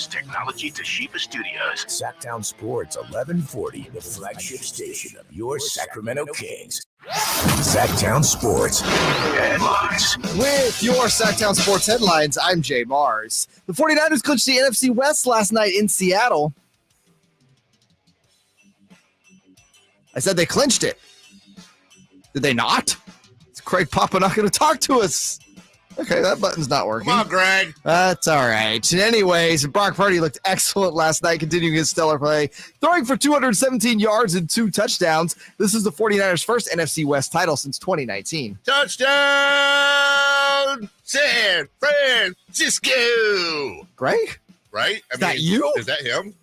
latest technology Toshiba Studios. Sactown Sports 1140, the flagship station of your Sacramento Kings. Sactown Sports headlines. With your Sactown Sports headlines, I'm Jay Mars. The 49ers clinched the NFC West last night in Seattle. I said they clinched it. Did they not? Is Craig Papa not going to talk to us? Okay, that button's not working. Come on, Greg. That's all right. Anyways, Brock Purdy looked excellent last night, continuing his stellar play, throwing for 217 yards and 2 touchdowns. This is the 49ers' first NFC West title since 2019. Touchdown, San Francisco. Greg? Right? Is that you? Is that him?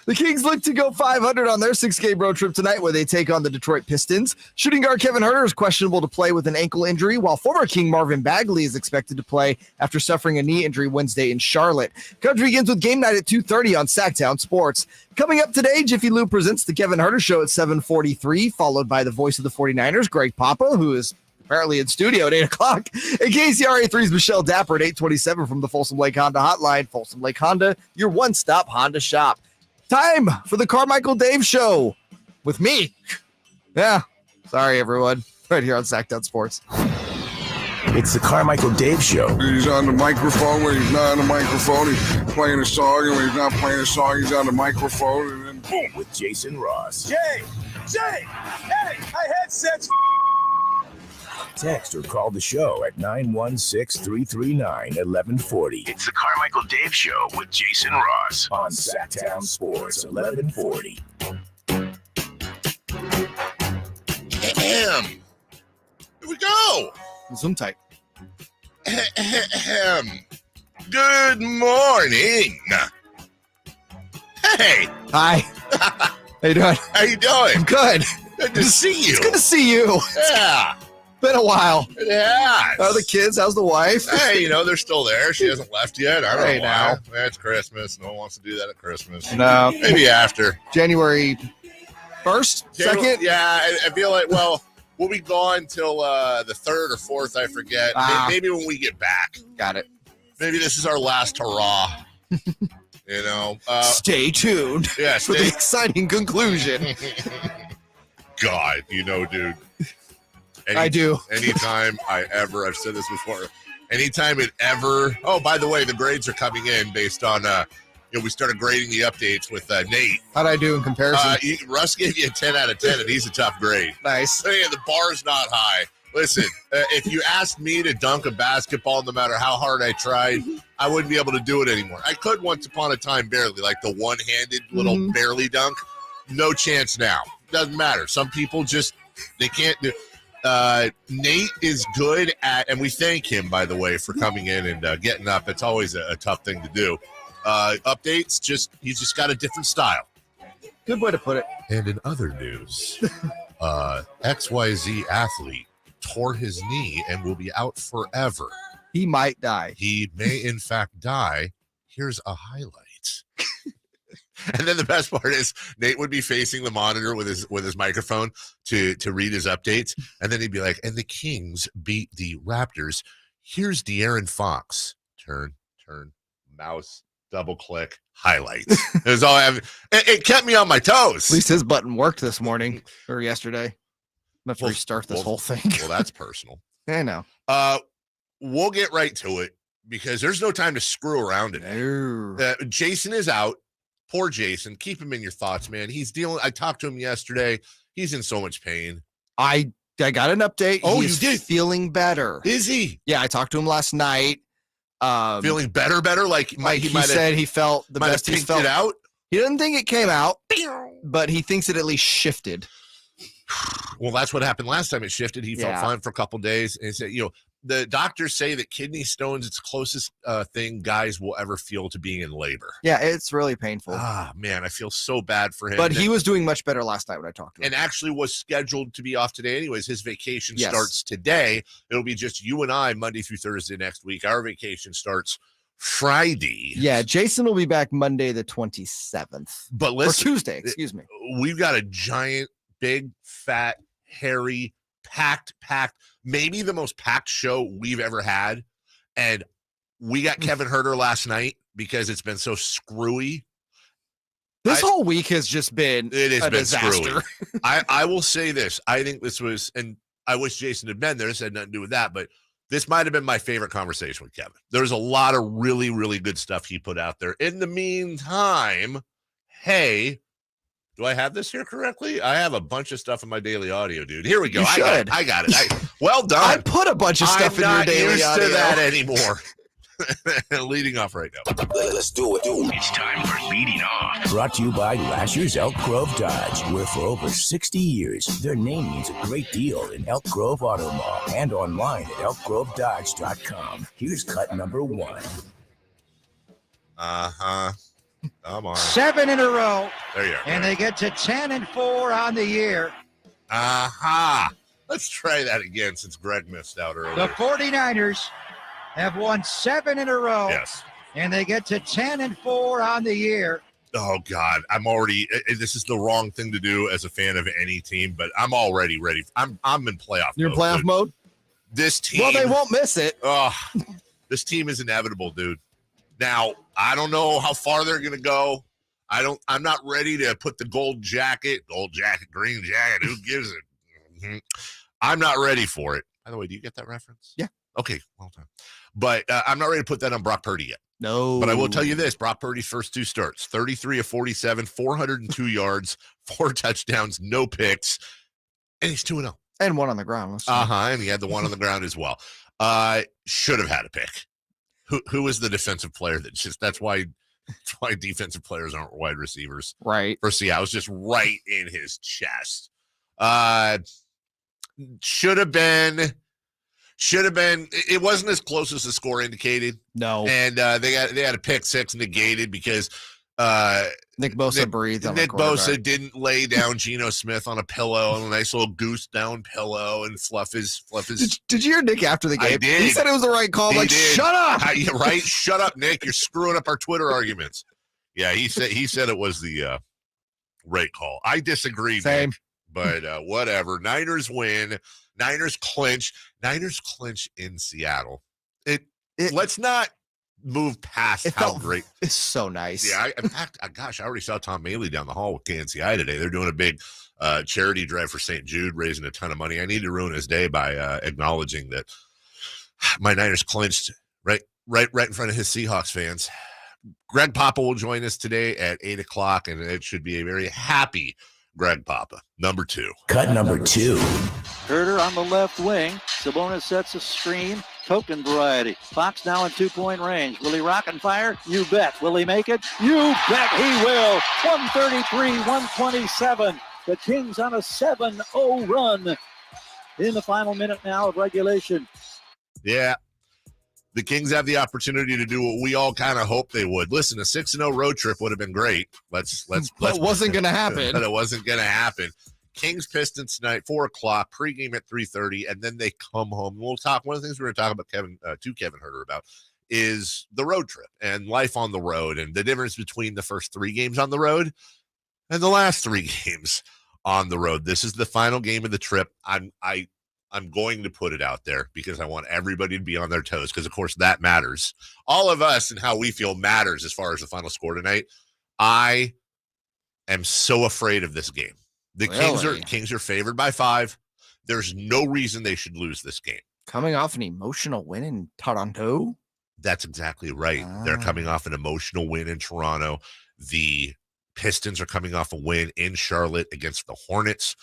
The Kings look to go 500 on their 6-game road trip tonight where they take on the Detroit Pistons. Shooting guard Kevin Huerter is questionable to play with an ankle injury, while former King Marvin Bagley is expected to play after suffering a knee injury Wednesday in Charlotte. Coverage begins with game night at 2:30 on Sactown Sports. Coming up today, Jiffy Lube presents the Kevin Huerter Show at 7:43, followed by the voice of the 49ers, Greg Papa, who is apparently in studio at 8 o'clock. And KCRA3's Michelle Dapper at 8:27 from the Folsom Lake Honda Hotline. Folsom Lake Honda, your one-stop Honda shop. Time for the Carmichael Dave Show with me. Yeah, sorry, everyone. Right here on Sactown Sports. It's the Carmichael Dave Show. He's on the microphone when he's not on the microphone. He's playing a song, and when he's not playing a song, he's on the microphone. And then boom. With Jason Ross. Jay, hey, my headset's Text or call the show at 916-339-1140. It's the Carmichael Dave Show with Jason Ross on Sactown Sports 1140. Ahem. Here we go. Zoom tight. Ahem. Good morning. Hey. Hi. How you doing? How you doing? I'm good. Good to see you. It's good to see you. Yeah. Been a while. It has. How are the kids? How's the wife? Hey, they're still there. She hasn't left yet. I don't Hey, know now. why. It's Christmas. No one wants to do that at Christmas. No. Maybe after. January 1st? 2nd? Yeah, I feel like, well, we'll be gone till the 3rd or 4th, I forget. Maybe when we get back. Got it. Maybe this is our last hurrah. Stay tuned Yeah, for the exciting conclusion. God, dude. I do. Anytime I've said this before, anytime it ever, oh, by the way, the grades are coming in based on, we started grading the updates with Nate. How'd I do in comparison? Russ gave you a 10 out of 10, and he's a tough grade. Nice. Hey, the bar's not high. Listen, if you asked me to dunk a basketball, no matter how hard I tried, I wouldn't be able to do it anymore. I could once upon a time barely, like the one-handed little barely dunk. No chance now. Doesn't matter. Some people they can't do. Nate is good at, and we thank him, by the way, for coming in and getting up. It's always a tough thing to do. Updates, he's just got a different style. Good way to put it. And in other news, XYZ athlete tore his knee and will be out forever. He might die. He may, in fact, die. Here's a highlight. And then the best part is Nate would be facing the monitor with his microphone to read his updates. And then he'd be like, and the Kings beat the Raptors. Here's De'Aaron Fox. Turn, mouse, double click, highlights. It was all it kept me on my toes. At least his button worked this morning or yesterday. Let's restart this whole thing. Well, that's personal. I know. We'll get right to it because there's no time to screw around today. Jason is out. Poor Jason. Keep him in your thoughts, man. I talked to him yesterday. He's in so much pain. I got an update. Oh, He's you did? Feeling better. Is he? Yeah, I talked to him last night. Feeling better? Like he said he felt the best he's felt. It out? He doesn't think it came out, but he thinks it at least shifted. Well, that's what happened last time it shifted. He felt fine for a couple days. And he said, the doctors say that kidney stones, it's the closest thing guys will ever feel to being in labor. Yeah, it's really painful. Ah, man, I feel so bad for him. But he was doing much better last night when I talked to him. And actually was scheduled to be off today anyways. His vacation starts today. It'll be just you and I Monday through Thursday next week. Our vacation starts Friday. Yeah, Jason will be back Monday the 27th. But listen, or Tuesday, excuse me. We've got a giant, big, fat, hairy, packed, maybe the most packed show we've ever had. And we got Kevin Huerter last night, because it's been so screwy. This whole week has just been a disaster. I will say this. I think this was, and I wish Jason had been there. This had nothing to do with that, but this might have been my favorite conversation with Kevin. There was a lot of really, really good stuff he put out there. In the meantime, hey, do I have this here correctly? I have a bunch of stuff in my daily audio, dude. Here we go. I got it. Well done. I put a bunch of stuff in your daily audio. I'm not used to that anymore. Leading off right now. Let's do it. It's time for Leading Off. Brought to you by Lasher's Elk Grove Dodge, where for over 60 years, their name means a great deal in Elk Grove Auto Mall and online at elkgrovedodge.com. Here's cut number 1. Come on. 7 in a row. There you are. And they get to 10-4 on the year. Let's try that again since Greg missed out earlier. The 49ers have won 7 in a row. Yes. And they get to 10-4 on the year. Oh, God. I'm already – this is the wrong thing to do as a fan of any team, but I'm already ready. I'm in playoff You're mode. in playoff mode? This team – Well, they won't miss it. This team is inevitable, dude. Now, I don't know how far they're going to go. I'm not ready to put the gold jacket, green jacket. Who gives it? I'm not ready for it. By the way, do you get that reference? Yeah. Okay. Well done. But I'm not ready to put that on Brock Purdy yet. No. But I will tell you this. Brock Purdy's first 2 starts, 33 of 47, 402 yards, 4 touchdowns, no picks. And he's 2-0. And 1 on the ground. And he had the 1 on the ground as well. Should have had a pick. Who was the defensive player that's why defensive players aren't wide receivers. Right. For Seattle. It was just right in his chest. Should have been. It wasn't as close as the score indicated. No. And they had a pick 6 negated because Nick Bosa breathed on Nick the quarterback. Bosa didn't lay down Geno Smith on a pillow, a nice little goose down pillow, and fluff his. Did you hear Nick after the game? I did. He said it was the right call. He like, did. shut up. Right? Shut up, Nick. You're screwing up our Twitter arguments. Yeah, he said it was the right call. I disagree, Same. Nick, but whatever. Niners win. Niners clinch. Niners clinch in Seattle. Let's not move past how great. It's so nice. Yeah, in fact, gosh, I already saw Tom Maley down the hall with KNCI today. They're doing a big charity drive for St. Jude, raising a ton of money. I need to ruin his day by acknowledging that my Niners clinched right in front of his Seahawks fans. Greg Papa will join us today at 8:00, and it should be a very happy Greg Papa. Number 2. Cut number 2. Huerter on the left wing. Sabonis sets a screen. Token variety. Fox now in 2-point range. Will he rock and fire? You bet. Will he make it? You bet he will. 133-127. The Kings on a 7-0 run in the final minute now of regulation. Yeah. The Kings have the opportunity to do what we all kind of hoped they would. Listen, a 6-0 road trip would have been great. But it wasn't going to happen. But it wasn't going to happen. Kings Pistons tonight, 4:00, pregame at 3:30, and then they come home. We'll talk. One of the things we're going to talk about Kevin Huerter about is the road trip and life on the road and the difference between the first 3 games on the road and the last 3 games on the road. This is the final game of the trip. I'm going to put it out there because I want everybody to be on their toes because, of course, that matters. All of us and how we feel matters as far as the final score tonight. I am so afraid of this game. The Kings are favored by 5. There's no reason they should lose this game. Coming off an emotional win in Toronto? That's exactly right. They're coming off an emotional win in Toronto. The Pistons are coming off a win in Charlotte against the Hornets.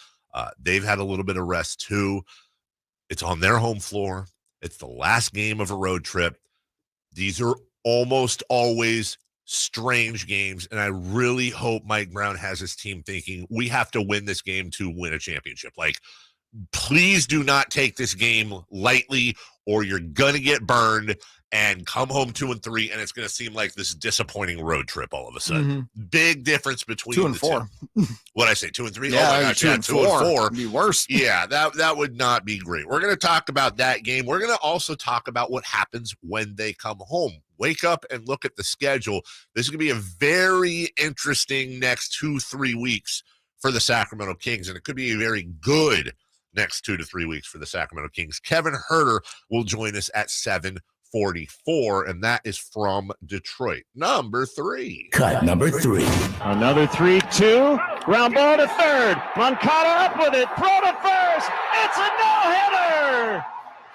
They've had a little bit of rest too. It's on their home floor. It's the last game of a road trip. These are almost always strange games, and I really hope Mike Brown has his team thinking we have to win this game to win a championship. Like, please do not take this game lightly or you're gonna get burned and come home 2-3, and it's gonna seem like this disappointing road trip all of a sudden. Big difference between 2 and 4. What I say, 2 and 3? Yeah, oh my gosh, 2 and 4. It'd be worse. Yeah, that would not be great. We're gonna talk about that game. We're gonna also talk about what happens when they come home. Wake up and look at the schedule. This is gonna be a very interesting next 2-3 weeks for the Sacramento Kings, and it could be a very good next 2 to 3 weeks for the Sacramento Kings. Kevin Huerter will join us at 7:40. 644, and that is from Detroit. Number 3. Cut number 3. Another 3-2. Ground ball to third. Moncada up with it. Throw to first. It's a no-hitter.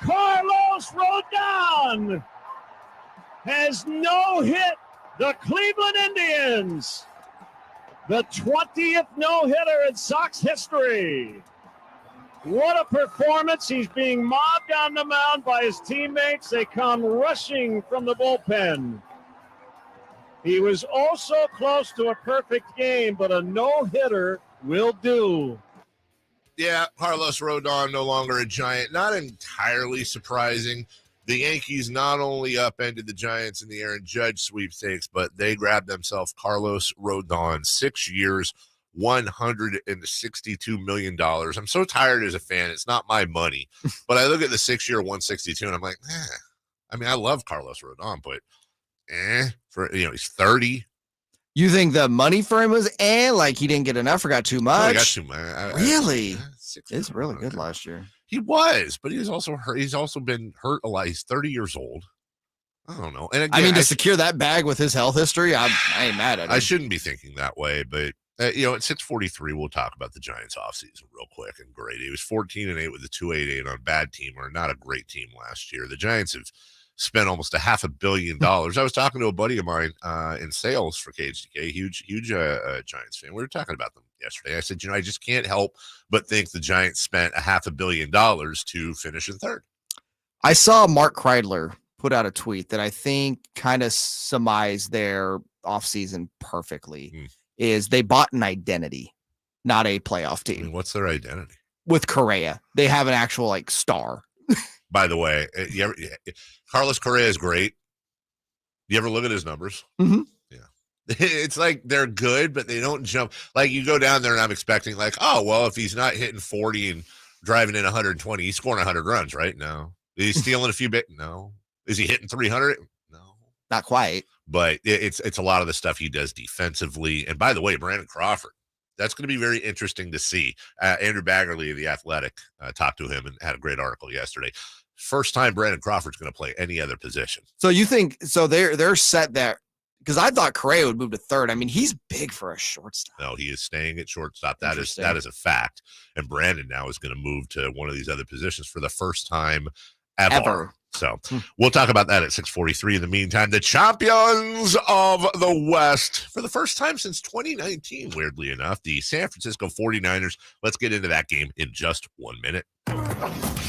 Carlos Rodon has no-hit the Cleveland Indians. The 20th no-hitter in Sox history. What a performance. He's being mobbed on the mound by his teammates. They come rushing from the bullpen. He was also close to a perfect game, but a no-hitter will do. Yeah, Carlos Rodon no longer a Giant. Not entirely surprising. The Yankees not only upended the Giants in the Aaron Judge sweepstakes, but they grabbed themselves Carlos Rodon. 6 years, $162 million. I'm so tired as a fan. It's not my money. But I look at the 6-year, 162, and I'm like, I mean, I love Carlos Rodon, but he's 30. You think the money for him was like he didn't get enough or got too much? Got too much. Really? It's really good last year. He was, but he's also hurt. He's also been hurt a lot. He's 30 years old. I don't know. And again, to secure that bag with his health history, I ain't mad at him. I shouldn't be thinking that way, but at 6:43, we'll talk about the Giants offseason real quick and great. He was 14-8 with a 2.88 on a bad team or not a great team last year. The Giants have spent almost $500 million. I was talking to a buddy of mine in sales for KHTK, huge Giants fan. We were talking about them yesterday. I said, I just can't help but think the Giants spent $500 million to finish in third. I saw Mark Kreidler put out a tweet that I think kind of surmised their offseason perfectly. Is they bought an identity, not a playoff team. I mean, what's their identity? With Correa, they have an actual star. By the way, Carlos Correa is great. You ever look at his numbers? Mm-hmm. Yeah. It's like they're good, but they don't jump. Like you go down there and I'm expecting if he's not hitting 40 and driving in 120, he's scoring 100 runs, right? No. Is he stealing a few bit? No. Is he hitting 300? No. Not quite. But it's a lot of the stuff he does defensively. And by the way, Brandon Crawford, that's going to be very interesting to see. Andrew Baggerly of The Athletic talked to him and had a great article yesterday. First time Brandon Crawford's going to play any other position. So you think they're set there? Because I thought Correa would move to third. I mean, he's big for a shortstop. No, he is staying at shortstop. That is a fact. And Brandon now is going to move to one of these other positions for the first time ever. So we'll talk about that at 6:43. In the meantime, the champions of the West for the first time since 2019, weirdly enough, the San Francisco 49ers. Let's get into that game in just 1 minute.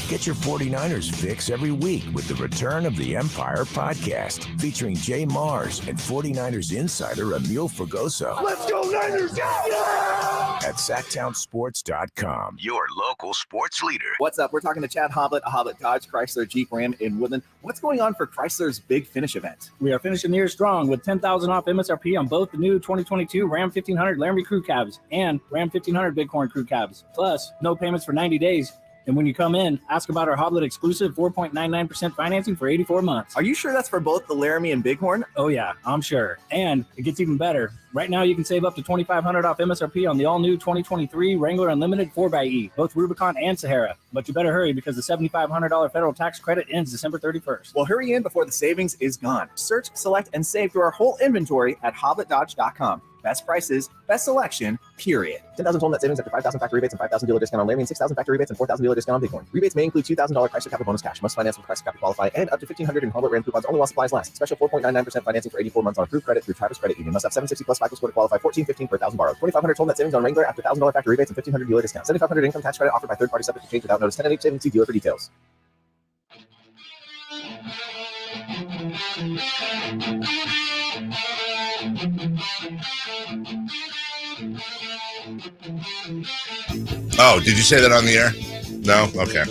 Get your 49ers fix every week with the Return of the Empire podcast, featuring Jay Mars and 49ers insider Emil Fergoso. Let's go Niners! Yeah! At SactownSports.com, your local sports leader. What's up? We're talking to Chad Hoblet, a Hoblet Dodge Chrysler Jeep Ram in Woodland. What's going on for Chrysler's Big Finish event? We are finishing the year strong with $10,000 off MSRP on both the new 2022 Ram 1500 Laramie Crew Cabs and Ram 1500 Bighorn Crew Cabs. Plus, no payments for 90 days. And when you come in, ask about our Hoblet exclusive 4.99% financing for 84 months. Are you sure that's for both the Laramie and Bighorn? Oh, yeah, I'm sure. And it gets even better. Right now, you can save up to $2,500 off MSRP on the all-new 2023 Wrangler Unlimited 4xE, both Rubicon and Sahara. But you better hurry because the $7,500 federal tax credit ends December 31st. Well, hurry in before the savings is gone. Search, select, and save through our whole inventory at HobletDodge.com. Best prices, best selection, period. 10,000 total net savings after 5,000 factory rebates and 5,000 dealer discount on Laramie and 6,000 factory rebates and 4,000 dealer discount on Bighorn. Rebates may include $2,000 Chrysler Capital bonus cash. Must finance with Chrysler Capital qualify and up to $1,500 in Hoblet Ram coupons only while supplies last. Special 4.99% financing for 84 months on approved credit through Travis Credit Union. Must have 760 plus FICO score to qualify. $1,415 per $1,000 borrowed. 2,500 total net savings on Wrangler after $1,000 factory rebates and $1,500 dealer discount. 7,500 income tax credit offered by third party subject to change without notice. 10 and see dealer for details. Oh, did you say that on the air? No? Okay.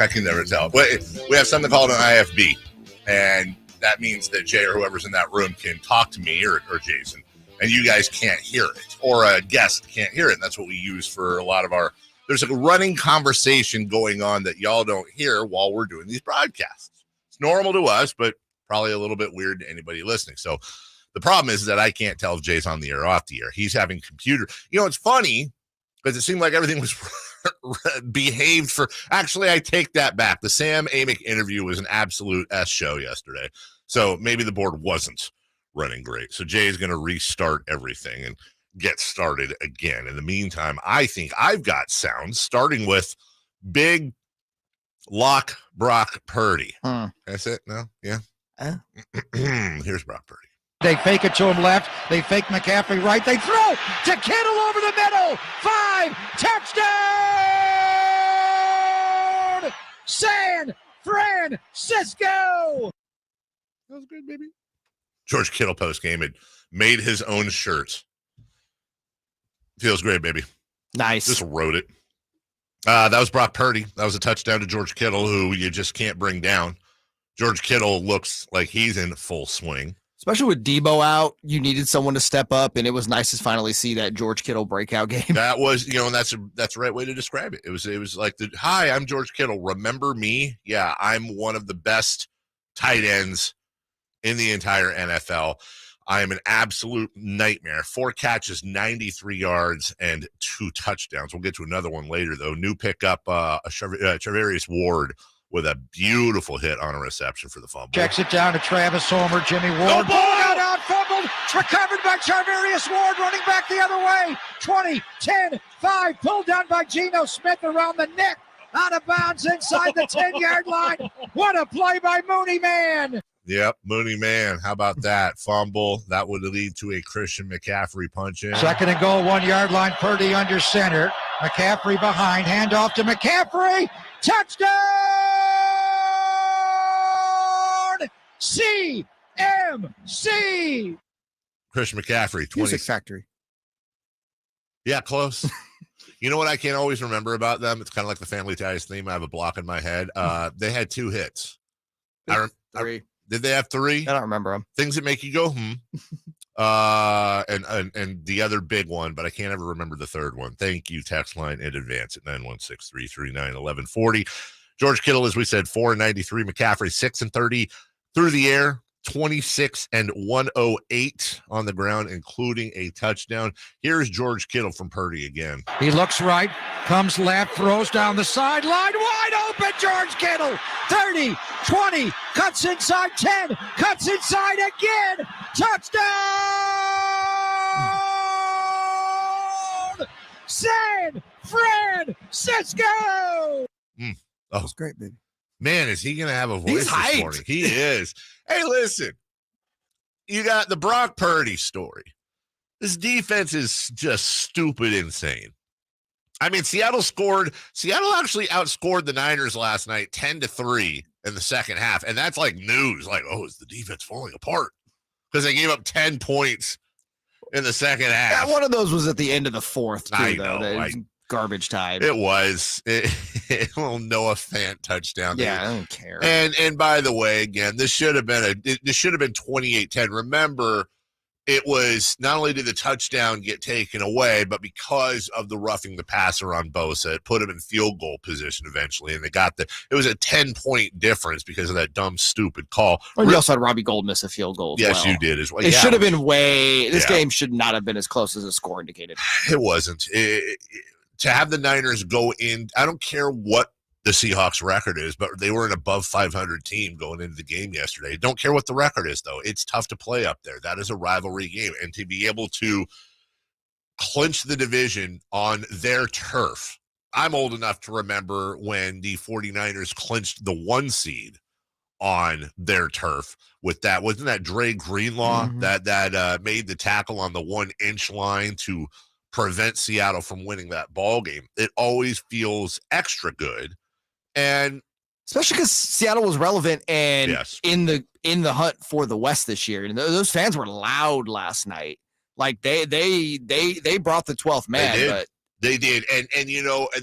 I can never tell. We have something called an IFB, and that means that Jay or whoever's in that room can talk to me or Jason, and you guys can't hear it, or a guest can't hear it. And that's what we use for a lot of our – there's a running conversation going on that y'all don't hear while we're doing these broadcasts. It's normal to us, but probably a little bit weird to anybody listening. So the problem is that I can't tell if Jay's on the air or off the air. He's having computer – it's funny because it seemed like everything was behaved for. Actually, I take that back. The Sam Amick interview was an absolute S show yesterday. So maybe the board wasn't running great. So Jay is going to restart everything and get started again. In the meantime, I think I've got sounds starting with big lock Brock Purdy. That's it? No? Yeah? Here's Brock Purdy. They fake it to him left. They fake McCaffrey right. They throw to Kittle over the middle. 5, touchdown! San Francisco! That was good, baby. George Kittle post-game had made his own shirt. Feels great, baby. Nice. Just wrote it. That was Brock Purdy. That was a touchdown to George Kittle, who you just can't bring down. George Kittle looks like he's in full swing. Especially with Debo out, you needed someone to step up, and it was nice to finally see that George Kittle breakout game. That was, and that's the right way to describe it. It was like, hi, I'm George Kittle. Remember me? Yeah, I'm one of the best tight ends in the entire NFL. I am an absolute nightmare. 4 catches, 93 yards, and 2 touchdowns. We'll get to another one later, though. New pickup, Charvarius Ward with a beautiful hit on a reception for the fumble. Checks it down to Travis Homer. Jimmy Ward. Out, fumbled. Recovered by Charvarius Ward, running back the other way. 20, 10, 5. Pulled down by Geno Smith around the neck. Out of bounds inside the 10-yard line. What a play by Mooney Man. Yep, Mooney Man. How about that? Fumble. That would lead to a Christian McCaffrey punch in. 2nd and goal, 1-yard line. Purdy under center. McCaffrey behind. Handoff to McCaffrey. Touchdown! CMC! Christian McCaffrey. 20. Music Factory. Yeah, close. You know what I can't always remember about them? It's kind of like the Family Ties theme. I have a block in my head. They had 2 hits. 3. Did they have 3? I don't remember them. Things that make you go, and the other big one, but I can't ever remember the third one. Thank you, text line in advance at 916-339-1140. George Kittle, as we said, 4-93. McCaffrey, 6-30 through the air, 26-108 on the ground, including a touchdown. Here's George Kittle from Purdy again. He looks right, comes left, throws down the sideline, wide open, George Kittle, 30, 20, cuts inside 10, cuts inside again, touchdown! San Francisco! Oh, that's great, baby. Man, is he going to have a voice this morning? He is. Hey, listen, you got the Brock Purdy story. This defense is just stupid insane. I mean, Seattle actually outscored the Niners last night 10-3 in the second half. And that's like news. Like, oh, is the defense falling apart? Because they gave up 10 points in the second half. Yeah, one of those was at the end of the 4th, too, I though. know. Garbage time. It was. Little Noah Fant touchdown. Yeah, I don't care. And by the way, again, this should have been 28-10. Remember, it was not only did the touchdown get taken away, but because of the roughing the passer on Bosa, it put him in field goal position eventually, and it was a 10-point difference because of that dumb, stupid call. Well, you also had Robbie Gold miss a field goal as yes, well. you did as well. It should have been this game should not have been as close as the score indicated. It wasn't. To have the Niners go in, I don't care what the Seahawks record is, but they were an above 500 team going into the game yesterday. Don't care what the record is, though. It's tough to play up there. That is a rivalry game. And to be able to clinch the division on their turf. I'm old enough to remember when the 49ers clinched the 1 seed on their turf with that. Wasn't that Dre Greenlaw that made the tackle on the 1-inch line to prevent Seattle from winning that ball game? It always feels extra good. And especially because Seattle was relevant and in the hunt for the West this year. And those fans were loud last night. Like they brought the 12th man. But they did. And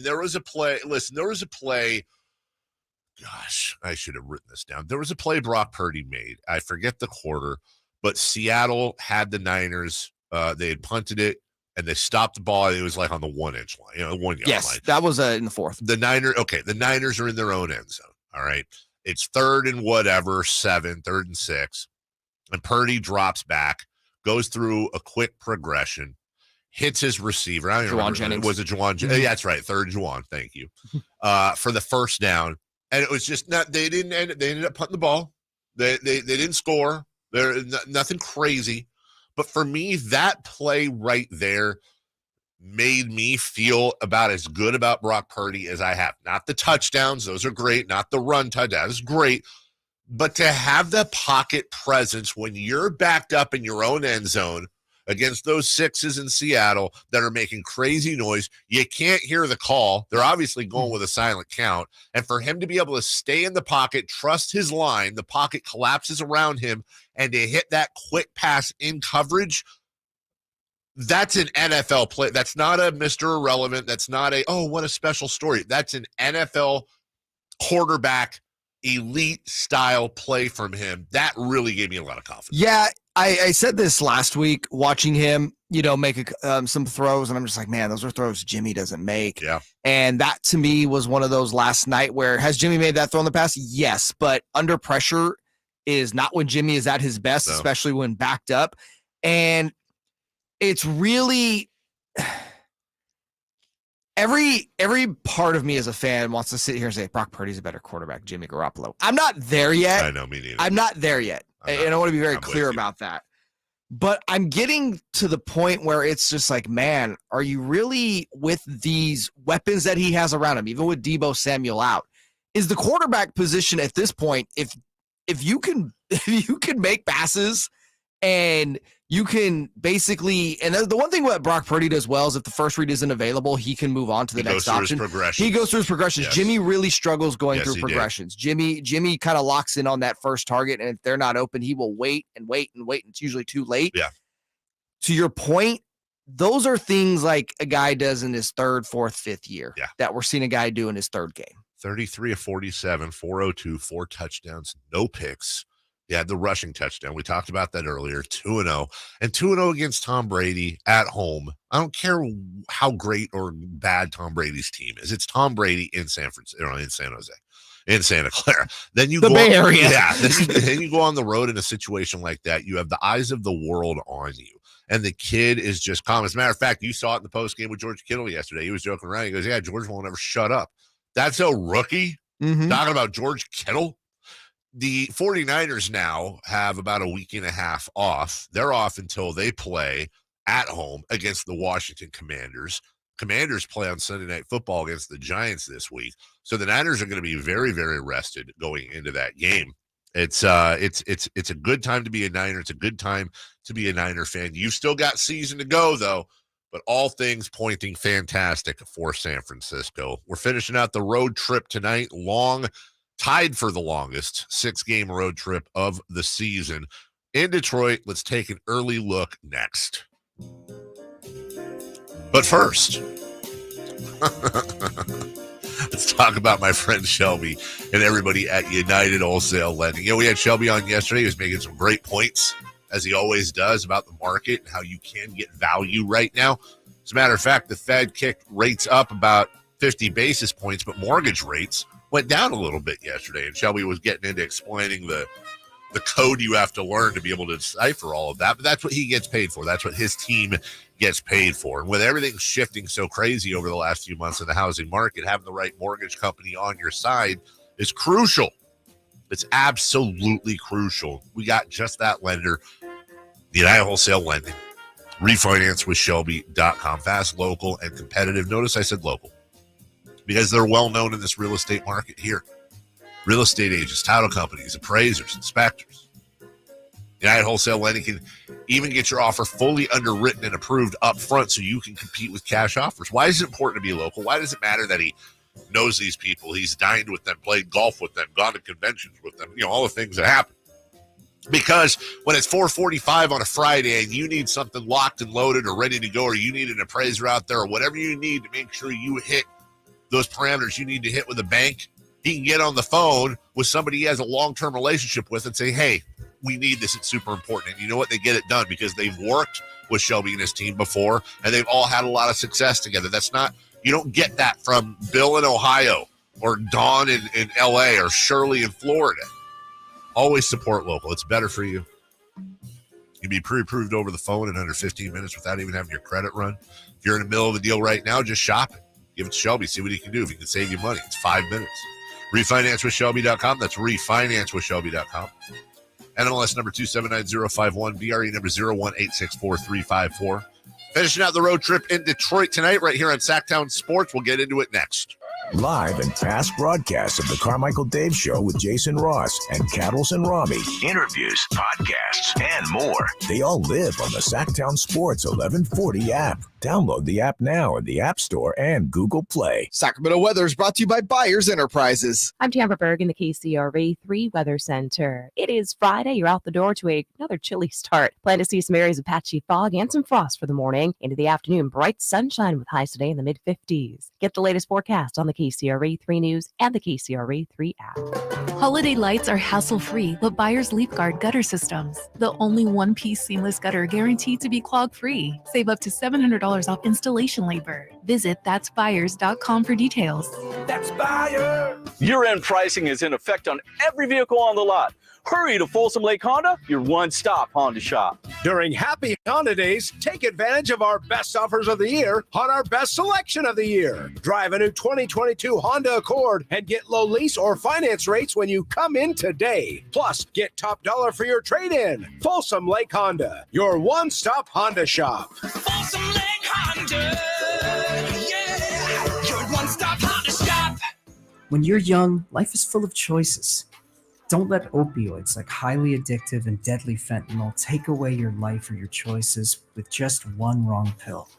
there was a play. Listen, there was a play. Gosh, I should have written this down. There was a play Brock Purdy made. I forget the quarter, but Seattle had the Niners. They had punted it. And they stopped the ball. It was like on the 1-inch line, 1 yard line. Yes, that was in the 4th. The Niners are in their own end zone. All right. It's 3rd and 7, 3rd and 6. And Purdy drops back, goes through a quick progression, hits his receiver. I don't Juwan remember. Jennings. Was it Juwan? Yeah, that's right. Third Juwan. Thank you. For the first down. And it was just not, they ended up punting the ball. They didn't score. Nothing crazy. But for me, that play right there made me feel about as good about Brock Purdy as I have. Not the touchdowns. Those are great. Not the run touchdown. That's great. But to have the pocket presence when you're backed up in your own end zone against those sixes in Seattle that are making crazy noise, you can't hear the call. They're obviously going with a silent count. And for him to be able to stay in the pocket, trust his line, the pocket collapses around him, and to hit that quick pass in coverage, that's an NFL play. That's not a Mr. Irrelevant. That's not what a special story. That's an NFL quarterback elite style play from him. That really gave me a lot of confidence. Yeah, I said this last week, watching him, make some throws, and I'm just like, man, those are throws Jimmy doesn't make. Yeah. And that to me was one of those last night where, has Jimmy made that throw in the past? Yes, but under pressure is not when Jimmy is at his best, especially when backed up. And it's really every part of me as a fan wants to sit here and say Brock Purdy's a better quarterback, Jimmy Garoppolo. I'm not there yet. I know, me neither. I'm not there yet. And I want to be very clear about that. But I'm getting to the point where it's just like, man, are you really, with these weapons that he has around him, even with Deebo Samuel out, is the quarterback position at this point, if you can make passes and you can basically, and the one thing what Brock Purdy does well is if the first read isn't available, he can move on to the next option. He goes through his progressions. Yes. Jimmy really struggles going through progressions. Jimmy kind of locks in on that first target, and if they're not open, he will wait and wait and wait. And it's usually too late. Yeah. To your point, those are things like a guy does in his third, fourth, fifth year that we're seeing a guy do in his third game. 33 of 47, 402, 4 touchdowns, no picks. Yeah, the rushing touchdown. We talked about that earlier. 2-0. And 2-0 against Tom Brady at home. I don't care how great or bad Tom Brady's team is. It's Tom Brady in San Francisco, in San Jose, in Santa Clara. Then you the Bay Area. Yeah. Then you go on the road in a situation like that. You have the eyes of the world on you. And the kid is just calm. As a matter of fact, you saw it in the post game with George Kittle yesterday. He was joking around. He goes, yeah, George won't ever shut up. That's a rookie. Mm-hmm. Talking about George Kittle. The 49ers now have about a week and a half off. They're off until they play at home against the Washington Commanders. Commanders play on Sunday Night Football against the Giants this week. So the Niners are going to be very, very rested going into that game. It's a good time to be a Niner. It's a good time to be a Niner fan. You've still got season to go, though, but all things pointing fantastic for San Francisco. We're finishing out the road trip tonight. Tied for the longest 6-game road trip of the season in Detroit. Let's take an early look next. But first, let's talk about my friend Shelby and everybody at United Wholesale Lending. We had Shelby on yesterday. He was making some great points, as he always does, about the market and how you can get value right now. As a matter of fact, the Fed kicked rates up about 50 basis points, but mortgage rates went down a little bit yesterday, and Shelby was getting into explaining the code you have to learn to be able to decipher all of that. But that's what he gets paid for. That's what his team gets paid for. And with everything shifting so crazy over the last few months in the housing market, having the right mortgage company on your side is crucial. It's absolutely crucial. We got just that lender, United Wholesale Lending. Refinance with Shelby.com. Fast, local, and competitive. Notice I said local, because they're well known in this real estate market here. Real estate agents, title companies, appraisers, inspectors. United Wholesale Lending can even get your offer fully underwritten and approved up front so you can compete with cash offers. Why is it important to be local? Why does it matter that he knows these people? He's dined with them, played golf with them, gone to conventions with them, all the things that happen. Because when it's 4:45 on a Friday and you need something locked and loaded or ready to go, or you need an appraiser out there, or whatever you need to make sure you hit those parameters you need to hit with a bank, he can get on the phone with somebody he has a long-term relationship with and say, hey, we need this. It's super important. And you know what? They get it done because they've worked with Shelby and his team before, and they've all had a lot of success together. You don't get that from Bill in Ohio or Dawn in LA or Shirley in Florida. Always support local. It's better for you. You can be pre-approved over the phone in under 15 minutes without even having your credit run. If you're in the middle of a deal right now, just shop it. Give it to Shelby. See what he can do. If he can save you money, it's 5 minutes. RefinanceWithShelby.com. That's RefinanceWithShelby.com. NMLS number 279051, BRE number 0186434. Finishing out the road trip in Detroit tonight, right here on Sactown Sports. We'll get into it next. Live and past broadcasts of the Carmichael Dave Show with Jason Ross and Cattles and Rami. Interviews, podcasts, and more. They all live on the Sactown Sports 1140 app. Download the app now in the App Store and Google Play. Sacramento weather is brought to you by Byers Enterprises. I'm Tamara Berg in the KCRA 3 Weather Center. It is Friday. You're out the door to another chilly start. Plan to see some areas of patchy fog and some frost for the morning. Into the afternoon, bright sunshine with highs today in the mid-50s. Get the latest forecast on the KCRA 3 News and the KCRA 3 app. Holiday lights are hassle-free with Byers Leaf Guard gutter systems. The only one-piece seamless gutter guaranteed to be clog-free. Save up to $700 off installation labor. Visit that'sbyers.com for details. That's Byers! Year-end pricing is in effect on every vehicle on the lot. Hurry to Folsom Lake Honda, your one-stop Honda shop. During Happy Honda Days, take advantage of our best offers of the year on our best selection of the year. Drive a new 2022 Honda Accord and get low lease or finance rates when you come in today. Plus, get top dollar for your trade-in. Folsom Lake Honda, your one-stop Honda shop. Folsom Lake Honda, yeah, your one-stop Honda shop. When you're young, life is full of choices. Don't let opioids like highly addictive and deadly fentanyl take away your life or your choices with just one wrong pill.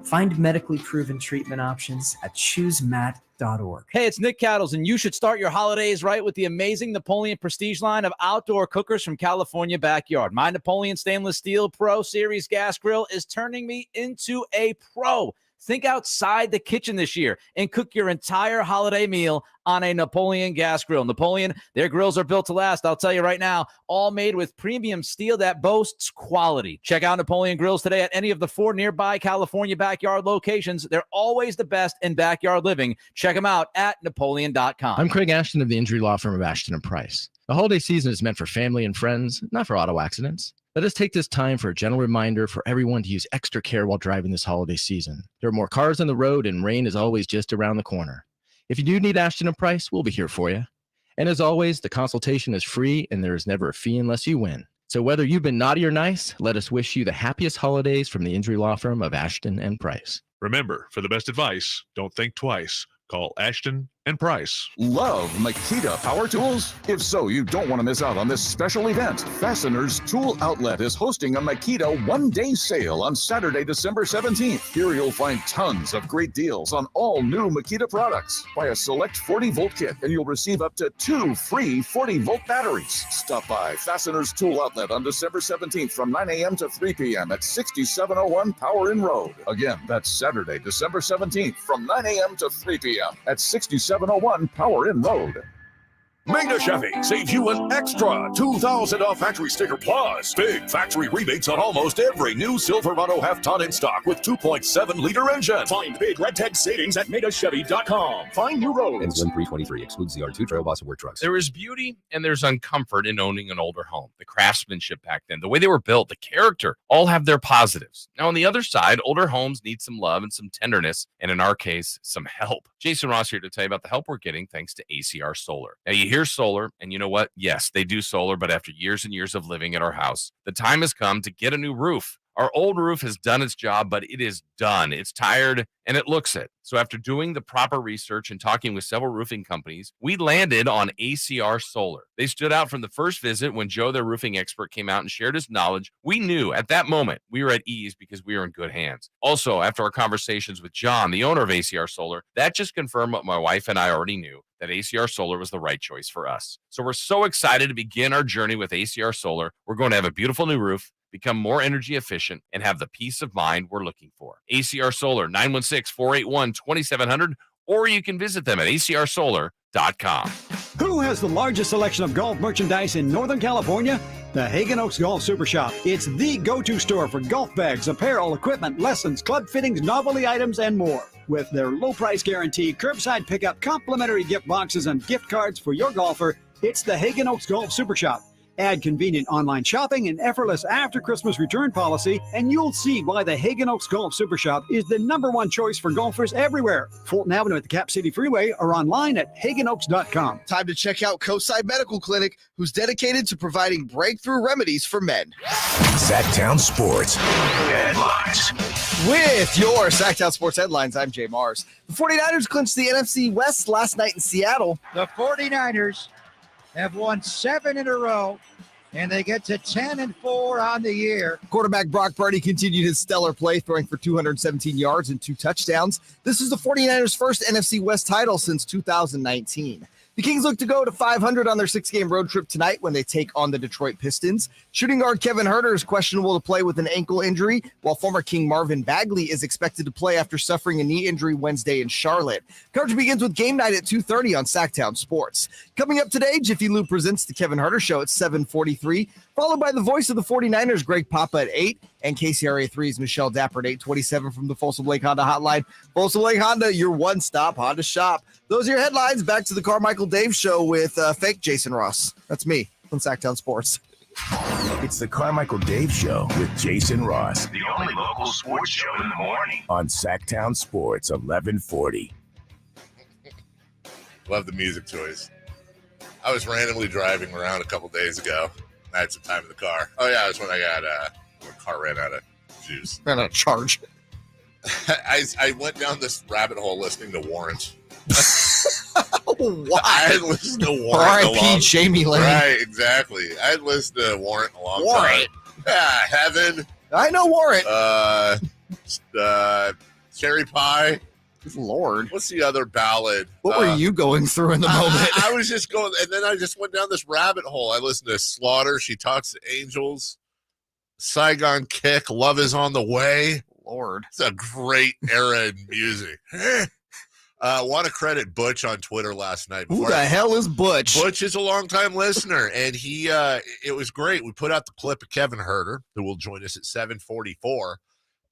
Find medically proven treatment options at choosemat.org. Hey, it's Nick Cattles, and you should start your holidays right with the amazing Napoleon Prestige line of outdoor cookers from California Backyard. My Napoleon Stainless Steel Pro Series gas grill is turning me into a pro. Think outside the kitchen this year and cook your entire holiday meal on a Napoleon gas grill. Napoleon, their grills are built to last. I'll tell you right now, all made with premium steel that boasts quality. Check out Napoleon Grills today at any of the 4 nearby California Backyard locations. They're always the best in backyard living. Check them out at Napoleon.com. I'm Craig Ashton of the injury law firm of Ashton & Price. The holiday season is meant for family and friends, not for auto accidents. Let us take this time for a gentle reminder for everyone to use extra care while driving this holiday season. There are more cars on the road, and rain is always just around the corner. If you do need Ashton & Price, we'll be here for you. And as always, the consultation is free, and there is never a fee unless you win. So whether you've been naughty or nice, let us wish you the happiest holidays from the injury law firm of Ashton & Price. Remember, for the best advice, don't think twice. Call Ashton and Price. Love Makita Power Tools? If so, you don't want to miss out on this special event. Fasteners Tool Outlet is hosting a Makita one-day sale on Saturday, December 17th. Here you'll find tons of great deals on all new Makita products. Buy a select 40-volt kit and you'll receive up to 2 free 40-volt batteries. Stop by Fasteners Tool Outlet on December 17th from 9 a.m. to 3 p.m. at 6701 Power Inn Road. Again, that's Saturday, December 17th from 9 a.m. to 3 p.m. at 6701 Power Inn Road. Mega Chevy saves you an extra $2,000 off factory sticker plus big factory rebates on almost every new Silverado half-ton in stock with 2.7-liter engine. Find big red tag savings at megachevy.com. Find new roads. Ends 1/3/23. Excludes ZR2 trail boss and work trucks. There is beauty and there's uncomfort in owning an older home. The craftsmanship back then, the way they were built, the character, all have their positives. Now, on the other side, older homes need some love and some tenderness, and in our case, some help. Jason Ross here to tell you about the help we're getting thanks to ACR Solar. Now, you hear solar, and you know what? Yes, they do solar, but after years and years of living at our house, the time has come to get a new roof. Our old roof has done its job, but it is done. It's tired, and it looks it. So after doing the proper research and talking with several roofing companies, we landed on ACR Solar. They stood out from the first visit when Joe, their roofing expert, came out and shared his knowledge. We knew at that moment we were at ease because we were in good hands. Also, after our conversations with John, the owner of ACR Solar, that just confirmed what my wife and I already knew, that ACR Solar was the right choice for us. So we're so excited to begin our journey with ACR Solar. We're going to have a beautiful new roof, become more energy efficient, and have the peace of mind we're looking for. ACR Solar, 916-481-2700, or you can visit them at acrsolar.com. Who has the largest selection of golf merchandise in Northern California? The Hagen Oaks Golf Super Shop. It's the go-to store for golf bags, apparel, equipment, lessons, club fittings, novelty items, and more. With their low price guarantee, curbside pickup, complimentary gift boxes, and gift cards for your golfer, it's the Hagen Oaks Golf Super Shop. Add convenient online shopping and effortless after-Christmas return policy, and you'll see why the Hagen Oaks Golf Super Shop is the #1 choice for golfers everywhere. Fulton Avenue at the Cap City Freeway or online at hagenoaks.com. Time to check out Coastside Medical Clinic, who's dedicated to providing breakthrough remedies for men. Sactown Sports Headlines. With your Sactown Sports Headlines, I'm Jay Mars. The 49ers clinched the NFC West last night in Seattle. The 49ers have won 7 in a row, and they get to 10-4 on the year. Quarterback Brock Purdy continued his stellar play, throwing for 217 yards and 2 touchdowns. This is the 49ers' first NFC West title since 2019. The Kings look to go to 500 on their 6-game road trip tonight when they take on the Detroit Pistons. Shooting guard Kevin Huerter is questionable to play with an ankle injury, while former King Marvin Bagley is expected to play after suffering a knee injury Wednesday in Charlotte. Coverage begins with game night at 2:30 on Sactown Sports. Coming up today, Jiffy Lube presents the Kevin Huerter Show at 7:43, followed by the voice of the 49ers, Greg Papa, at 8, and KCRA 3's Michelle Dapper at 8:27 from the Folsom Lake Honda Hotline. Folsom Lake Honda, your one-stop Honda shop. Those are your headlines. Back to the Carmichael Dave Show with fake Jason Ross. That's me from Sactown Sports. It's the Carmichael Dave Show with Jason Ross. The only local sports show in the morning. On Sactown Sports, 1140. Love the music choice. I was randomly driving around a couple days ago. I had some time in the car. Oh, yeah, that's when I got the car ran out of juice. Ran out of charge. I went down this rabbit hole listening to Warrant. Why? I had listened to Warrant. R.I.P. Jamie Lane. Right, exactly. I had listened to Warrant a long time. Yeah, Heaven. I know Warrant. Cherry Pie. Good Lord. What's the other ballad? What were you going through in the moment? I was just going, and then I just went down this rabbit hole. I listened to Slaughter. She Talks to Angels. Saigon Kick. Love Is on the Way. Lord. It's a great era in music. Want to credit Butch on Twitter last night. Who the hell is Butch? Butch is a longtime listener, and he it was great. We put out the clip of Kevin Huerter, who will join us at 7:44.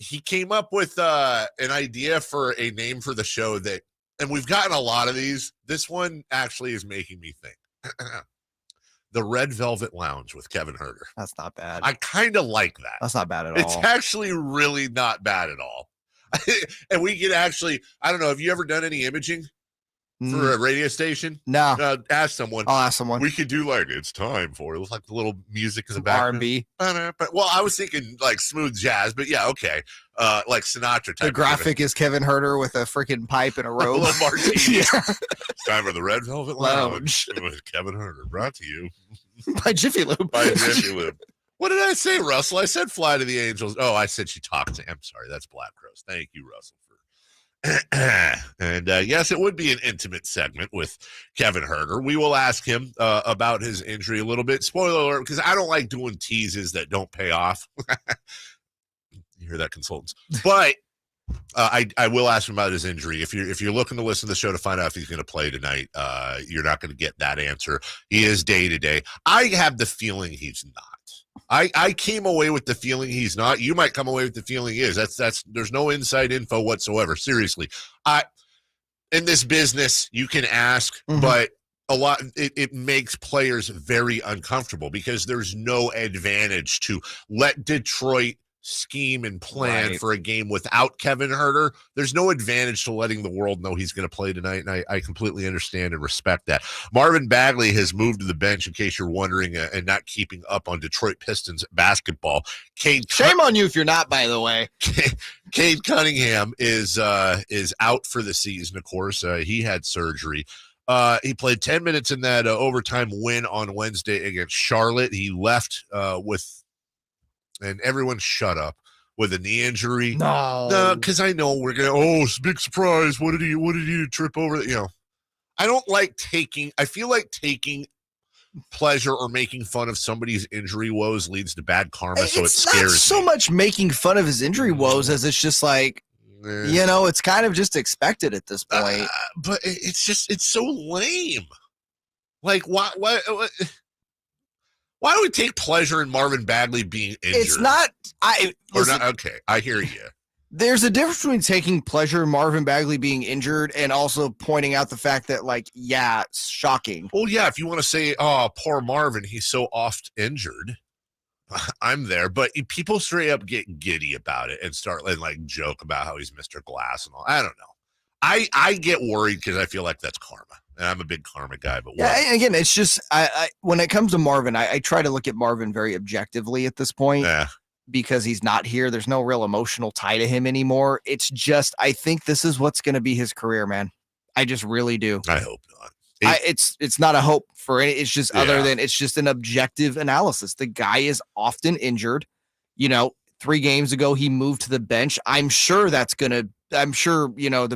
He came up with an idea for a name for the show that, and we've gotten a lot of these. This one actually is making me think. The Red Velvet Lounge with Kevin Huerter. That's not bad. I kind of like that. That's not bad at all. It's actually really not bad at all. And we could actually, I don't know, have you ever done any imaging for a radio station? No. Ask someone. I'll ask someone. We could do like, it's time for it. It was like the little music in the background. R&B. Well, I was thinking like smooth jazz, but yeah, okay. Like Sinatra type. The graphic is Kevin Huerter with a freaking pipe and a robe. A little martini. Yeah. It's time for the Red Velvet Lounge with Kevin Huerter, brought to you by Jiffy Lube. By Jiffy Lube. What did I say, Russell? I said Fly to the Angels. Oh, I said She Talks to. I'm sorry. That's Black Crowes. Thank you, Russell. And yes, it would be an intimate segment with Kevin Huerter. We will ask him about his injury a little bit. Spoiler alert, because I don't like doing teases that don't pay off. You hear that, consultants? But I will ask him about his injury. If you're looking to listen to the show to find out if he's going to play tonight, you're not going to get that answer. He is day to day. I have the feeling he's not. I came away with the feeling he's not. You might come away with the feeling he is. That's there's no inside info whatsoever. Seriously. In this business, you can ask, but a lot it makes players very uncomfortable because there's no advantage to let Detroit scheme and plan for a game without Kevin Huerter. There's no advantage to letting the world know he's going to play tonight, and I completely understand and respect that. Marvin Bagley has moved to the bench, in case you're wondering, and not keeping up on Detroit Pistons basketball. Shame on you if you're not, by the way. Cade Cunningham is out for the season, of course. He had surgery. He played 10 minutes in that overtime win on Wednesday against Charlotte. He left and everyone shut up with a knee injury. No, because I know we're gonna. It's a big surprise. What did he trip over? You know, I feel like taking pleasure or making fun of somebody's injury woes leads to bad karma. So it scares not so much making fun of his injury woes as it's just like, you know, it's kind of just expected at this point. But it's so lame. Like why do we take pleasure in Marvin Bagley being injured? It's not. Not okay, I hear you. There's a difference between taking pleasure in Marvin Bagley being injured and also pointing out the fact that, like, yeah, it's shocking. Well, yeah, if you want to say, oh, poor Marvin, he's so oft injured, I'm there. But people straight up get giddy about it and start like joke about how he's Mr. Glass and all. I don't know. I get worried because I feel like that's karma. And I'm a big karma guy. But yeah, and again, it's just I when it comes to Marvin, I try to look at Marvin very objectively at this point. Yeah. Because he's not here. There's no real emotional tie to him anymore. It's just, I think this is what's going to be his career, man. I just really do. I hope not. It's not a hope for any. It's just other than it's just an objective analysis. The guy is often injured. 3 games ago, he moved to the bench. I'm sure the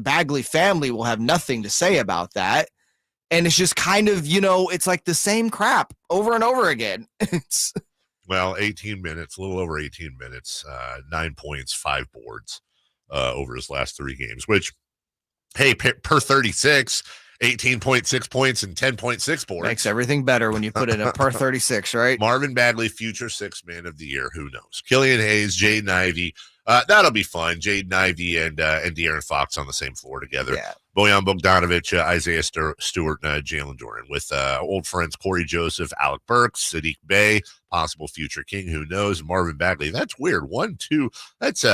Bagley family will have nothing to say about that. And it's just kind of, it's like the same crap over and over again. Well, 18 minutes, a little over 18 minutes, 9 points, 5 boards over his last 3 games, which, hey, per 36, 18.6 points and 10.6 boards. Makes everything better when you put it in per 36, right? Marvin Bagley, future 6th man of the year. Who knows? Killian Hayes, Jaden Ivey. That'll be fun. Jaden Ivey and De'Aaron Fox on the same floor together. Yeah. Bojan Bogdanovic, Isaiah Stewart, and Jalen Jordan with old friends Corey Joseph, Alec Burks, Sadiq Bey, possible future King. Who knows? Marvin Bagley. That's weird. 1, 2. That's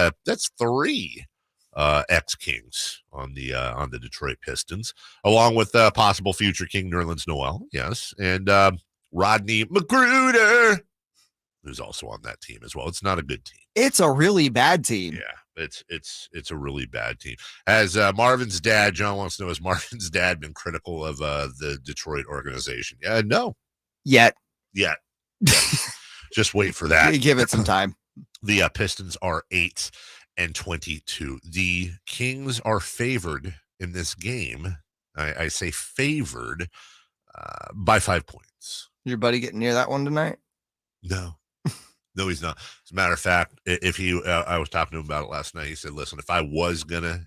3 ex-Kings on the Detroit Pistons, along with possible future King Nerlens Noel. Yes, and Rodney Magruder, who's also on that team as well. It's not a good team. It's a really bad team. Yeah, it's a really bad team. Has Marvin's dad, John wants to know, has Marvin's dad been critical of the Detroit organization? Yeah, no. Yet. Just wait for that. Give it some time. The Pistons are 8-22. The Kings are favored in this game. I say favored by 5 points. Your buddy getting near that one tonight? No, he's not. As a matter of fact, if he, I was talking to him about it last night. He said, "Listen, if I was gonna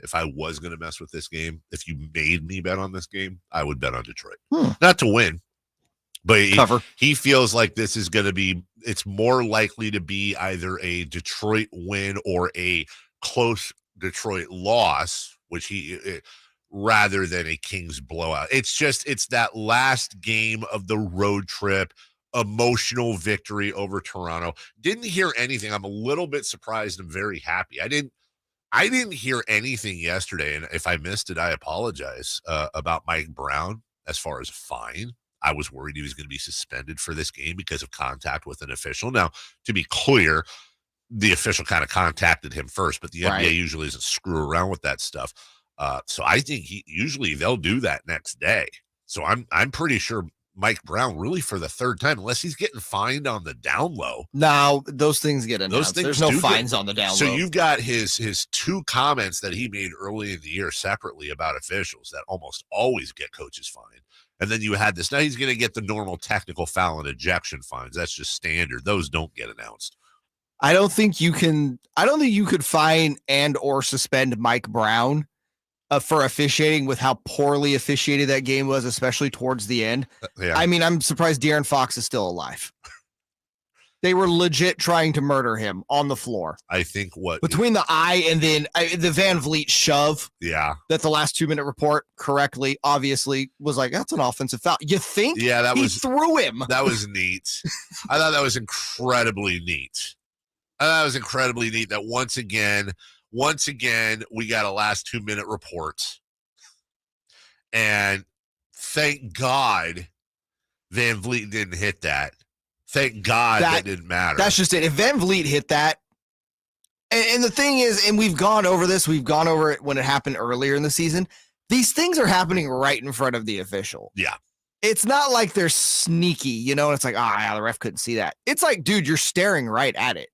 mess with this game, if you made me bet on this game, I would bet on Detroit, not to win, but he feels like this is going to be. It's more likely to be either a Detroit win or a close Detroit loss, rather than a Kings blowout. It's that last game of the road trip." Emotional victory over Toronto. Didn't hear anything. I'm a little bit surprised. I'm very happy. I didn't hear anything yesterday, and if I missed it, I apologize, about Mike Brown as far as fine. I was worried he was going to be suspended for this game because of contact with an official. Now, to be clear, the official kind of contacted him first, but the NBA usually doesn't screw around with that stuff. So I think usually they'll do that next day. So I'm pretty sure Mike Brown, really for the 3rd time, unless he's getting fined on the down low. Now those things get announced. There's no fines on the down low. So you've got his 2 comments that he made early in the year separately about officials that almost always get coaches fined. And then you had this. Now he's going to get the normal technical foul and ejection fines. That's just standard. Those don't get announced. I don't think you could fine and or suspend Mike Brown for officiating with how poorly officiated that game was, especially towards the end. Yeah. I mean, I'm surprised De'Aaron Fox is still alive. They were legit trying to murder him on the floor. I think between the eye and then the Van Vliet shove. Yeah. That the last 2-minute report correctly, obviously, was like, that's an offensive foul. You think? Yeah, he threw him. That was neat. I thought that was incredibly neat. That once again, we got a last 2-minute report. And thank God Van Vliet didn't hit that. Thank God that didn't matter. That's just it. If Van Vliet hit that, and the thing is, and we've gone over it when it happened earlier in the season, these things are happening right in front of the official. Yeah. It's not like they're sneaky, and it's like, the ref couldn't see that. It's like, dude, you're staring right at it.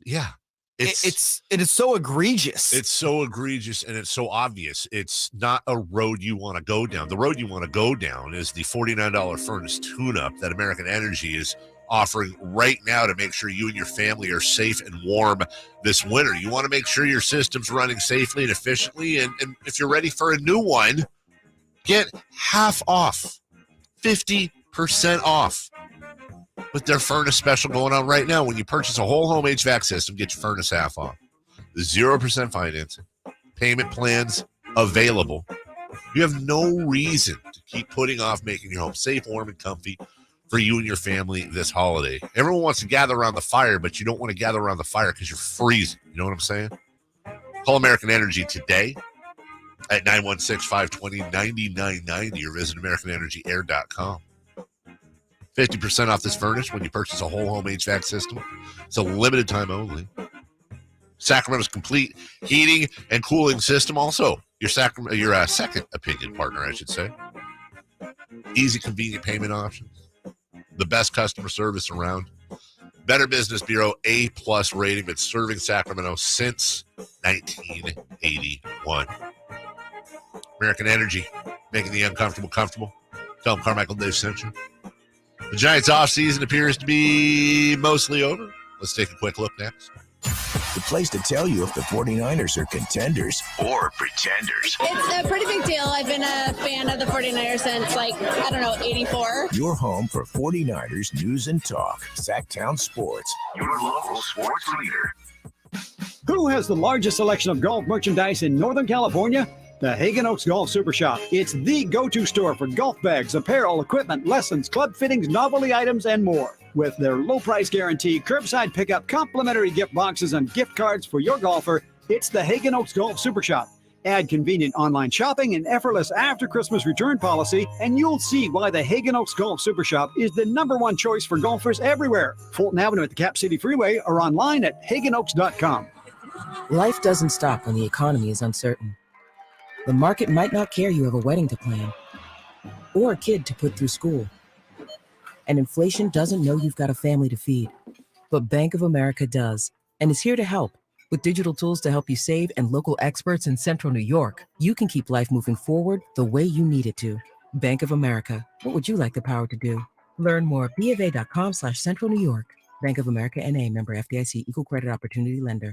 Yeah. It is so egregious. It's so egregious and it's so obvious. It's not a road you want to go down. The road you want to go down is the $49 furnace tune-up that American Energy is offering right now to make sure you and your family are safe and warm this winter. You want to make sure your system's running safely and efficiently. And if you're ready for a new one, get half off, 50% off. With their furnace special going on right now. When you purchase a whole home HVAC system, get your furnace half off. 0% financing, payment plans available. You have no reason to keep putting off making your home safe, warm, and comfy for you and your family this holiday. Everyone wants to gather around the fire, but you don't want to gather around the fire because you're freezing. You know what I'm saying? Call American Energy today at 916-520-9990 or visit AmericanEnergyAir.com. 50% off this furnace when you purchase a whole home HVAC system. It's a limited time only. Sacramento's complete heating and cooling system. Also, your second opinion partner, I should say. Easy, convenient payment options. The best customer service around. Better Business Bureau A+ rating. Been serving Sacramento since 1981. American Energy, making the uncomfortable comfortable. Tell them Carmichael Dave sent you. The Giants' offseason appears to be mostly over. Let's take a quick look next. The place to tell you if the 49ers are contenders or pretenders. It's a pretty big deal. I've been a fan of the 49ers since, 84. Your home for 49ers news and talk. Sactown Sports, your local sports leader. Who has the largest selection of golf merchandise in Northern California? The Hagen Oaks Golf Super Shop. It's the go-to store for golf bags, apparel, equipment, lessons, club fittings, novelty items, and more. With their low price guarantee, curbside pickup, complimentary gift boxes, and gift cards for your golfer, it's the Hagen Oaks Golf Super Shop. Add convenient online shopping and effortless after-Christmas return policy, and you'll see why the Hagen Oaks Golf Super Shop is the #1 choice for golfers everywhere. Fulton Avenue at the Cap City Freeway or online at HagenOaks.com. Life doesn't stop when the economy is uncertain. The market might not care you have a wedding to plan or a kid to put through school. And inflation doesn't know you've got a family to feed. But Bank of America does, and is here to help. With digital tools to help you save and local experts in Central New York, you can keep life moving forward the way you need it to. Bank of America, what would you like the power to do? Learn more at BofA.com/Central New York. Bank of America N.A., member FDIC, equal credit opportunity lender.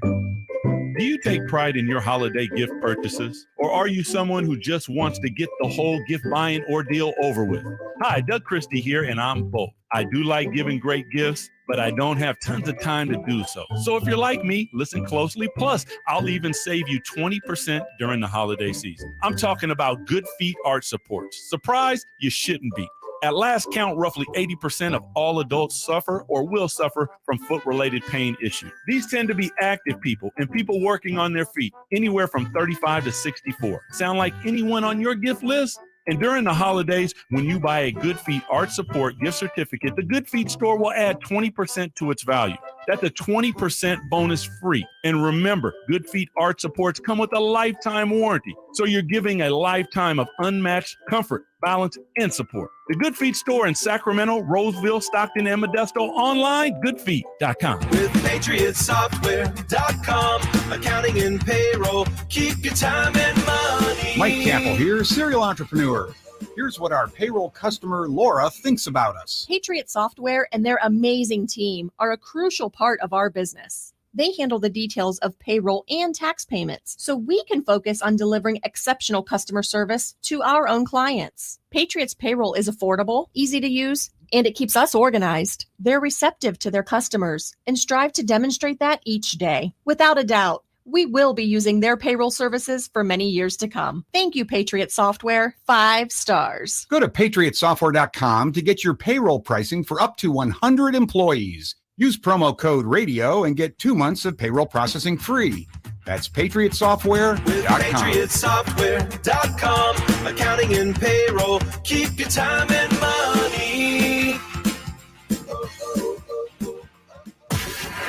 Do you take pride in your holiday gift purchases? Or are you someone who just wants to get the whole gift buying ordeal over with? Hi, Doug Christie here, and I'm both. I do like giving great gifts, but I don't have tons of time to do so. So if you're like me, listen closely. Plus, I'll even save you 20% during the holiday season. I'm talking about Good Feet Art Supports. Surprise, you shouldn't be. At last count, roughly 80% of all adults suffer or will suffer from foot-related pain issues. These tend to be active people and people working on their feet, anywhere from 35 to 64. Sound like anyone on your gift list? And during the holidays, when you buy a Good Feet Art Support gift certificate, the Good Feet store will add 20% to its value. That's a 20% bonus free. And remember, Good Feet Art Supports come with a lifetime warranty. So you're giving a lifetime of unmatched comfort, balance, and support. The Good Feet store in Sacramento, Roseville, Stockton, and Modesto. Online, goodfeet.com. With PatriotSoftware.com, accounting and payroll, keep your time and money. Mike Campbell here, serial entrepreneur. Here's what our payroll customer, Laura, thinks about us. Patriot Software and their amazing team are a crucial part of our business. They handle the details of payroll and tax payments, so we can focus on delivering exceptional customer service to our own clients. Patriot's payroll is affordable, easy to use, and it keeps us organized. They're receptive to their customers and strive to demonstrate that each day. Without a doubt, we will be using their payroll services for many years to come. Thank you, Patriot Software. 5 stars. Go to PatriotSoftware.com to get your payroll pricing for up to 100 employees. Use promo code RADIO and get 2 months of payroll processing free. That's PatriotSoftware.com. With PatriotSoftware.com, accounting and payroll, keep your time and money.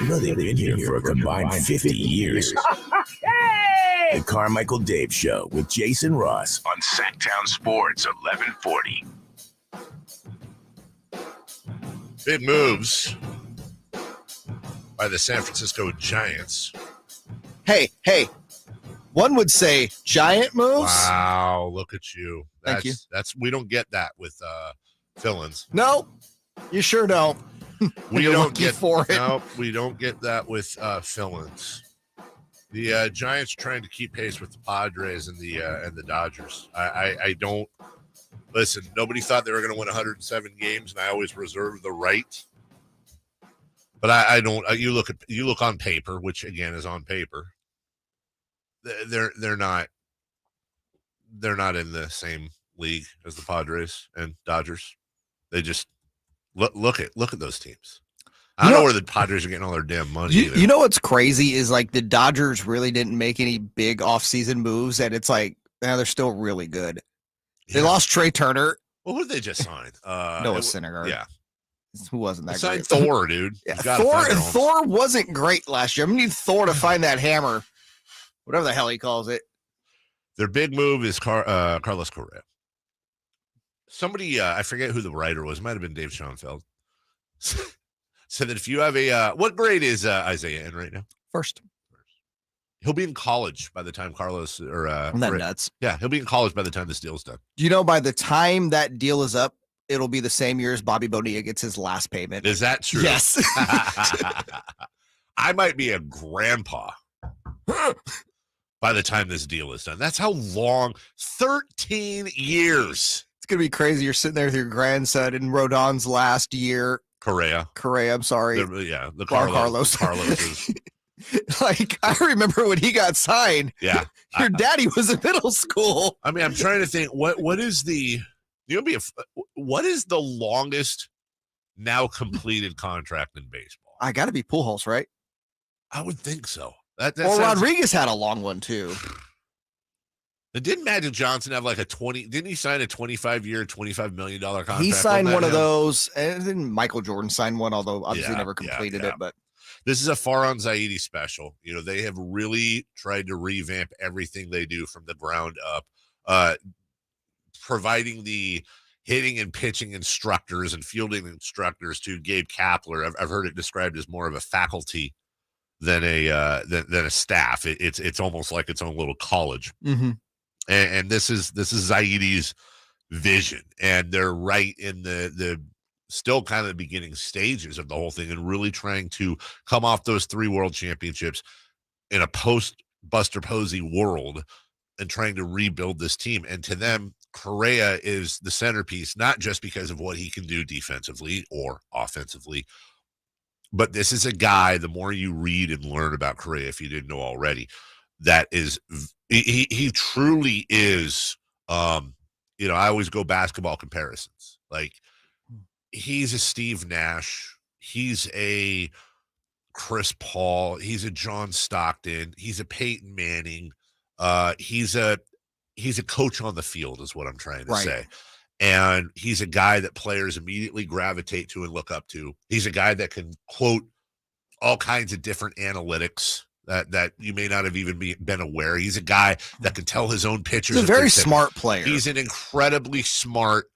You know they've been here for a combined 50 years. The Carmichael Dave Show with Jason Ross on Sactown Sports 1140. Big moves by the San Francisco Giants. Hey, one would say giant moves. Wow, look at you. Thank you. We don't get that with fill-ins. No, you sure don't. We You're don't looking get for it. No, we don't get that with fill-ins. The Giants trying to keep pace with the Padres and the Dodgers. I don't listen. Nobody thought they were going to win 107 games, and I always reserve the right. But I don't. You look on paper, which again is on paper. they're not in the same league as the Padres and Dodgers. They just look at those teams. I don't know where the Padres are getting all their damn money. You know what's crazy is like the Dodgers really didn't make any big offseason moves, and it's like now they're still really good. They lost Trey Turner. Well, who did they just sign? Noah Syndergaard. Yeah. Who wasn't that They signed great? Thor, dude. Yeah, You gotta find Holmes. Thor wasn't great last year. I need Thor to find that hammer, whatever the hell he calls it. Their big move is Carlos Correa. Somebody, I forget who the writer was. Might have been Dave Schoenfeld. Said that if you have what grade is Isaiah in right now? First. He'll be in college by the time Carlos or Isn't that nuts? Yeah, he'll be in college by the time this deal's done. Do you know by the time that deal is up, it'll be the same year as Bobby Bonilla gets his last payment? Is that true? Yes. I might be a grandpa by the time this deal is done. That's how long. 13 years. It's gonna be crazy. You're sitting there with your grandson in Rodon's last year. Correa, I'm sorry. The Carlos. Carlos is. Like, I remember when he got signed. Yeah. Your daddy was in middle school. I mean, I'm trying to think what is the what is the longest now completed contract in baseball? I got to be Pujols, right? I would think so. That Well, sounds- Rodriguez had a long one too. And didn't Magic Johnson have like didn't he sign a 25-year, $25 million contract? He signed one of those, and then Michael Jordan signed one, although obviously Yeah, never completed yeah. it. But this is a Farhan Zaidi special. You know, they have really tried to revamp everything they do from the ground up, providing the hitting and pitching instructors and fielding instructors to Gabe Kapler. I've heard it described as more of a faculty than a staff. It's almost like its own little college. Mm-hmm. And this is Zaidi's vision, and they're right in the still kind of the beginning stages of the whole thing, and really trying to come off those 3 world championships in a post Buster Posey world and trying to rebuild this team. And to them, Correa is the centerpiece, not just because of what he can do defensively or offensively, but this is a guy, the more you read and learn about Correa, if you didn't know already, that is he truly is you know, I always go basketball comparisons. Like, he's a Steve Nash, he's a Chris Paul, he's a John Stockton, he's a Peyton Manning, he's a coach on the field is what I'm trying to say. And he's a guy that players immediately gravitate to and look up to. He's a guy that can quote all kinds of different analytics that you may not have even been aware. He's a guy that can tell his own pitchers. He's a very smart player. He's an incredibly smart,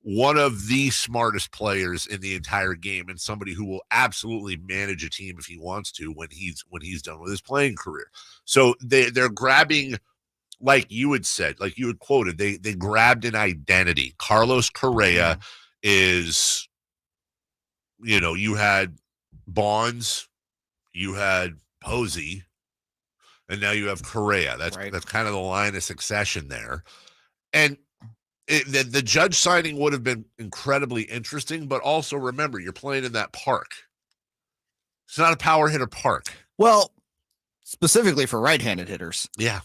one of the smartest players in the entire game, and somebody who will absolutely manage a team if he wants to when he's done with his playing career. So they're grabbing, like you had said, like you had quoted, they grabbed an identity. Carlos Correa is, you know, you had Bonds, you had Posey, and now you have Correa. That's kind of the line of succession there. And the Judge signing would have been incredibly interesting, but also remember, you're playing in that park. It's not a power hitter park. Well, specifically for right-handed hitters. Yeah.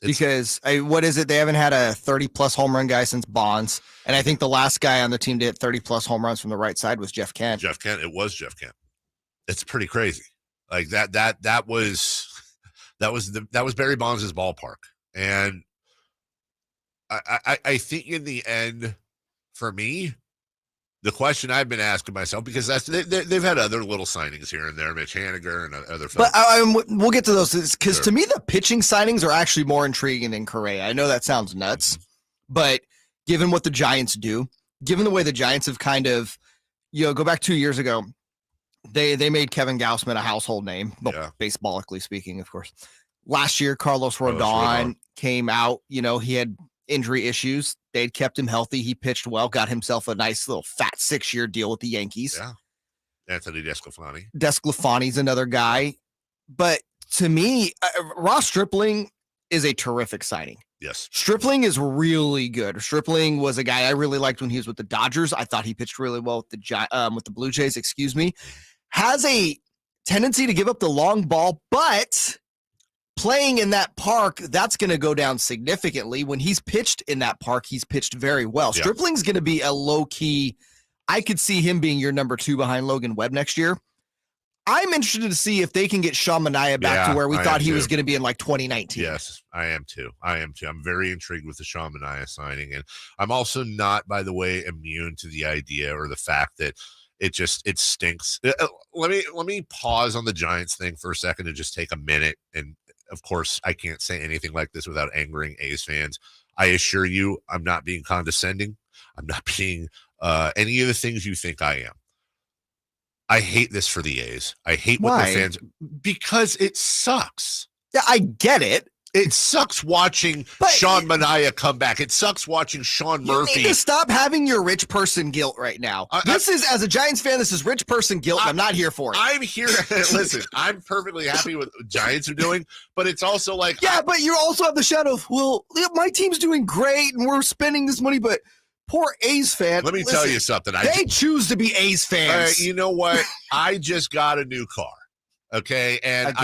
Because what is it? They haven't had a 30-plus home run guy since Bonds, and I think the last guy on the team to hit 30-plus home runs from the right side was Jeff Kent. It was Jeff Kent. It's pretty crazy. Like that was Barry Bonds' ballpark. And I think in the end, for me, the question I've been asking myself, because they've had other little signings here and there, Mitch Haniger and other folks. But we'll get to those, because to me, the pitching signings are actually more intriguing than Correa. I know that sounds nuts, but given what the Giants do, given the way the Giants have kind of, go back 2 years ago, they made Kevin Gausman a household name, baseballically speaking, of course. Last year, Carlos Rodon came out. He had injury issues. They'd kept him healthy. He pitched well, got himself a nice little fat 6-year deal with the Yankees. Yeah. Anthony DeSclafani. DeSclafani's another guy. But to me, Ross Stripling is a terrific signing. Yes. Stripling is really good. Stripling was a guy I really liked when he was with the Dodgers. I thought he pitched really well with the Blue Jays, Has a tendency to give up the long ball, but playing in that park, that's going to go down significantly. When he's pitched in that park, he's pitched very well. Yeah. Stripling's going to be a low-key. I could see him being your number 2 behind Logan Webb next year. I'm interested to see if they can get Sean Manaea back to where we thought he was going to be in like 2019. Yes, I am too. I'm very intrigued with the Sean Manaea signing. And I'm also not, by the way, immune to the idea or the fact that it stinks. Let me pause on the Giants thing for a second and just take a minute. And of course, I can't say anything like this without angering A's fans. I assure you, I'm not being condescending. I'm not being any of the things you think I am. I hate this for the A's. I hate what the fans, because it sucks. Yeah, I get it. It sucks watching Sean Manaea come back. It sucks watching Sean Murphy. You need to stop having your rich person guilt right now. This is, as a Giants fan, this is rich person guilt, and I'm not here for it. I'm here. Listen, I'm perfectly happy with what Giants are doing, but it's also like... Yeah, but you also have the shadow of, well, my team's doing great, and we're spending this money, but... Poor A's fan. Let me tell you something. They choose to be A's fans. You know what? I just got a new car. Okay. And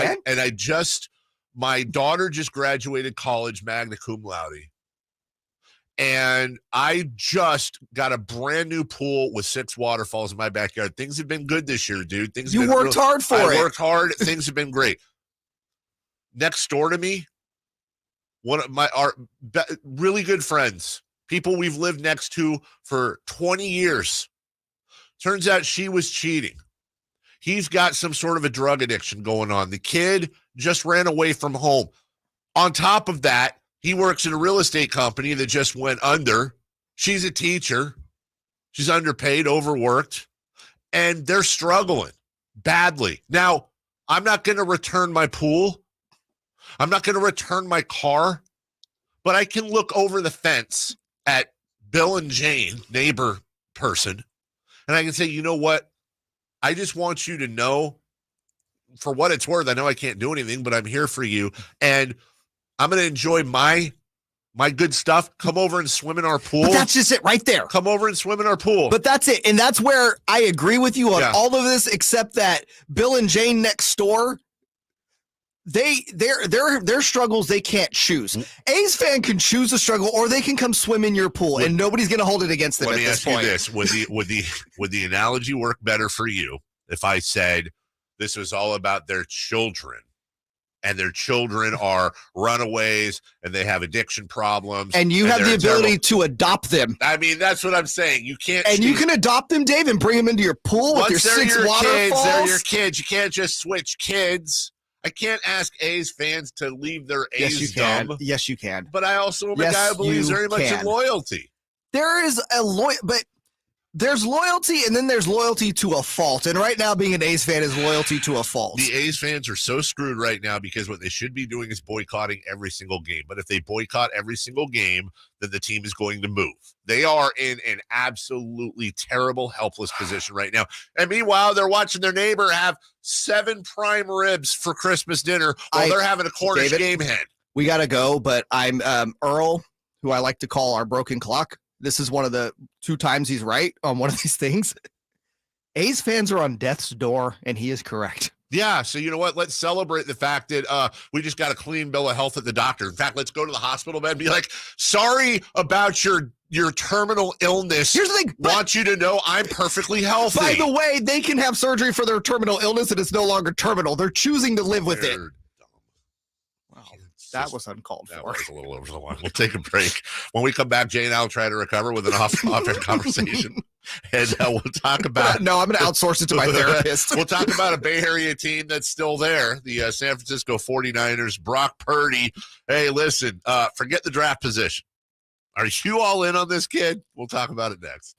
my daughter just graduated college, magna cum laude. And I just got a brand new pool with 6 waterfalls in my backyard. Things have been good this year, dude. You worked hard for it. I worked hard. Things have been great. Next door to me, one of our really good friends, people we've lived next to for 20 years. Turns out she was cheating. He's got some sort of a drug addiction going on. The kid just ran away from home. On top of that, he works in a real estate company that just went under. She's a teacher. She's underpaid, overworked, and they're struggling badly. Now, I'm not going to return my pool. I'm not going to return my car, but I can look over the fence at Bill and Jane, neighbor person, and I can say, you know what? I just want you to know, for what it's worth, I know I can't do anything, but I'm here for you, and I'm going to enjoy my good stuff. Come over and swim in our pool. But that's just it right there. Come over and swim in our pool. But that's it, and that's where I agree with you on all of this, except that Bill and Jane next door, their struggles they can't choose. A's fan can choose a struggle, or they can come swim in your pool, and nobody's going to hold it against them. Let at me this ask point. you this: would the analogy work better for you if I said this was all about their children, and their children are runaways, and they have addiction problems, and you have the ability to adopt them? I mean, that's what I'm saying. You can't, and you can adopt them, Dave, and bring them into your pool with your 6 waterfalls. They're your kids. You can't just switch kids. I can't ask A's fans to leave their A's Yes, you can. dumb. Yes, you can. But I also am a guy who believes very much in loyalty. There is but there's loyalty, and then there's loyalty to a fault. And right now, being an A's fan is loyalty to a fault. The A's fans are so screwed right now because what they should be doing is boycotting every single game. But if they boycott every single game, then the team is going to move. They are in an absolutely terrible, helpless position right now. And meanwhile, they're watching their neighbor have 7 prime ribs for Christmas dinner while they're having a Cornish game hen. We got to go, but I'm Earl, who I like to call our broken clock. This is one of the 2 times he's right on one of these things. A's fans are on death's door, and he is correct. Yeah, so you know what? Let's celebrate the fact that we just got a clean bill of health at the doctor. In fact, let's go to the hospital bed and be like, sorry about your terminal illness. Here's the thing. Want you to know I'm perfectly healthy. By the way, they can have surgery for their terminal illness, and it's no longer terminal. They're choosing to live with it. That was uncalled for. That was a little over the line. We'll take a break. When we come back, Jay and I will try to recover with an off-air conversation. And we'll talk about... No, I'm going to outsource it to my therapist. We'll talk about a Bay Area team that's still there, the San Francisco 49ers, Brock Purdy. Hey, listen, forget the draft position. Are you all in on this, kid? We'll talk about it next.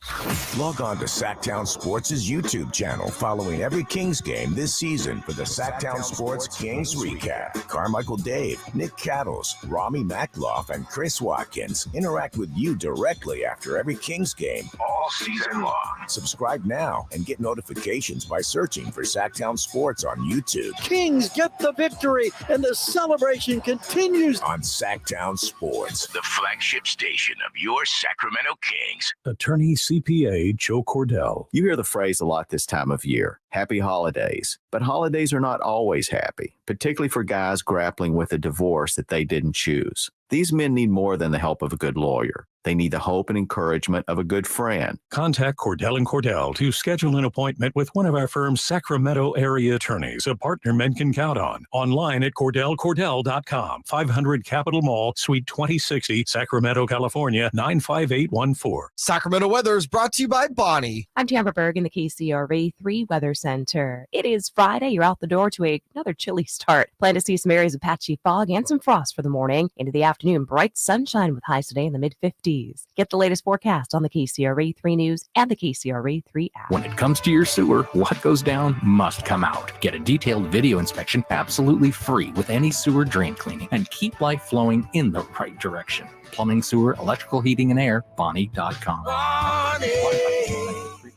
Log on to Sactown Sports' YouTube channel following every Kings game this season for the Sactown Sports Kings Recap. Carmichael Dave, Nick Cattles, Rami Makloff, and Chris Watkins interact with you directly after every Kings game all season long. Subscribe now and get notifications by searching for Sactown Sports on YouTube. Kings get the victory, and the celebration continues on Sactown Sports, the flagship station edition of your Sacramento Kings. Attorney CPA Joe Cordell. You hear the phrase a lot this time of year, happy holidays. But holidays are not always happy, particularly for guys grappling with a divorce that they didn't choose. These men need more than the help of a good lawyer. They need the hope and encouragement of a good friend. Contact Cordell & Cordell to schedule an appointment with one of our firm's Sacramento area attorneys, a partner men can count on. Online at CordellCordell.com, 500 Capitol Mall, Suite 2060, Sacramento, California, 95814. Sacramento weather is brought to you by Bonnie. I'm Tamara Berg in the KCRA 3 Weather Center. It is Friday. You're out the door to another chilly start. Plan to see some areas of patchy fog and some frost for the morning. Into the afternoon, bright sunshine with highs today in the mid-50s. Get the latest forecast on the KCRA 3 News and the KCRA 3 app. When it comes to your sewer, what goes down must come out. Get a detailed video inspection absolutely free with any sewer drain cleaning and keep life flowing in the right direction. Plumbing, sewer, electrical, heating, and air, Bonnie.com.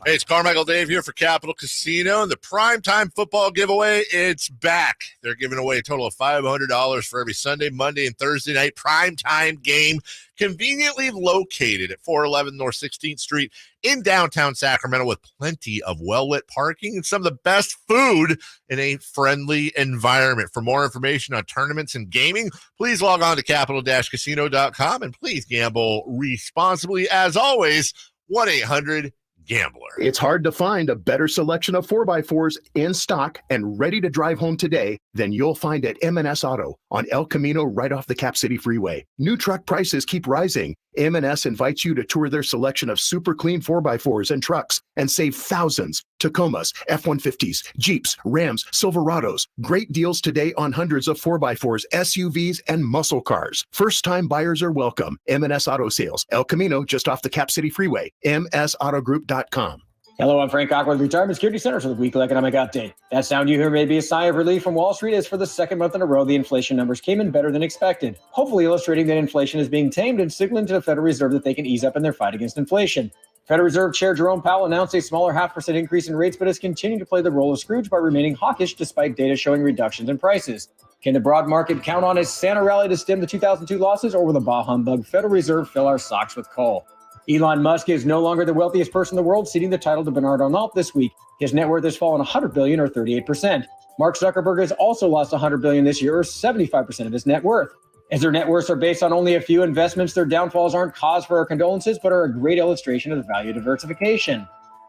Hey, it's Carmichael Dave here for Capital Casino, and the primetime football giveaway, it's back. They're giving away a total of $500 for every Sunday, Monday, and Thursday night primetime game, conveniently located at 411 North 16th Street in downtown Sacramento with plenty of well-lit parking and some of the best food in a friendly environment. For more information on tournaments and gaming, please log on to capital-casino.com, and please gamble responsibly. As always, 1-800-GAMBLER. It's hard to find a better selection of 4x4s in stock and ready to drive home today than you'll find at M&S Auto on El Camino right off the Cap City Freeway. New truck prices keep rising. M&S invites you to tour their selection of super clean 4x4s and trucks and save thousands. Tacomas, F-150s, Jeeps, Rams, Silverados. Great deals today on hundreds of 4x4s, SUVs, and muscle cars. First-time buyers are welcome. M&S Auto Sales, El Camino, just off the Cap City Freeway. MSAutogroup.com. Hello, I'm Frank Cochran with Retirement Security Center for the weekly economic update. That sound you hear may be a sigh of relief from Wall Street, as for the second month in a row, the inflation numbers came in better than expected, hopefully illustrating that inflation is being tamed and signaling to the Federal Reserve that they can ease up in their fight against inflation. Federal Reserve Chair Jerome Powell announced a smaller 0.5% increase in rates, but has continued to play the role of Scrooge by remaining hawkish despite data showing reductions in prices. Can the broad market count on a Santa rally to stem the 2002 losses, or will the bah humbug Federal Reserve fill our socks with coal? Elon Musk is no longer the wealthiest person in the world, ceding the title to Bernard Arnault this week. His net worth has fallen $100 billion, or 38%. Mark Zuckerberg has also lost $100 billion this year, or 75% of his net worth. As their net worths are based on only a few investments, their downfalls aren't cause for our condolences, but are a great illustration of the value of diversification.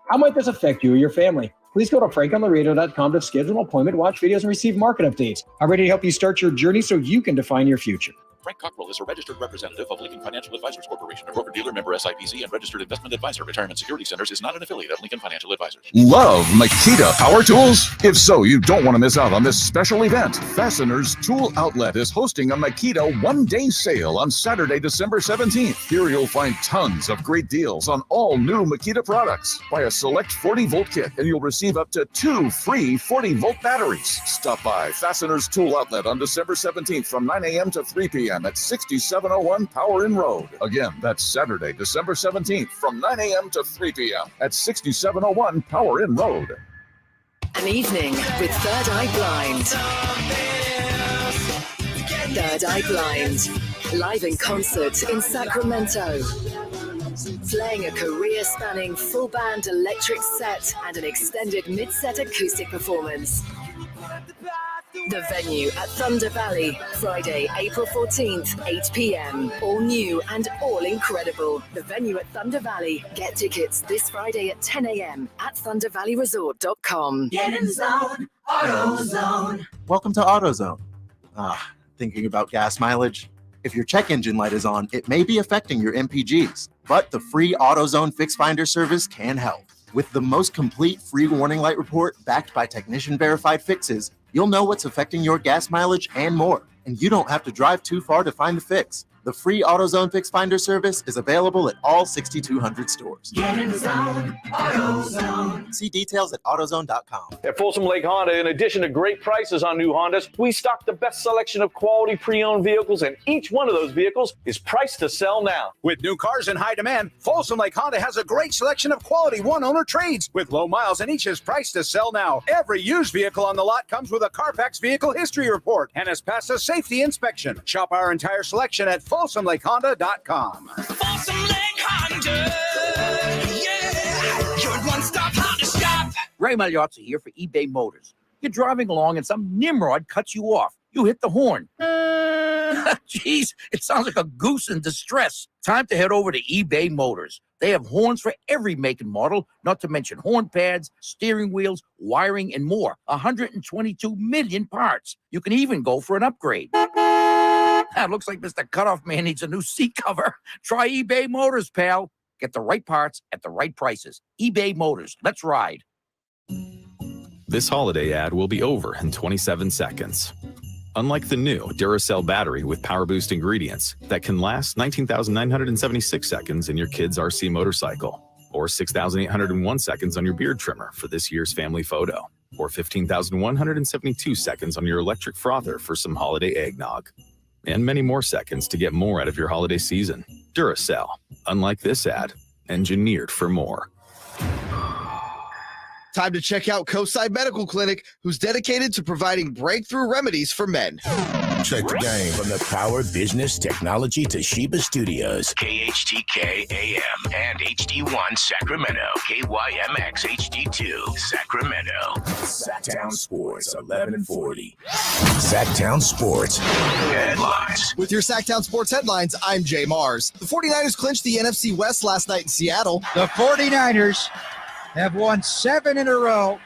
How might this affect you or your family? Please go to frankontheradio.com to schedule an appointment, watch videos, and receive market updates. I'm ready to help you start your journey so you can define your future. Frank Cockrell is a registered representative of Lincoln Financial Advisors Corporation, a broker-dealer member SIPC and registered investment advisor. Retirement Security Centers is not an affiliate of Lincoln Financial Advisors. Love Makita Power Tools? If so, you don't want to miss out on this special event. Fasteners Tool Outlet is hosting a Makita one-day sale on Saturday, December 17th. Here you'll find tons of great deals on all new Makita products. Buy a select 40-volt kit and you'll receive up to 2 free 40-volt batteries. Stop by Fasteners Tool Outlet on December 17th from 9 a.m. to 3 p.m. at 6701 Power Inn Road. Again, that's Saturday, December 17th from 9 a.m. to 3 p.m. at 6701 Power Inn Road. An evening with Third Eye Blind. Third Eye Blind, live in concert in Sacramento. Playing a career-spanning full-band electric set and an extended mid-set acoustic performance. The venue at Thunder Valley, Friday, April 14th, 8 p.m. All new and all incredible. The venue at Thunder Valley. Get tickets this Friday at 10 a.m. at thundervalleyresort.com. Get in the zone, AutoZone. Welcome to AutoZone. Thinking about gas mileage? If your check engine light is on, it may be affecting your MPGs, but the free AutoZone Fix Finder service can help. With the most complete free warning light report backed by technician-verified fixes, you'll know what's affecting your gas mileage and more, and you don't have to drive too far to find the fix. The free AutoZone Fix Finder service is available at all 6,200 stores. Get in the zone, AutoZone. See details at AutoZone.com. At Folsom Lake Honda, in addition to great prices on new Hondas, we stock the best selection of quality pre-owned vehicles, and each one of those vehicles is priced to sell now. With new cars in high demand, Folsom Lake Honda has a great selection of quality one-owner trades with low miles, and each is priced to sell now. Every used vehicle on the lot comes with a Carfax Vehicle History Report and has passed a safety inspection. Shop our entire selection at Folsom FolsomLakeHonda.com. Folsom Lake Honda. Yeah, your one-stop Honda shop. Ray Magliozzi here for eBay Motors. You're driving along and some nimrod cuts you off. You hit the horn. Jeez, it sounds like a goose in distress. Time to head over to eBay Motors. They have horns for every make and model, not to mention horn pads, steering wheels, wiring, and more. 122 million parts. You can even go for an upgrade. Looks like Mr. Cutoff Man needs a new seat cover. Try eBay Motors, pal. Get the right parts at the right prices. eBay Motors. Let's ride. This holiday ad will be over in 27 seconds. Unlike the new Duracell battery with Power Boost ingredients that can last 19,976 seconds in your kid's RC motorcycle, or 6,801 seconds on your beard trimmer for this year's family photo, or 15,172 seconds on your electric frother for some holiday eggnog, and many more seconds to get more out of your holiday season. Duracell, unlike this ad, engineered for more. Time to check out Coastside Medical Clinic, who's dedicated to providing breakthrough remedies for men. Check the game. From the Power Business Technology Toshiba Studios, KHTK AM and HD1 Sacramento, KYMX HD2 Sacramento. Sactown Sports 1140. Sactown Sports headlines. With your Sactown Sports headlines, I'm Jay Mars. The 49ers clinched the NFC West last night in Seattle. The 49ers have won 7 in a row,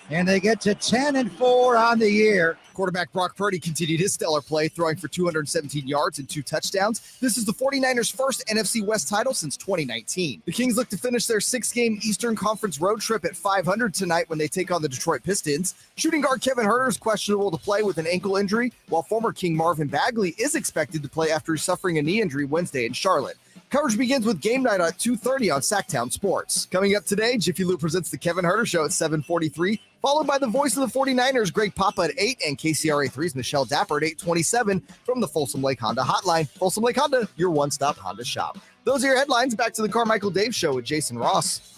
and they get to 10-4 on the year. Quarterback Brock Purdy continued his stellar play, throwing for 217 yards and 2 touchdowns. This is the 49ers' first NFC West title since 2019. The Kings look to finish their 6-game Eastern Conference road trip at 500 tonight when they take on the Detroit Pistons. Shooting guard Kevin Huerter is questionable to play with an ankle injury, while former King Marvin Bagley is expected to play after suffering a knee injury Wednesday in Charlotte. Coverage begins with Game Night at 2:30 on Sactown Sports. Coming up today, Jiffy Lube presents the Kevin Huerter Show at 7:43, followed by the voice of the 49ers, Greg Papa at 8, and KCRA3's Michelle Dapper at 8:27 from the Folsom Lake Honda Hotline. Folsom Lake Honda, your one-stop Honda shop. Those are your headlines. Back to the Carmichael Dave Show with Jason Ross.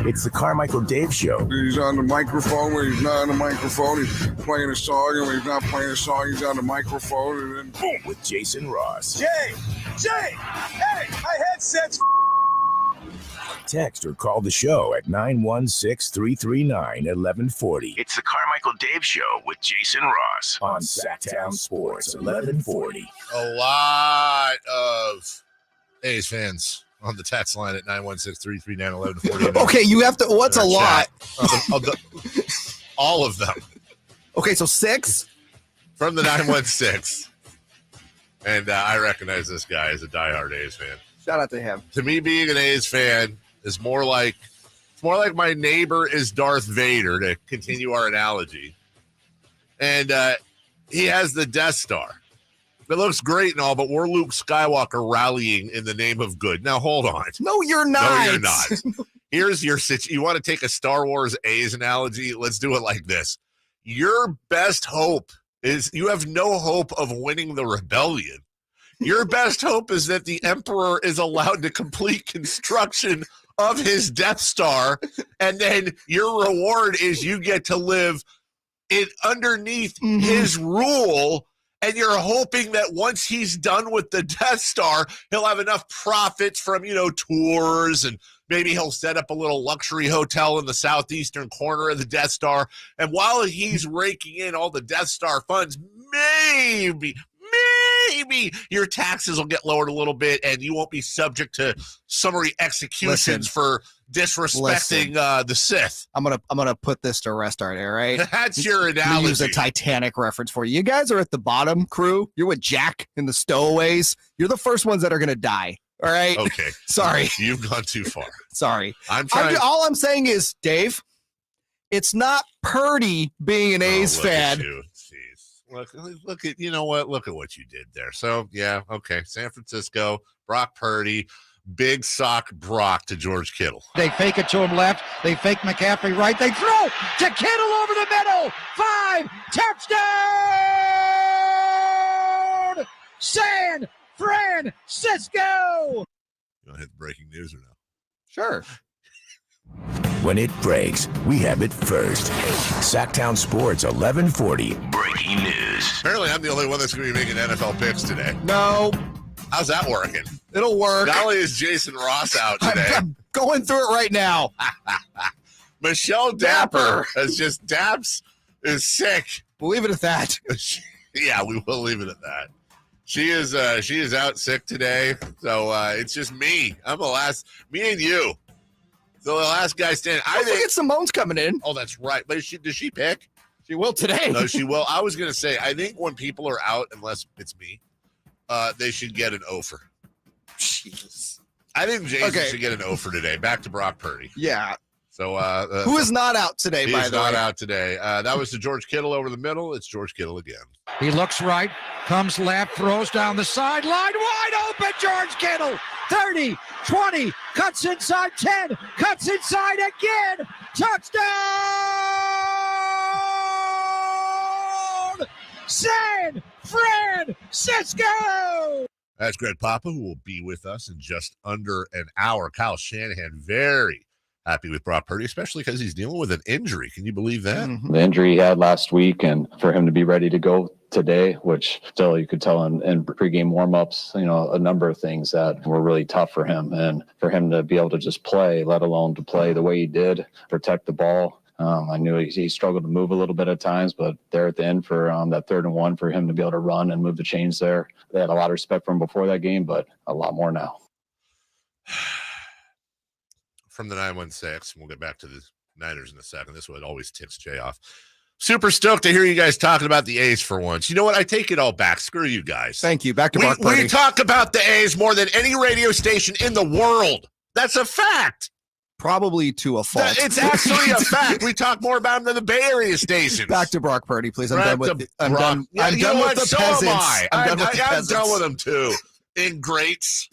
It's the Carmichael Dave Show. He's on the microphone when he's not on the microphone. He's playing a song, and when he's not playing a song, he's on the microphone, and then boom. With Jason Ross. Jay, hey, my headset's Text or call the show at 916-339-1140. It's the Carmichael Dave Show with Jason Ross on Sactown Sports 1140. A lot of A's fans on the text line at 916-339-1140. Okay, you have to. What's a lot? All of them. Okay, so 6 from the 916. And I recognize this guy as a diehard A's fan. Shout out to him. To me, being an A's fan is more like my neighbor is Darth Vader, to continue our analogy. And he has the Death Star. It looks great and all, but we're Luke Skywalker rallying in the name of good. Now, hold on. No, you're not. No, you're not. Here's your situation. You want to take a Star Wars A's analogy? Let's do it like this. Your best hope is you have no hope of winning the rebellion. Your best hope is that the Emperor is allowed to complete construction of his Death Star, and then your reward is you get to live underneath his rule. And you're hoping that once he's done with the Death Star, he'll have enough profits from, tours, and maybe he'll set up a little luxury hotel in the southeastern corner of the Death Star. And while he's raking in all the Death Star funds, maybe your taxes will get lowered a little bit and you won't be subject to summary executions for disrespecting the Sith. I'm gonna put this to rest, all right? That's your analogy. Use a Titanic reference for you. You guys are at the bottom, crew. You're with Jack in the stowaways. You're the first ones that are gonna die. All right. Okay. Sorry. You've gone too far. Sorry. All I'm saying is, Dave, it's not Purdy being an A's fan. Look at Look at what you did there. So yeah, okay. San Francisco, Brock Purdy, big sock Brock to George Kittle. They fake it to him left. They fake McCaffrey right. They throw to Kittle over the middle. 5 touchdown! San Francisco. You want to hit the breaking news or no? Sure. when it breaks, we have it first. Sactown Sports 1140. Breaking news. Apparently, I'm the only one that's going to be making NFL picks today. No. How's that working? It'll work. Not only is Jason Ross out today. I'm going through it right now. Michelle Dapper Daps is sick. We'll leave it at that. Yeah, we will leave it at that. She is out sick today, so it's just me. I'm the last, me and you. So the last guy standing. I think Simone's coming in. Oh, that's right. But does she pick? She will today. No, she will. I was going to say, I think when people are out, unless it's me, they should get an offer. Jeez. I think Jason should get an offer today. Back to Brock Purdy. Yeah. So who is not out today, by the way? He's not out today. That was to George Kittle over the middle. It's George Kittle again. He looks right, comes left, throws down the sideline, wide open, George Kittle. 30, 20, cuts inside 10, cuts inside again. Touchdown! San Francisco! That's Greg Papa, who will be with us in just under an hour. Kyle Shanahan, very happy with Brock Purdy, especially because he's dealing with an injury. Can you believe that? The injury he had last week, and for him to be ready to go today, which still you could tell in pregame warmups, a number of things that were really tough for him, and for him to be able to just play, let alone to play the way he did, protect the ball. I knew he struggled to move a little bit at times, but there at the end for that 3rd and 1 for him to be able to run and move the chains there. They had a lot of respect for him before that game, but a lot more now. From the 916, we'll get back to the Niners in a second. This one always ticks Jay off. Super stoked to hear you guys talking about the A's for once. You know what? I take it all back. Screw you guys. Thank you. Back to Brock Purdy. We talk about the A's more than any radio station in the world. That's a fact. Probably to a fault. It's actually a fact. We talk more about them than the Bay Area stations. Back to Brock Purdy, please. I'm done with the peasants. I'm done with them too. Ingrates.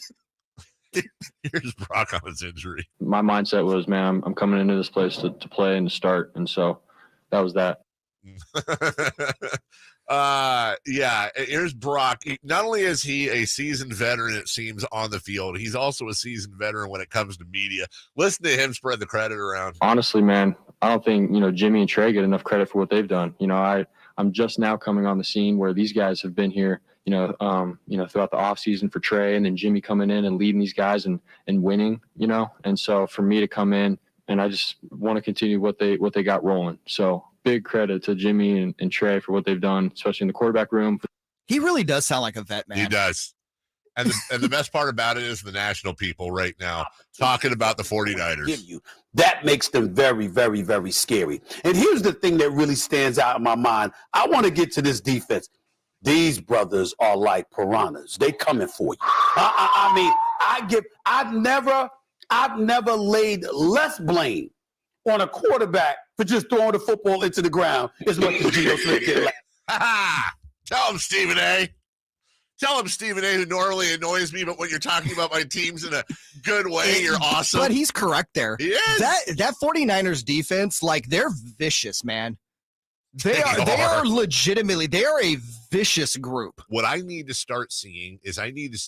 Here's Brock on his injury. My mindset was, man, I'm coming into this place to play and to start. And so that was that. Here's Brock. Not only is he a seasoned veteran, it seems, on the field, he's also a seasoned veteran when it comes to media. Listen to him spread the credit around. Honestly, man, I don't think, Jimmy and Trey get enough credit for what they've done. I'm just now coming on the scene where these guys have been here, throughout the offseason for Trey, and then Jimmy coming in and leading these guys and winning, and so for me to come in, and I just want to continue what they got rolling. So big credit to Jimmy and Trey for what they've done, especially in the quarterback room. He really does sound like a vet, man. He does. And the best part about it is the national people right now talking about the 49ers. That makes them very, very, very scary. And here's the thing that really stands out in my mind. I want to get to this defense. These brothers are like piranhas. They coming for you. I've never laid less blame on a quarterback for just throwing the football into the ground as much as Geno Smith did. Tell him, Stephen A. Tell him, Stephen A., who normally annoys me, but when you're talking about my teams in a good way, you're awesome. But he's correct there. He is. That 49ers defense, they're vicious, man. They are legitimately, they are a vicious group. What I need to start seeing is I need to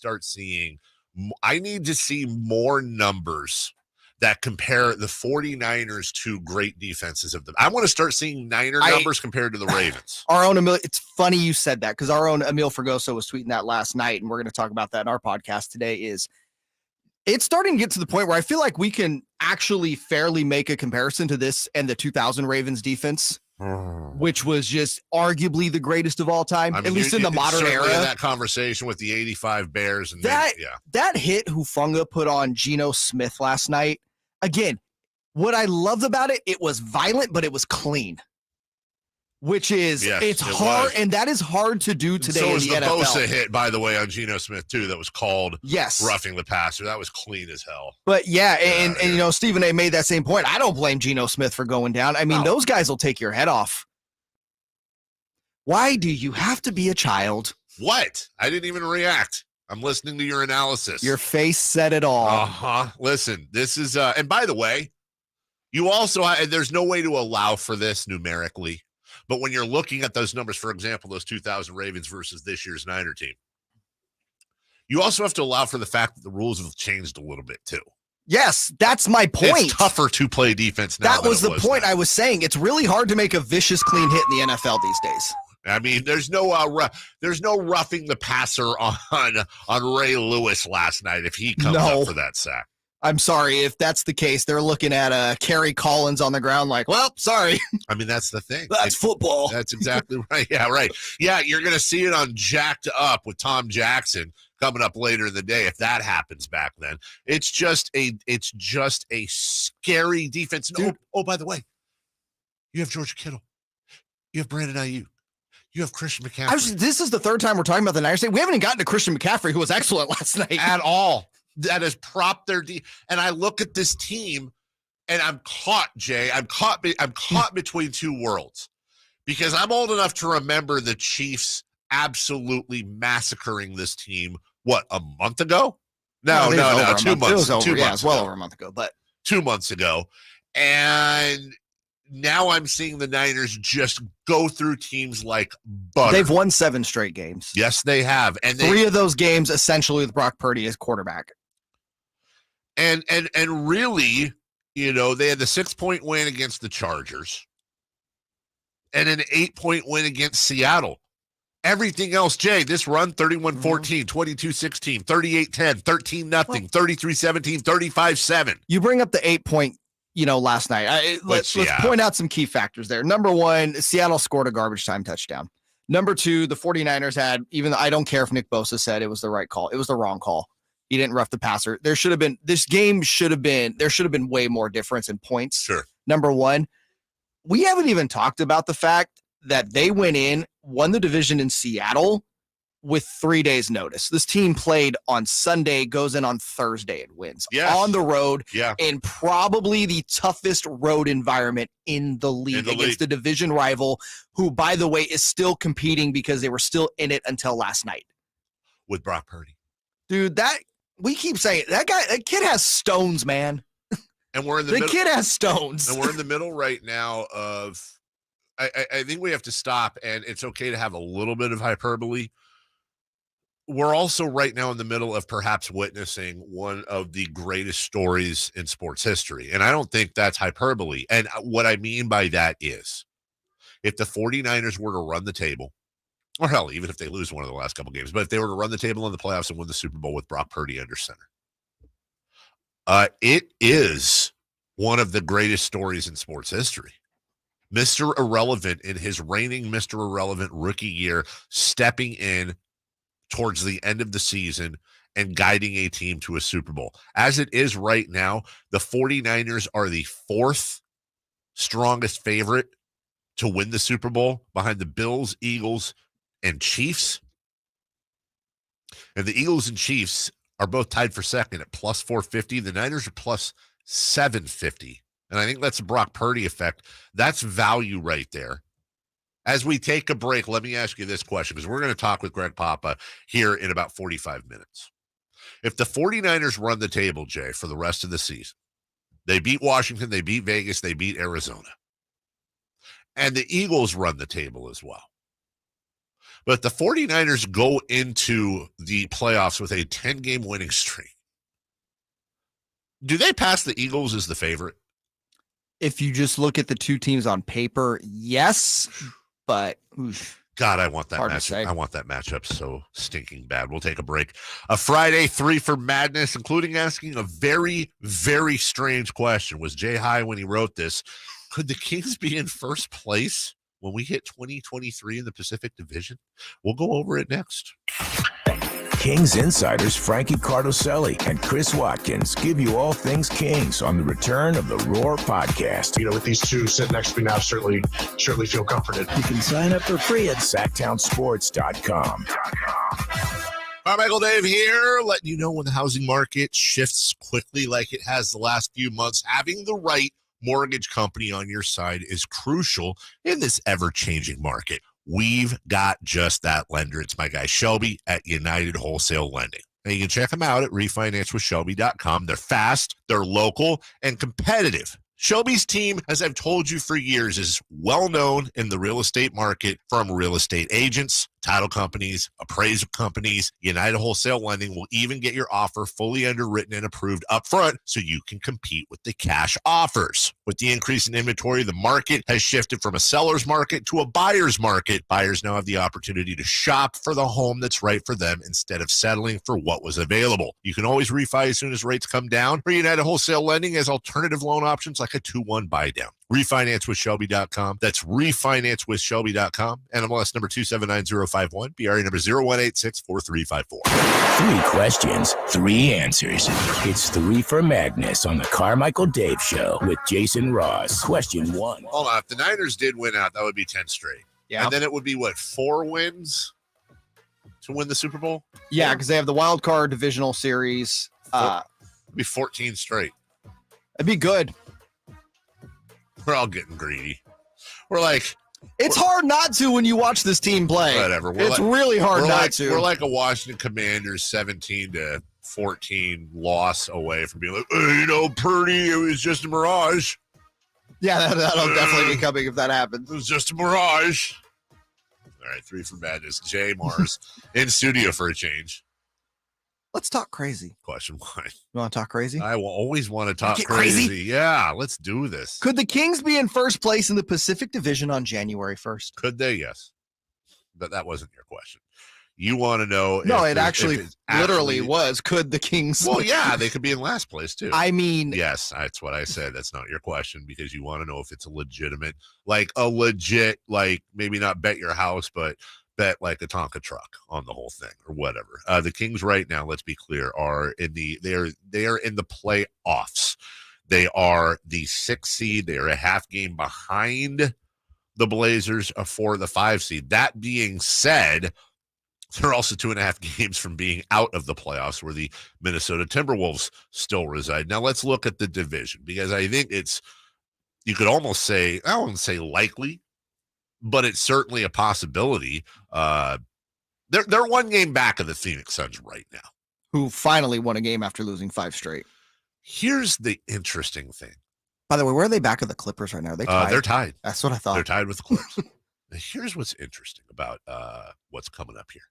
see more numbers that compare the 49ers to great defenses of them. I want to start seeing Niner numbers compared to the Ravens. Our own Emil, it's funny you said that because our own Emil Fergoso was tweeting that last night, and we're going to talk about that in our podcast today. It's starting to get to the point where I feel like we can actually fairly make a comparison to this and the 2000 Ravens defense, which was just arguably the greatest of all time, at least in the modern era. In that conversation with the 85 Bears. And that hit Hufanga put on Geno Smith last night, again, what I loved about it, it was violent, but it was clean. Which is, it's hard, and that is hard to do today in the NFL. So was the Bosa hit, by the way, on Geno Smith, too, that was called roughing the passer. That was clean as hell. But, and Stephen A. made that same point. I don't blame Geno Smith for going down. I mean, those guys will take your head off. Why do you have to be a child? What? I didn't even react. I'm listening to your analysis. Your face said it all. Uh-huh. Listen, this is, and by the way, you also, there's no way to allow for this numerically. But when you're looking at those numbers, for example, those 2000 Ravens versus this year's Niner team, you also have to allow for the fact that the rules have changed a little bit too. Yes, that's my point. It's tougher to play defense now. That was the point I was saying. It's really hard to make a vicious, clean hit in the NFL these days. I mean, there's no roughing the passer on Ray Lewis last night if he comes up for that sack. I'm sorry. If that's the case, they're looking at Kerry Collins on the ground like, well, sorry. I mean, that's the thing. That's football. That's exactly right. Yeah, right. Yeah, you're going to see it on Jacked Up with Tom Jackson coming up later in the day if that happens back then. It's just a scary defense. Oh, by the way, you have George Kittle. You have Brandon Ayuk. You have Christian McCaffrey. This is the third time we're talking about the Niners. We haven't even gotten to Christian McCaffrey, who was excellent last night. At all. That has propped their and I look at this team and I'm caught, Jay. I'm caught between two worlds because I'm old enough to remember the Chiefs absolutely massacring this team. What, a month ago? No, 2 months. It was over. 2 months It's well ago. over a month ago, but 2 months ago. And now I'm seeing the Niners just go through teams like butter. They've won 7 straight games. Yes, they have. And 3 of those games essentially with Brock Purdy as quarterback. And really, you know, they had the 6-point win against the Chargers and an 8-point win against Seattle. Everything else, Jay, this run 31-14, 22-16, 38-10, 13-0, 33-17, 35-7. You bring up the 8-point, last night. Let's point out some key factors there. Number 1, Seattle scored a garbage time touchdown. Number 2, the 49ers had, even though I don't care if Nick Bosa said it was the right call, it was the wrong call. He didn't rough the passer. There should have been way more difference in points. Sure. Number 1, we haven't even talked about the fact that they went in, won the division in Seattle with 3 days notice. This team played on Sunday, goes in on Thursday and wins on the road in probably the toughest road environment in the league against the division rival, who, by the way, is still competing because they were still in it until last night. With Brock Purdy. Dude, we keep saying that kid has stones, man. And we're in the middle. Kid has stones. And we're in the middle right now of, I think we have to stop, and it's okay to have a little bit of hyperbole. We're also right now in the middle of perhaps witnessing one of the greatest stories in sports history. And I don't think that's hyperbole. And what I mean by that is if the 49ers were to run the table, or hell, even if they lose one of the last couple games, but if they were to run the table in the playoffs and win the Super Bowl with Brock Purdy under center, it is one of the greatest stories in sports history. Mr. Irrelevant in his reigning Mr. Irrelevant rookie year, stepping in towards the end of the season and guiding a team to a Super Bowl. As it is right now, the 49ers are the 4th strongest favorite to win the Super Bowl behind the Bills, Eagles, and Chiefs. And the Eagles and Chiefs are both tied for second at plus 450. The Niners are plus 750. And I think that's a Brock Purdy effect. That's value right there. As we take a break, let me ask you this question, because we're going to talk with Greg Papa here in about 45 minutes. If the 49ers run the table, Jay, for the rest of the season, they beat Washington, they beat Vegas, they beat Arizona, and the Eagles run the table as well. But the 49ers go into the playoffs with a 10-game winning streak. Do they pass the Eagles as the favorite? If you just look at the two teams on paper, yes, but God, I want that matchup. I want that matchup so stinking bad. We'll take a break. A Friday 3 for Madness, including asking a very, very strange question. Was Jay high when he wrote this? Could the Kings be in first place when we hit 2023 in the Pacific Division? We'll go over it next. Kings insiders Frankie Cardoselli and Chris Watkins give you all things Kings on the return of the Roar podcast. With these two sitting next to me now, certainly feel comforted. You can sign up for free at SactownSports.com. Carmichael Dave here, letting you know when the housing market shifts quickly like it has the last few months, having the right mortgage company on your side is crucial in this ever-changing market. We've got just that lender. It's my guy Shelby at United Wholesale Lending. And you can check them out at refinancewithshelby.com. They're fast, they're local, and competitive. Shelby's team, as I've told you for years, is well known in the real estate market from real estate agents Title companies, appraisal companies, United Wholesale Lending will even get your offer fully underwritten and approved upfront so you can compete with the cash offers. With the increase in inventory, the market has shifted from a seller's market to a buyer's market. Buyers now have the opportunity to shop for the home that's right for them instead of settling for what was available. You can always refi as soon as rates come down, or United Wholesale Lending has alternative loan options like a 2-1 buy down. RefinanceWithShelby.com. That's RefinanceWithShelby.com. NMLS number 279051. BRA number 01864354. 3 questions, 3 answers. It's 3 for Magnus on the Carmichael Dave Show with Jason Ross. Question 1. Hold on. If the Niners did win out, that would be 10 straight. Yeah. And then it would be, 4 wins to win the Super Bowl? Yeah, because they have the wild card divisional series. It'd be 14 straight. It'd be good. We're all getting greedy. We're like... It's hard not to when you watch this team play. Whatever. It's really hard not to. We're like a Washington Commanders 17-14 loss away from being like, Purdy, it was just a mirage. Yeah, that'll definitely be coming if that happens. It was just a mirage. All right, 3 for Madness. Jay Mars in studio for a change. Let's talk crazy. Question 1. You want to talk crazy? I will always want to talk Get crazy. Yeah, let's do this. Could the Kings be in first place in the Pacific Division on January 1st? Could they? Yes. But that wasn't your question. You want to know. No, it actually literally was. Could the Kings? Well, yeah, they could be in last place too. I mean, yes, that's what I said. That's not your question because you want to know if it's a legitimate, maybe not bet your house, but bet like a Tonka truck on the whole thing or whatever. The Kings right now, let's be clear, are in they are in the playoffs. They are the 6th seed. They are a half game behind the Blazers for the 5 seed. That being said, they're also 2.5 games from being out of the playoffs where the Minnesota Timberwolves still reside. Now let's look at the division because I think you could almost say, I wouldn't say likely, but it's certainly a possibility. They're 1 game back of the Phoenix Suns right now, who finally won a game after losing 5 straight. Here's the interesting thing. By the way, where are they back of the Clippers right now? Are they tied? They're tied. That's what I thought. They're tied with the Clippers. Now, here's what's interesting about what's coming up here.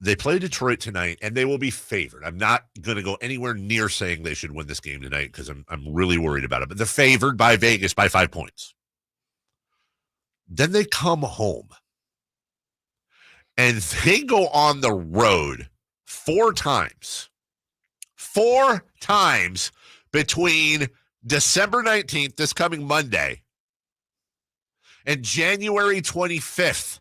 They play Detroit tonight, and they will be favored. I'm not going to go anywhere near saying they should win this game tonight because I'm really worried about it. But they're favored by Vegas by 5 points. Then they come home, and they go on the road 4 times. 4 times between December 19th, this coming Monday, and January 25th.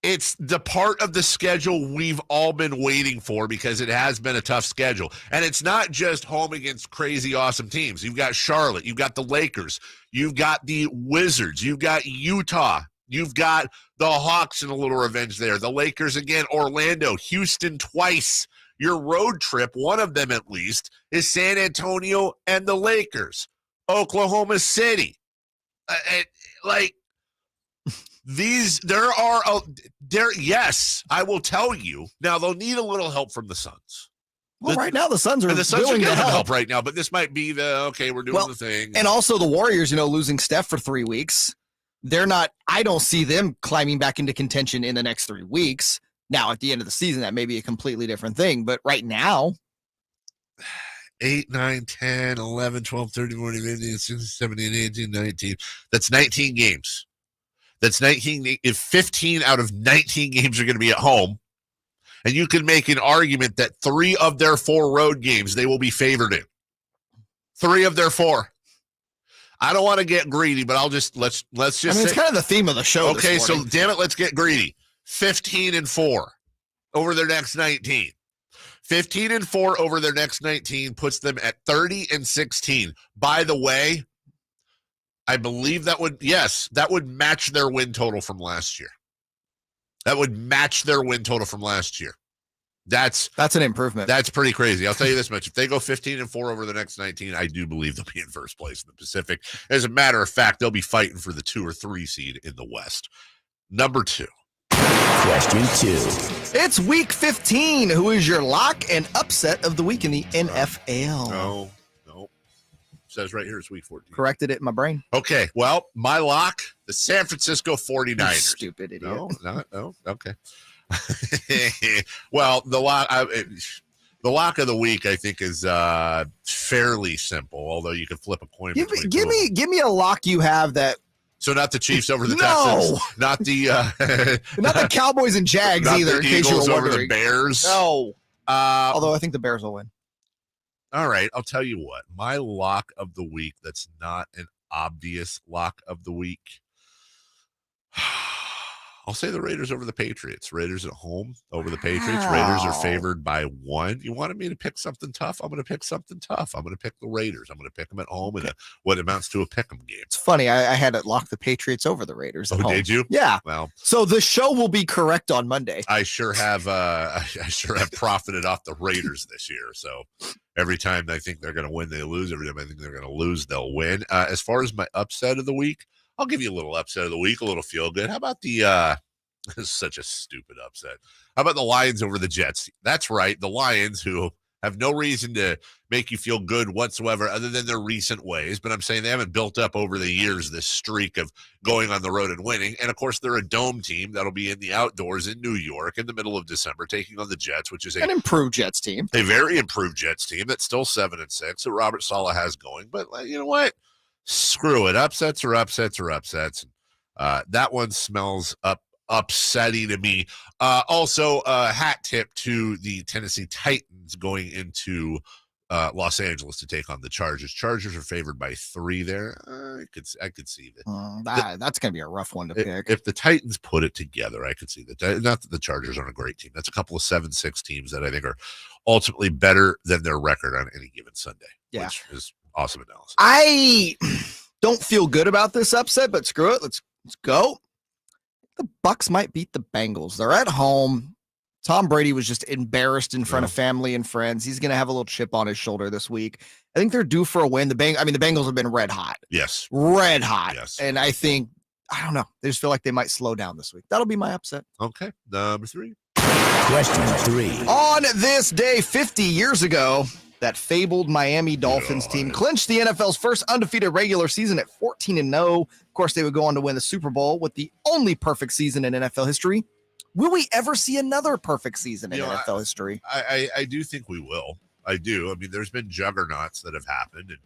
It's the part of the schedule we've all been waiting for because it has been a tough schedule. And it's not just home against crazy awesome teams. You've got Charlotte. You've got the Lakers. You've got the Wizards. You've got Utah. You've got the Hawks in a little revenge there. The Lakers again, Orlando, Houston twice. Your road trip, one of them at least, is San Antonio and the Lakers. Oklahoma City. Yes, I will tell you. Now, they'll need a little help from the Suns. Well, right now, the Suns are getting help right now, but this might be we're doing the thing. And also the Warriors, losing Steph for 3 weeks. They're not, I don't see them climbing back into contention in the next 3 weeks. Now, at the end of the season, that may be a completely different thing, but right now. 8, 9, 10, 11, 12, 13, 14, 15, 16, 17, 18, 19. That's 19 games. That's 19. If 15 out of 19 games are going to be at home, and you can make an argument that 3 of their 4 road games they will be favored in. 3 of their 4. I don't want to get greedy, but let's just say, it's kind of the theme of the show. Okay, so damn it, let's get greedy. 15-4 over their next 19. 15-4 over their next 19 puts them at 30-16. By the way, I believe that would match their win total from last year. That would match their win total from last year. That's an improvement. That's pretty crazy. I'll tell you this much. If they go 15-4 over the next 19, I do believe they'll be in first place in the Pacific. As a matter of fact, they'll be fighting for the 2 or 3 seed in the West. Number 2. Question 2. It's week 15. Who is your lock and upset of the week in the NFL? No. says right here it's week 14. Corrected it in my brain. Okay, well, my lock, the San Francisco 49ers. You stupid idiot. No, okay. Well, the lock of the week, I think, is fairly simple, although you could flip a coin. Give me a lock you have that. So not the Chiefs over the No! Texans, not the Not the Cowboys and Jags not either, the in case you Eagles were over the wondering. Bears. No. Although I think the Bears will win. All right, I'll tell you what. My lock of the week that's not an obvious lock of the week. I'll say the Raiders over the Patriots. Raiders at home over the Patriots. Raiders are favored by 1. You wanted me to pick something tough? I'm going to pick something tough. I'm going to pick the Raiders. I'm going to pick them at home in what amounts to a pick'em game. It's funny. I had it lock the Patriots over the Raiders. At home. Did you? Yeah. Well, so the show will be correct on Monday. I sure have. I sure have profited off the Raiders this year. So every time I think they're going to win, they lose. Every time I think they're going to lose, they'll win. As far as my upset of the week, I'll give you a little upset of the week, a little feel good. How about the this is such a stupid upset. How about the Lions over the Jets? That's right. The Lions, who have no reason to make you feel good whatsoever other than their recent ways. But I'm saying they haven't built up over the years this streak of going on the road and winning. And, of course, they're a dome team that'll be in the outdoors in New York in the middle of December taking on the Jets, which is an improved Jets team. A very improved Jets team that's still 7-6 that Robert Saleh has going. But you know what? Screw it. Upsets are upsets are upsets. That one smells upsetting to me. Also, hat tip to the Tennessee Titans going into Los Angeles to take on the Chargers. Chargers are favored by 3 there. I could see that. That's going to be a rough one to pick. If the Titans put it together, I could see that. Not that the Chargers aren't a great team. That's a couple of 7-6 teams that I think are ultimately better than their record on any given Sunday. Yeah. Which is awesome analysis. I don't feel good about this upset, but screw it. Let's go. The Bucks might beat the Bengals. They're at home. Tom Brady was just embarrassed in front of family and friends. He's going to have a little chip on his shoulder this week. I think they're due for a win. The Bengals have been red hot. Yes. Red hot. Yes. And I think, I don't know. They just feel like they might slow down this week. That'll be my upset. Okay. Number 3. Question 3. On this day 50 years ago, that fabled Miami Dolphins team clinched the NFL's first undefeated regular season at 14-0. Of course, they would go on to win the Super Bowl with the only perfect season in NFL history. Will we ever see another perfect season in NFL history? I do think we will. I do. I mean, there's been juggernauts that have happened, and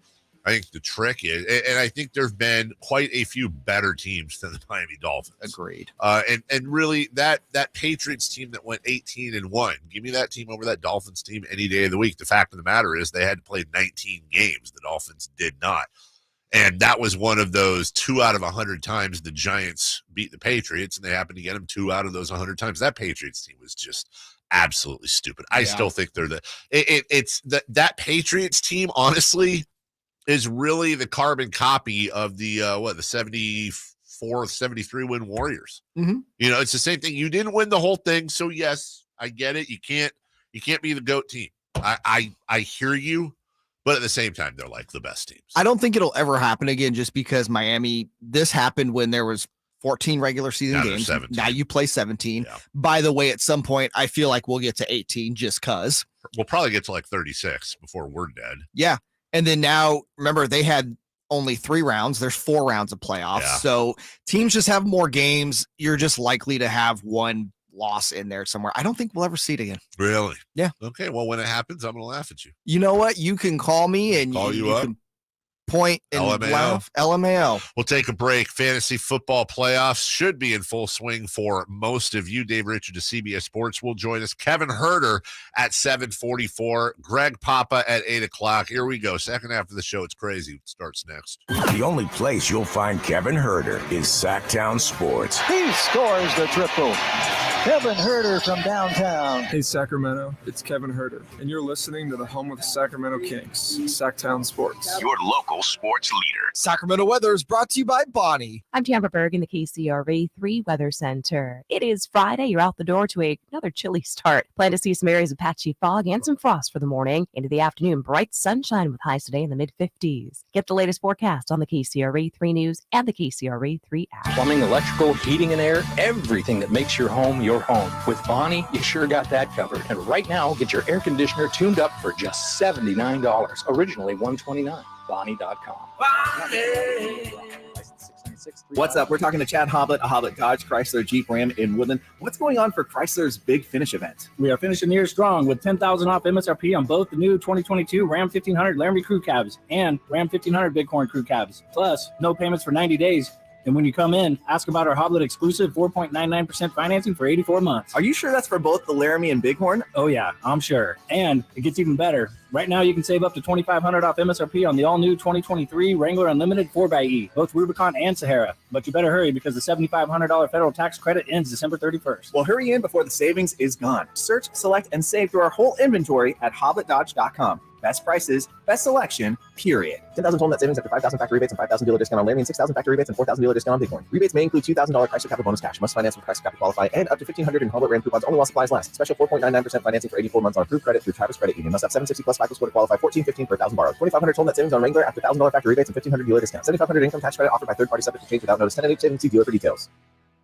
I think the trick is, and I think there've been quite a few better teams than the Miami Dolphins. Agreed. And really that Patriots team that went 18-1, give me that team over that Dolphins team any day of the week. The fact of the matter is they had to play 19 games. The Dolphins did not. And that was one of those 2 out of 100 times the Giants beat the Patriots, and they happened to get them 2 out of those 100 times. That Patriots team was just absolutely stupid. I still think they're that Patriots team, honestly, is really the carbon copy of the 74, 73 win Warriors. Mm-hmm. You know, it's the same thing. You didn't win the whole thing, so yes, I get it. You can't be the GOAT team. I hear you. But at the same time, they're like the best teams. I don't think it'll ever happen again just because Miami, this happened when there was 14 regular season games. Now you play 17. Yeah. By the way, at some point, I feel like we'll get to 18 just because. We'll probably get to like 36 before we're dead. Yeah. And then now, remember, they had only 3 rounds. There's 4 rounds of playoffs. Yeah. So teams just have more games. You're just likely to have one loss in there somewhere. I don't think we'll ever see it again. Really? Yeah. Okay. Well, when it happens, I'm going to laugh at you. You know what? You can call me and you up. Can point and laugh. LMAO. We'll take a break. Fantasy football playoffs should be in full swing for most of you. Dave Richard of CBS Sports will join us. Kevin Huerter at 7:44. Greg Papa at 8 o'clock. Here we go. Second half of the show. It's crazy. It starts next. The only place you'll find Kevin Huerter is Sactown Sports. He scores the triple. Kevin Huerter from downtown. Hey, Sacramento. It's Kevin Huerter, and you're listening to the home of the Sacramento Kings, Sactown Sports. Your local sports leader. Sacramento weather is brought to you by Bonnie. I'm Tamara Berg in the KCRV 3 Weather Center. It is Friday. You're out the door to another chilly start. Plan to see some areas of patchy fog and some frost for the morning. Into the afternoon, bright sunshine with highs today in the mid-50s. Get the latest forecast on the KCRV 3 News and the KCRV 3 app. Plumbing, electrical, heating and air, everything that makes your home your home. With Bonnie, you sure got that covered. And right now, get your air conditioner tuned up for just $79. Originally $129. Bonnie.com. What's up? We're talking to Chad Hoblet, a Hoblet Dodge, Chrysler, Jeep, Ram in Woodland. What's going on for Chrysler's Big Finish event? We are finishing the year strong with $10,000 off MSRP on both the new 2022 Ram 1500 Laramie Crew Cabs and Ram 1500 Bighorn Crew Cabs. Plus, no payments for 90 days. And when you come in, ask about our Hoblet exclusive 4.99% financing for 84 months. Are you sure that's for both the Laramie and Bighorn? Oh, yeah, I'm sure. And it gets even better. Right now, you can save up to $2,500 off MSRP on the all-new 2023 Wrangler Unlimited 4xe, both Rubicon and Sahara. But you better hurry because the $7,500 federal tax credit ends December 31st. Well, hurry in before the savings is gone. Search, select, and save through our whole inventory at HobletDodge.com. Best prices, best selection, period. 10,000 total net savings after 5,000 factory rebates and 5,000 dealer discount on Laramie and 6,000 factory rebates and 4,000 dealer discount on Bighorn. Rebates may include $2,000 Chrysler Capital bonus cash. Must finance with Chrysler Capital qualify and up to $1,500 in Hoblet Ram coupons only while supplies last. Special 4.99% financing for 84 months on approved credit through Travis Credit Union. Must have 760 plus FICO score to qualify. $1,415 per $1,000 borrowed. $2,500 total net savings on Wrangler after $1,000 factory rebates and $1,500 dealer discount. $7,500 income tax credit offered by third party subject to change without notice. 10 savings, see dealer for details.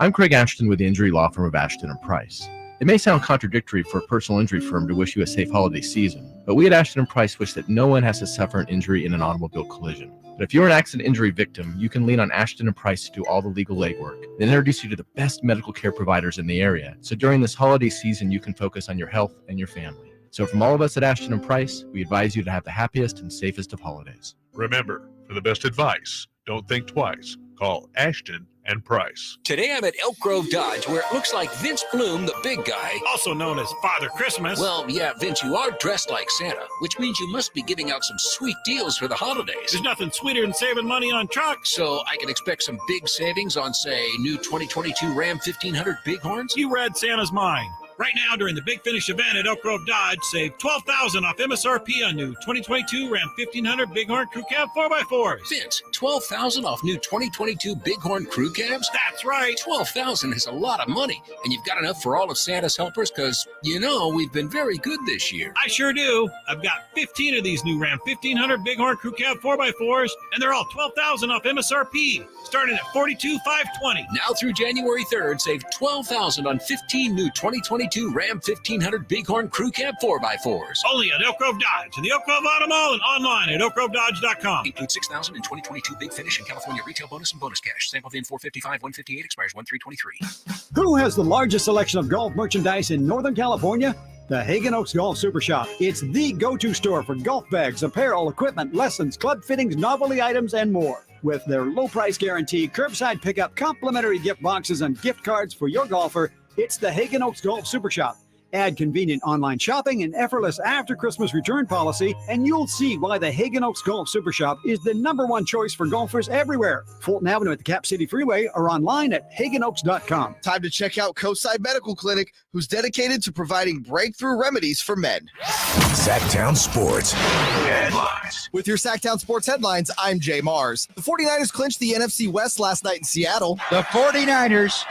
I'm Craig Ashton with the injury law firm of Ashton & Price. It may sound contradictory for a personal injury firm to wish you a safe holiday season, but we at Ashton & Price wish that no one has to suffer an injury in an automobile collision. But if you're an accident injury victim, you can lean on Ashton & Price to do all the legal legwork. They introduce you to the best medical care providers in the area, so during this holiday season, you can focus on your health and your family. So from all of us at Ashton & Price, we advise you to have the happiest and safest of holidays. Remember, for the best advice, don't think twice. Call Ashton & Price. Today I'm at Elk Grove Dodge, where it looks like Vince Bloom, the big guy, also known as Father Christmas. Well, yeah, Vince, you are dressed like Santa, which means you must be giving out some sweet deals for the holidays. There's nothing sweeter than saving money on trucks. So I can expect some big savings on, say, new 2022 Ram 1500 Bighorns? You read Santa's mind. Right now, during the Big Finish event at Elk Grove Dodge, save $12,000 off MSRP on new 2022 Ram 1500 Bighorn Crew Cab 4x4s. Vince, $12,000 off new 2022 Bighorn Crew Cabs? That's right. $12,000 is a lot of money, and you've got enough for all of Santa's helpers because, you know, we've been very good this year. I sure do. I've got 15 of these new Ram 1500 Bighorn Crew Cab 4x4s, and they're all $12,000 off MSRP, starting at $42,520. Now through January 3rd, save $12,000 on 15 new 2022 Ram 1500 Bighorn Crew Cab 4x4s. Only at Elk Grove Dodge, in the Elk Grove Auto Mall, and online at elkgrovedodge.com. Include $6,000 in 2022 Big Finish and California retail bonus and bonus cash. Sample VIN 455, 158, expires 1/3/23. Who has the largest selection of golf merchandise in Northern California? The Hagen Oaks Golf Super Shop. It's the go-to store for golf bags, apparel, equipment, lessons, club fittings, novelty items, and more. With their low price guarantee, curbside pickup, complimentary gift boxes, and gift cards for your golfer, it's the Hagen Oaks Golf Super Shop. Add convenient online shopping and effortless after-Christmas return policy, and you'll see why the Hagen Oaks Golf Super Shop is the #1 choice for golfers everywhere. Fulton Avenue at the Cap City Freeway or online at HagenOaks.com. Time to check out Coastside Medical Clinic, who's dedicated to providing breakthrough remedies for men. Sactown Sports Headlines. With your Sactown Sports headlines, I'm Jay Mars. The 49ers clinched the NFC West last night in Seattle. The 49ers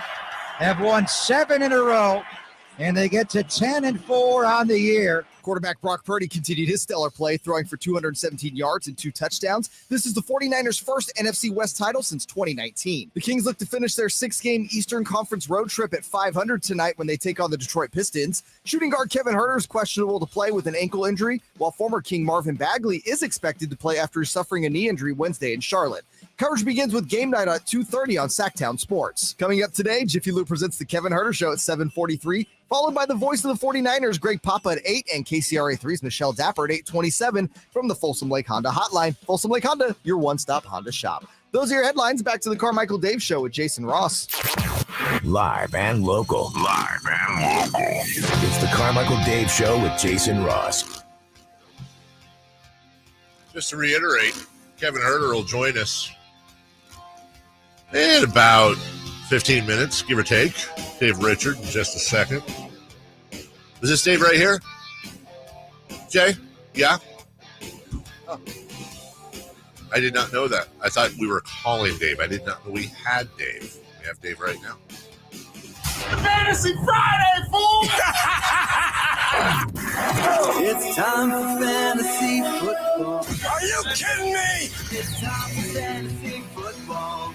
have won 7 in a row, and they get to 10-4 on the year. Quarterback Brock Purdy continued his stellar play, throwing for 217 yards and 2 touchdowns. This is the 49ers' first NFC West title since 2019. The Kings look to finish their 6-game Eastern Conference road trip at 500 tonight when they take on the Detroit Pistons. Shooting guard Kevin Huerter is questionable to play with an ankle injury, while former King Marvin Bagley is expected to play after suffering a knee injury Wednesday in Charlotte. Coverage begins with game night at 2:30 on Sactown Sports. Coming up today, Jiffy Lube presents the Kevin Huerter Show at 7:43, followed by the voice of the 49ers, Greg Papa at 8, and KCRA3's Michelle Dapper at 8:27 from the Folsom Lake Honda Hotline. Folsom Lake Honda, your one-stop Honda shop. Those are your headlines. Back to the Carmichael Dave Show with Jason Ross. Live and local. It's the Carmichael Dave Show with Jason Ross. Just to reiterate, Kevin Huerter will join us in about 15 minutes, give or take. Dave Richard in just a second. Is this Dave right here? Jay? Yeah? Oh. I did not know that. I thought we were calling Dave. I did not know we had Dave. We have Dave right now. Fantasy Friday, fool! It's time for fantasy football. Are you kidding me? It's time for fantasy football.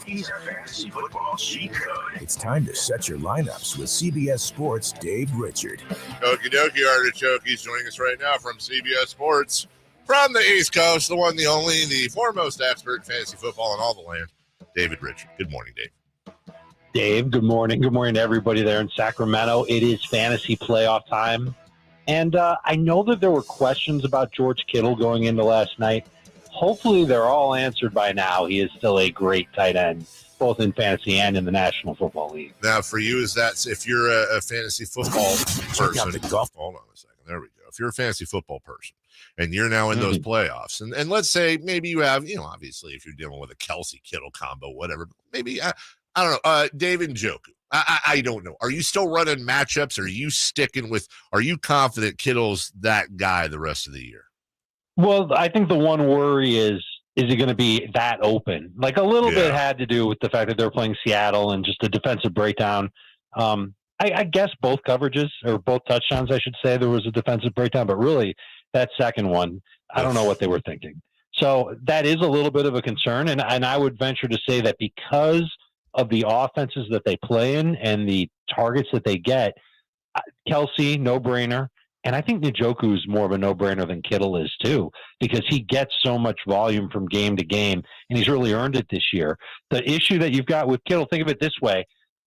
He's our fantasy football cheat code. It's time to set your lineups with CBS Sports' Dave Richard. Okie dokie, Artichoke. He's joining us right now from CBS Sports. From the East Coast, the one, the only, the foremost expert in fantasy football in all the land, David Richard. Good morning, Dave. Dave, good morning. Good morning to everybody there in Sacramento. It is fantasy playoff time. And I know that there were questions about George Kittle going into last night. Hopefully they're all answered by now. He is still a great tight end, both in fantasy and in the National Football League. Now, for you, is that if you're a fantasy football person, hold on a second. There we go. If you're a fantasy football person and you're now in those playoffs, and let's say maybe you have, obviously if you're dealing with a Kelsey Kittle combo, whatever, maybe, I don't know, David Njoku. I don't know. Are you still running matchups? Are you confident Kittle's that guy the rest of the year? Well, I think the one worry is it going to be that open? Like a little bit had to do with the fact that they're playing Seattle and just a defensive breakdown. I guess both coverages or both touchdowns, I should say, there was a defensive breakdown, but really that second one, I don't know what they were thinking. So that is a little bit of a concern. And I would venture to say that because of the offenses that they play in and the targets that they get, Kelsey, no-brainer. And I think Njoku is more of a no-brainer than Kittle is too, because he gets so much volume from game to game, and he's really earned it this year. The issue that you've got with Kittle, think of it this way.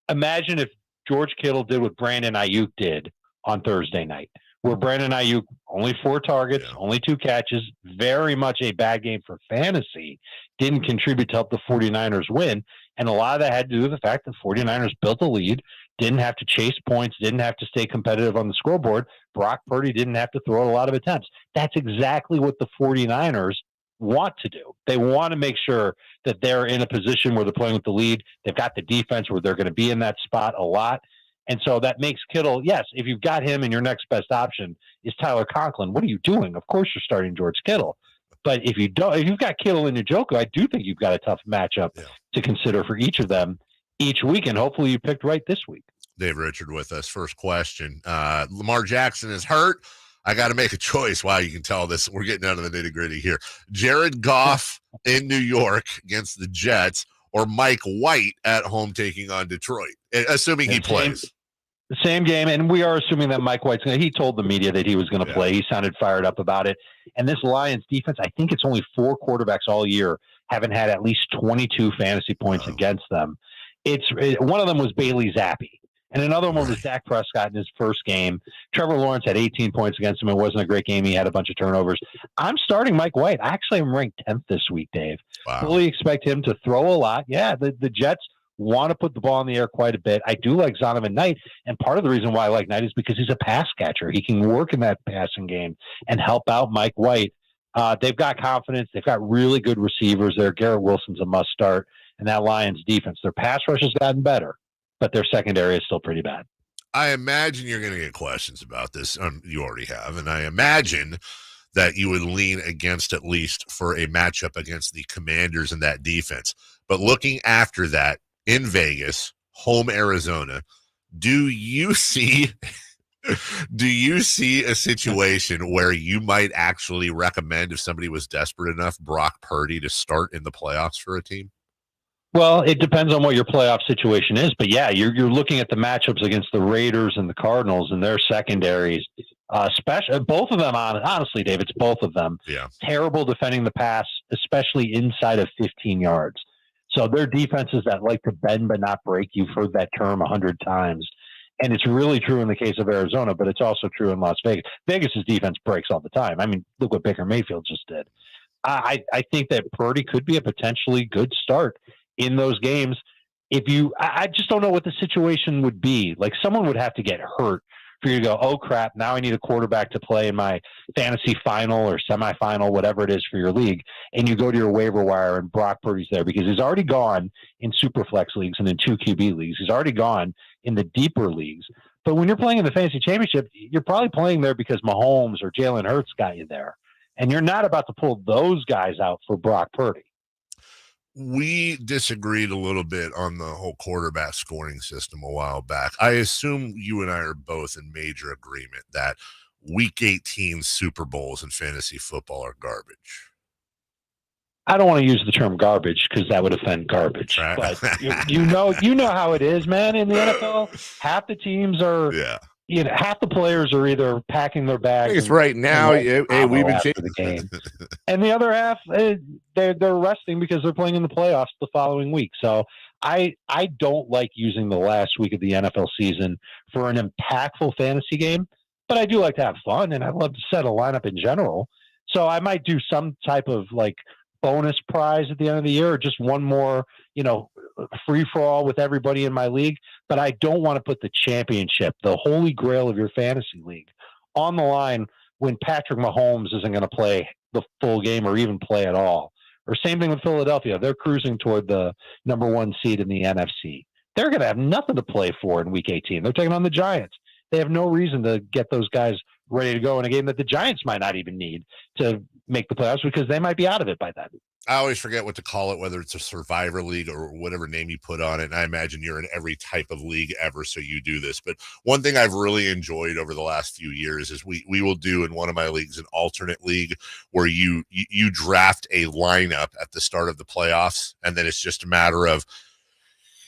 Imagine if George Kittle did what Brandon Ayuk did on Thursday night, where Brandon Ayuk, only 4 targets, only 2 catches, very much a bad game for fantasy, didn't contribute to help the 49ers win. And a lot of that had to do with the fact that 49ers built a lead, didn't have to chase points, didn't have to stay competitive on the scoreboard. Brock Purdy didn't have to throw a lot of attempts. That's exactly what the 49ers want to do. They want to make sure that they're in a position where they're playing with the lead. They've got the defense where they're going to be in that spot a lot. And so that makes Kittle, yes, if you've got him and your next best option is Tyler Conklin, what are you doing? Of course you're starting George Kittle. But if you've got Kittle and Njoku, I do think you've got a tough matchup to consider for each of them each week, and hopefully you picked right this week. Dave Richard with us. First question. Lamar Jackson is hurt. I got to make a choice. Wow, you can tell this. We're getting out of the nitty-gritty here. Jared Goff in New York against the Jets, or Mike White at home taking on Detroit, assuming he plays. The same game, and we are assuming that Mike White's going to – he told the media that he was going to play. He sounded fired up about it. And this Lions defense, I think it's only 4 quarterbacks all year haven't had at least 22 fantasy points against them. One of them was Bailey Zappi, and another one was Dak Prescott in his first game. Trevor Lawrence had 18 points against him. It wasn't a great game. He had a bunch of turnovers. I'm starting Mike White. I actually am ranked 10th this week, Dave. Wow. Fully expect him to throw a lot. Yeah, the Jets want to put the ball in the air quite a bit. I do like Zonovan Knight, and part of the reason why I like Knight is because he's a pass catcher. He can work in that passing game and help out Mike White. They've got confidence. They've got really good receivers there. Garrett Wilson's a must start, and that Lions defense, their pass rush has gotten better, but their secondary is still pretty bad. I imagine you're going to get questions about this. You already have, and I imagine that you would lean against at least for a matchup against the Commanders and that defense. But looking after that, in Vegas, home Arizona, do you see a situation where you might actually recommend, if somebody was desperate enough, Brock Purdy to start in the playoffs for a team? Well, it depends on what your playoff situation is, but yeah, you're looking at the matchups against the Raiders and the Cardinals and their secondaries. Both of them, honestly, Dave, it's both of them. Yeah. Terrible defending the pass, especially inside of 15 yards. So they're defenses that like to bend but not break. You've heard that term 100 times. And it's really true in the case of Arizona, but it's also true in Las Vegas. Vegas' defense breaks all the time. I mean, look what Baker Mayfield just did. I think that Purdy could be a potentially good start in those games. I just don't know what the situation would be. Like, someone would have to get hurt for you to go, oh crap, now I need a quarterback to play in my fantasy final or semifinal, whatever it is for your league. And you go to your waiver wire and Brock Purdy's there because he's already gone in super flex leagues and in 2 QB leagues. He's already gone in the deeper leagues. But when you're playing in the fantasy championship, you're probably playing there because Mahomes or Jalen Hurts got you there. And you're not about to pull those guys out for Brock Purdy. We disagreed a little bit on the whole quarterback scoring system a while back. I assume you and I are both in major agreement that Week 18 Super Bowls in fantasy football are garbage. I don't want to use the term garbage because that would offend garbage. Right. But you know how it is, man. In the NFL, half the teams are half the players are either packing their bags. I think it's right now. Hey, we've been after the game, and the other half they're resting because they're playing in the playoffs the following week. So I don't like using the last week of the NFL season for an impactful fantasy game, but I do like to have fun, and I love to set a lineup in general. So I might do some type of like bonus prize at the end of the year, or just one more, free for all with everybody in my league. But I don't want to put the championship, the holy grail of your fantasy league, on the line when Patrick Mahomes isn't going to play the full game or even play at all. Or same thing with Philadelphia. They're cruising toward the number 1 seed in the NFC. They're going to have nothing to play for in week 18. They're taking on the Giants. They have no reason to get those guys ready to go in a game that the Giants might not even need to make the playoffs because they might be out of it by then. I always forget what to call it, whether it's a survivor league or whatever name you put on it. And I imagine you're in every type of league ever, so you do this. But one thing I've really enjoyed over the last few years is we will do in one of my leagues an alternate league where you draft a lineup at the start of the playoffs, and then it's just a matter of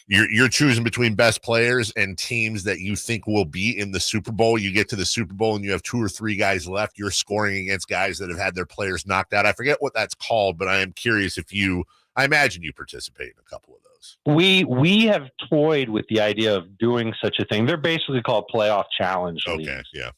you're choosing between best players and teams that you think will be in the Super Bowl. You get to the Super Bowl and you have 2 or 3 guys left. You're scoring against guys that have had their players knocked out. I forget what that's called, but I am curious if I imagine you participate in a couple of those. We have toyed with the idea of doing such a thing. They're basically called playoff challenge leagues. Okay, yeah.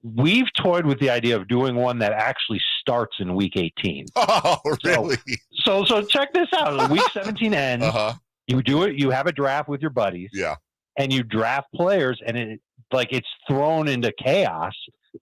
We've toyed with the idea of doing one that actually starts in week 18. Oh, really? So check this out. Week 17 ends. Uh-huh. You do it. You have a draft with your buddies. Yeah. And you draft players, and it's thrown into chaos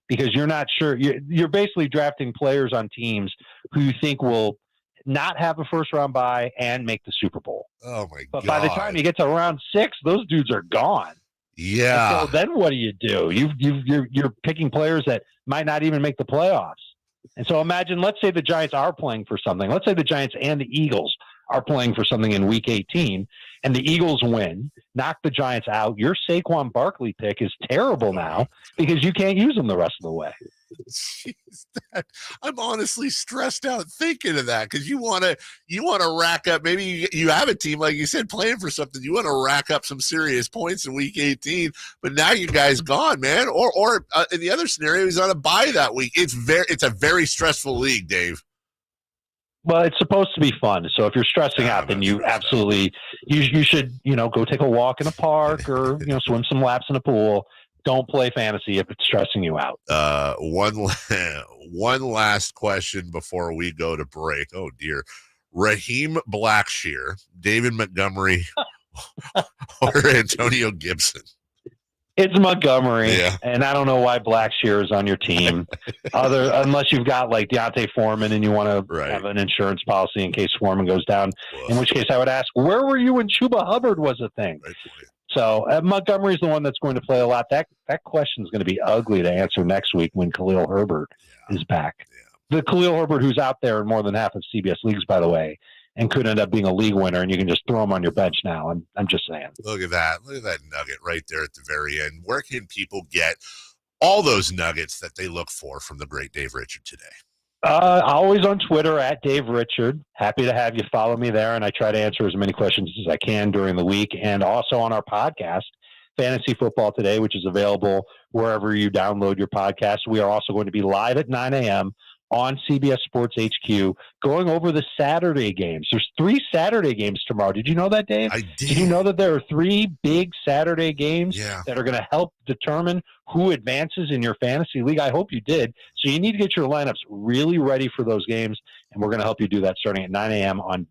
because you're not sure. You're basically drafting players on teams who you think will not have a first round bye and make the Super Bowl. Oh my God. But by the time you get to round 6, those dudes are gone. Yeah. And so then what do? You're picking players that might not even make the playoffs. And so imagine, let's say the Giants are playing for something. Let's say the Giants and the Eagles are playing for something in week 18, and the Eagles win, knock the Giants out. Your Saquon Barkley pick is terrible now because you can't use them the rest of the way. Jeez, I'm honestly stressed out thinking of that because you want to rack up. Maybe you have a team, like you said, playing for something. You want to rack up some serious points in week 18, but now you guys gone, man. Or in the other scenario, he's on a bye that week. It's a very stressful league, Dave. Well, it's supposed to be fun. So if you're stressing out, then you absolutely you should go take a walk in a park or swim some laps in a pool. Don't play fantasy if it's stressing you out. One last question before we go to break. Oh dear, Raheem Blackshear, David Montgomery, or Antonio Gibson. It's Montgomery, yeah. And I don't know why Blackshear is on your team, unless you've got like Deontay Foreman and you want to have an insurance policy in case Foreman goes down. In which case, I would ask, where were you when Chuba Hubbard was a thing? Right. So Montgomery is the one that's going to play a lot. That question is going to be ugly to answer next week when Khalil Herbert is back. Yeah. The Khalil Herbert who's out there in more than half of CBS leagues, by the way, and could end up being a league winner, and you can just throw him on your bench now. I'm just saying. Look at that nugget right there at the very end. Where can people get all those nuggets that they look for from the great Dave Richard today? Always on Twitter at Dave Richard. Happy to have you follow me there, and I try to answer as many questions as I can during the week. And also on our podcast, Fantasy Football Today, which is available wherever you download your podcast. We are also going to be live at 9 a.m. on CBS Sports HQ, going over the Saturday games. There's 3 Saturday games tomorrow. Did you know that, Dave? I did. Did you know that there are 3 big Saturday games that are going to help determine who advances in your fantasy league? I hope you did. So you need to get your lineups really ready for those games, and we're going to help you do that starting at 9 a.m. on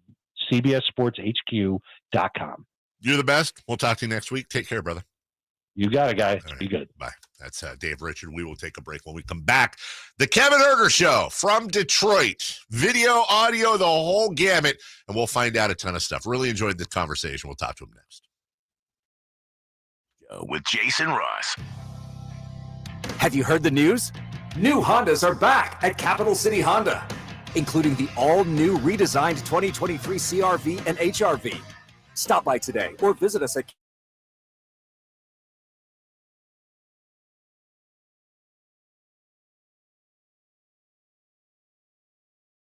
CBSSportsHQ.com. You're the best. We'll talk to you next week. Take care, brother. You got it, guys. Be good. Bye. That's Dave Richard. We will take a break. When we come back, the Kevin Huerter Show from Detroit. Video, audio, the whole gamut, and we'll find out a ton of stuff. Really enjoyed the conversation. We'll talk to him next. With Jason Ross. Have you heard the news? New Hondas are back at Capital City Honda, including the all-new redesigned 2023 CR-V and HR-V. Stop by today or visit us at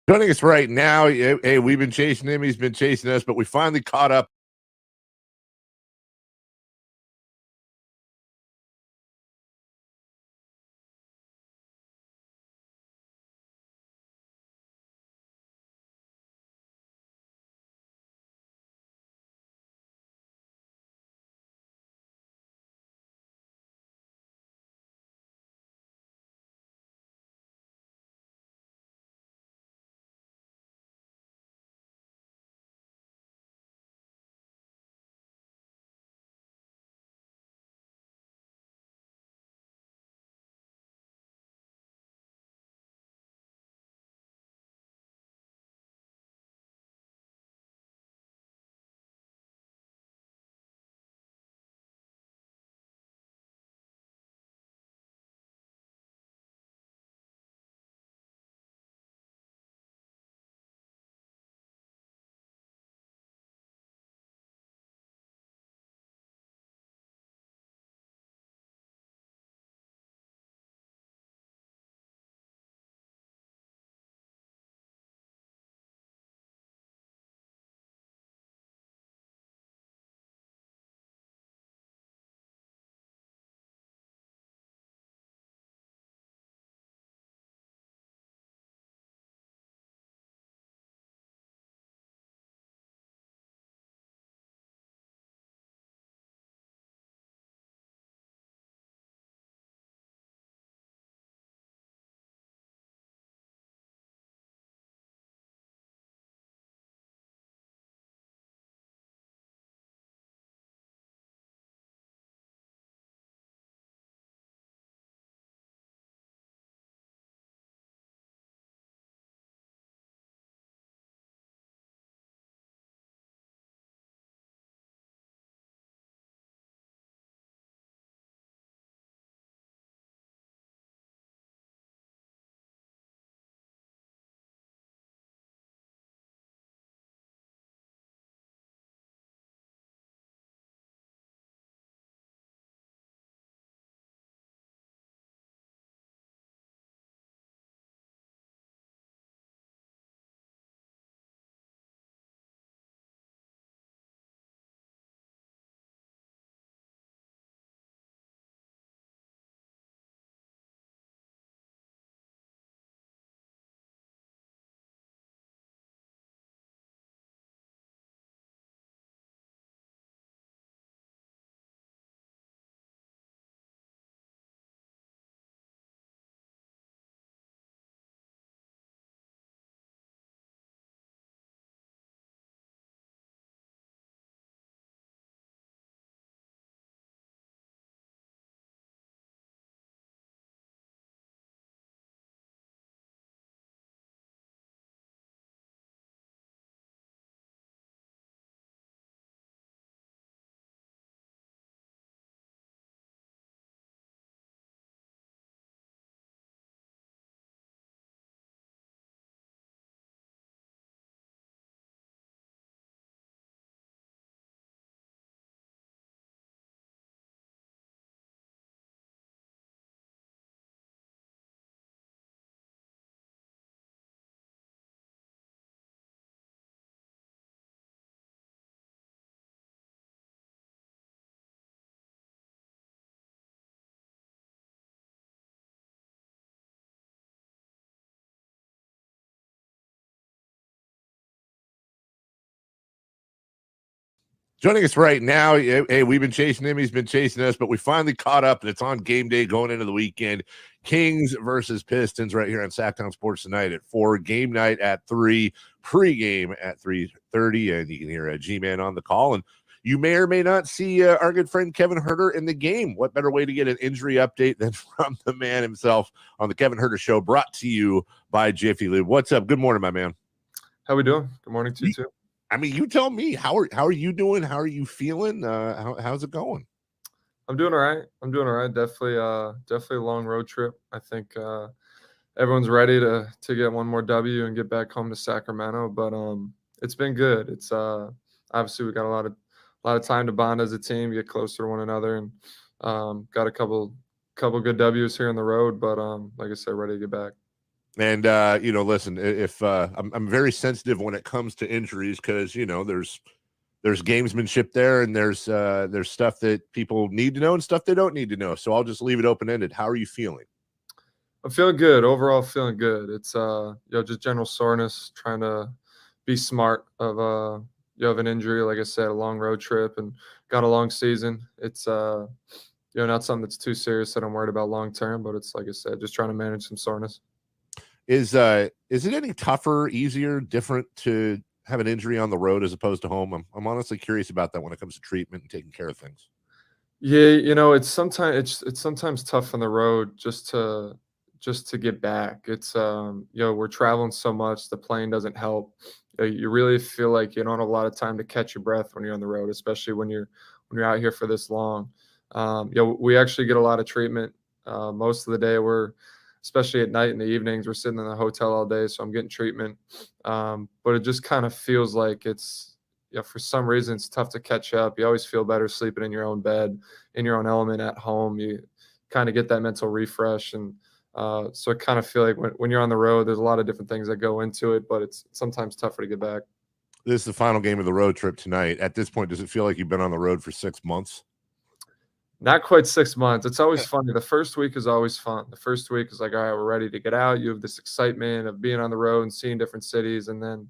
Joining us right now, hey, we've been chasing him. He's been chasing us, but we finally caught up. Joining us right now, hey, we've been chasing him. He's been chasing us, but we finally caught up, and it's on game day going into the weekend. Kings versus Pistons right here on Sactown Sports tonight at 4. Game night at 3. Pregame at 3:30, and you can hear G-Man on the call. And you may or may not see our good friend Kevin Huerter in the game. What better way to get an injury update than from the man himself on the Kevin Huerter Show, brought to you by Jiffy Lube. What's up? Good morning, my man. How we doing? Good morning to you too. I mean, you tell me. How are you doing? How are you feeling? How's it going? I'm doing all right. Definitely a long road trip. I think everyone's ready to get one more W and get back home to Sacramento. But it's been good. It's obviously we got a lot of time to bond as a team, get closer to one another, and got a couple good W's here on the road. But like I said, ready to get back. And listen, if I'm very sensitive when it comes to injuries, because there's gamesmanship there, and there's stuff that people need to know and stuff they don't need to know. So I'll just leave it open ended. How are you feeling? I'm feeling good. Overall, feeling good. It's just general soreness, trying to be smart of you have an injury, like I said, a long road trip, and got a long season. It's not something that's too serious that I'm worried about long term, but it's, like I said, just trying to manage some soreness. Is it any tougher, easier, different to have an injury on the road as opposed to home? I'm honestly curious about that when it comes to treatment and taking care of things. Yeah, it's sometimes tough on the road just to get back. It's we're traveling so much, the plane doesn't help. You really feel like you don't have a lot of time to catch your breath when you're on the road, especially when you're out here for this long. We actually get a lot of treatment most of the day. Especially at night and the evenings, we're sitting in the hotel all day, so I'm getting treatment. But it just kind of feels like it's, for some reason, it's tough to catch up. You always feel better sleeping in your own bed, in your own element at home. You kind of get that mental refresh. And so I kind of feel like when you're on the road, there's a lot of different things that go into it, but it's sometimes tougher to get back. This is the final game of the road trip tonight. At this point, does it feel like you've been on the road for 6 months? Not quite 6 months. It's always funny. The first week is always fun. The first week is like, all right, we're ready to get out. You have this excitement of being on the road and seeing different cities. And then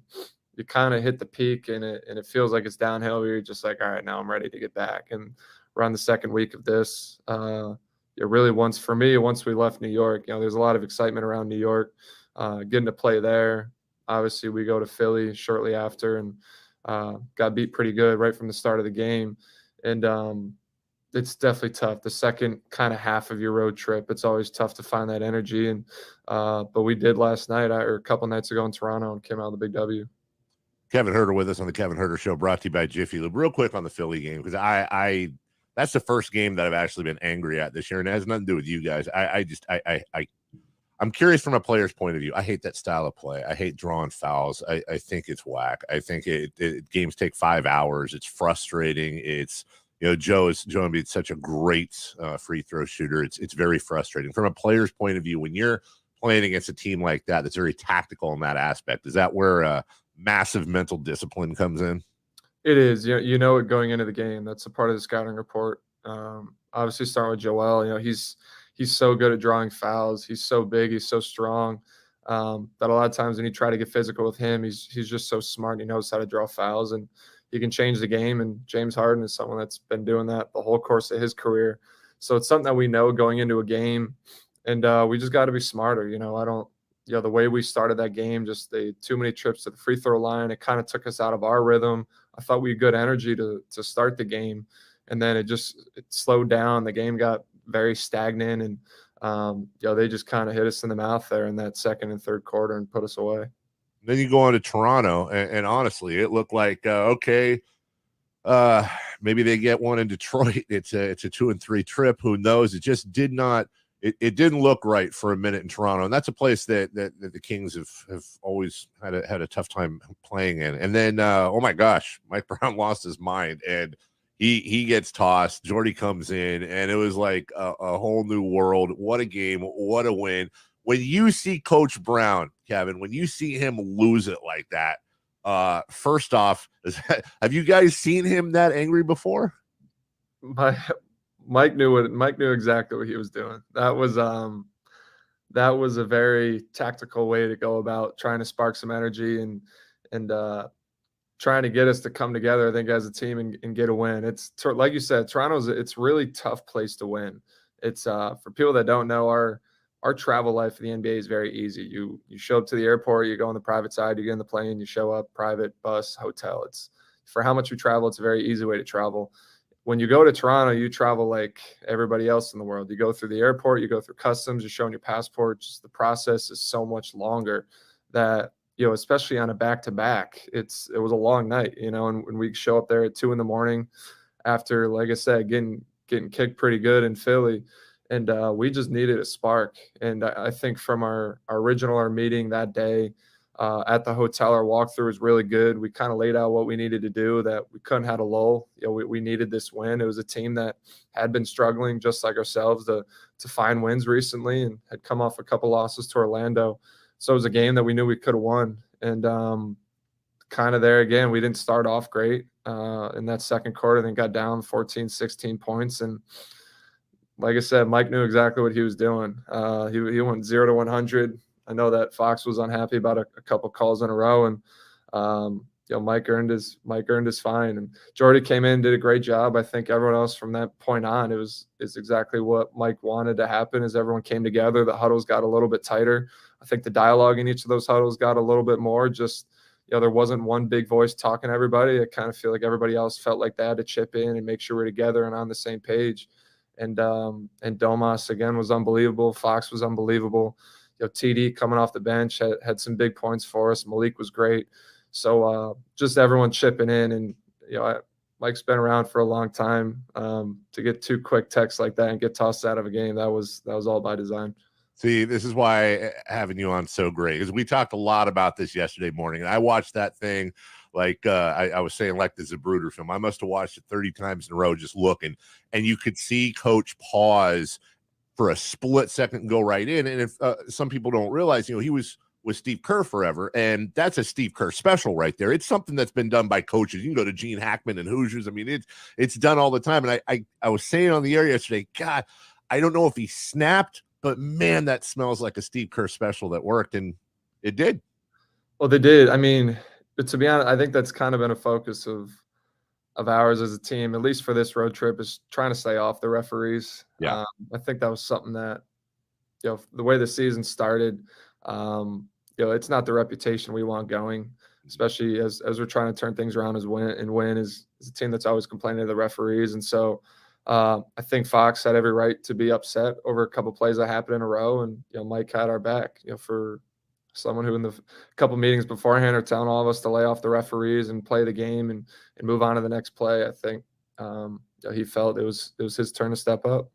you kind of hit the peak and it feels like it's downhill. You're just like, all right, now I'm ready to get back. And around the second week of this, really once we left New York, there's a lot of excitement around New York, getting to play there. Obviously we go to Philly shortly after and got beat pretty good right from the start of the game. And, it's definitely tough. The second kind of half of your road trip, it's always tough to find that energy. And but we did last night or a couple nights ago in Toronto and came out with a big W. Kevin Huerter with us on the Kevin Huerter Show, brought to you by Jiffy Lube. Real quick on the Philly game, because I that's the first game that I've actually been angry at this year, and it has nothing to do with you guys. I'm curious from a player's point of view. I hate that style of play. I hate drawing fouls. I think it's whack. I think games take 5 hours. It's frustrating. It's Joe Embiid's such a great free throw shooter. It's very frustrating from a player's point of view when you're playing against a team like that. That's very tactical in that aspect. Is that where massive mental discipline comes in? It is. You know it going into the game. That's a part of the scouting report. Obviously, starting with Joel. He's so good at drawing fouls. He's so big. He's so strong. That a lot of times when you try to get physical with him, he's just so smart. He knows how to draw fouls and he can change the game. And James Harden is someone that's been doing that the whole course of his career. So it's something that we know going into a game, and we just got to be smarter. The way we started that game, just the too many trips to the free throw line, it kind of took us out of our rhythm. I thought we had good energy to start the game, and then it slowed down. The game got very stagnant, and they just kind of hit us in the mouth there in that second and third quarter and put us away. Then you go on to Toronto, and honestly, it looked like maybe they get one in Detroit. It's a 2-3 trip. Who knows? It just did not. It didn't look right for a minute in Toronto, and that's a place that the Kings have always had a tough time playing in. And then, oh my gosh, Mike Brown lost his mind, and he gets tossed. Jordy comes in, and it was like a whole new world. What a game! What a win! When you see Coach Brown, Kevin, when you see him lose it like that, first off, have you guys seen him that angry before? Mike knew exactly what he was doing. That was a very tactical way to go about trying to spark some energy and trying to get us to come together, I think, as a team and get a win. It's like you said, it's a really tough place to win. It's for people that don't know, our travel life in the NBA is very easy. You show up to the airport, you go on the private side, you get in the plane, you show up, private, bus, hotel. It's for how much we travel, it's a very easy way to travel. When you go to Toronto, you travel like everybody else in the world. You go through the airport, you go through customs, you're showing your passport. Just the process is so much longer that, especially on a back-to-back, it was a long night, and when we show up there at 2 a.m. after, like I said, getting kicked pretty good in Philly, and we just needed a spark. And I think from our meeting that day at the hotel, our walkthrough was really good. We kind of laid out what we needed to do, that we couldn't have a lull. We needed this win. It was a team that had been struggling just like ourselves to find wins recently and had come off a couple losses to Orlando. So it was a game that we knew we could have won. And kind of there again, we didn't start off great in that second quarter, then got down 14, 16 points. And like I said, Mike knew exactly what he was doing. He went 0 to 100. I know that Fox was unhappy about a couple calls in a row, and Mike earned his fine. And Jordy came in, did a great job. I think everyone else from that point on, is exactly what Mike wanted to happen. As everyone came together, the huddles got a little bit tighter. I think the dialogue in each of those huddles got a little bit more. Just there wasn't one big voice talking to everybody. I kind of feel like everybody else felt like they had to chip in and make sure we're together and on the same page. And Domas again was unbelievable. Fox was unbelievable. TD coming off the bench had some big points for us. Malik was great. So just everyone chipping in, and Mike's been around for a long time. To get 2 quick texts like that and get tossed out of a game, that was all by design. See, this is why having you on so great, because we talked a lot about this yesterday morning, and I watched that thing like I was saying, like the Zapruder film. I must have watched it 30 times in a row just looking, and you could see Coach pause for a split second and go right in. And if some people don't realize, he was with Steve Kerr forever, and that's a Steve Kerr special right there. It's something that's been done by coaches. You can go to Gene Hackman and Hoosiers. I mean, it's done all the time. And I was saying on the air yesterday, God, I don't know if he snapped, but man, that smells like a Steve Kerr special that worked, and it did. Well, they did. I mean, to be honest, I think that's kind of been a focus of ours as a team, at least for this road trip, is trying to stay off the referees. Yeah. I think that was something that, the way the season started, it's not the reputation we want going, especially as we're trying to turn things around win is a team that's always complaining to the referees. And so I think Fox had every right to be upset over a couple plays that happened in a row. And, Mike had our back, for someone who in the couple meetings beforehand are telling all of us to lay off the referees and play the game and move on to the next play. I think he felt it was his turn to step up.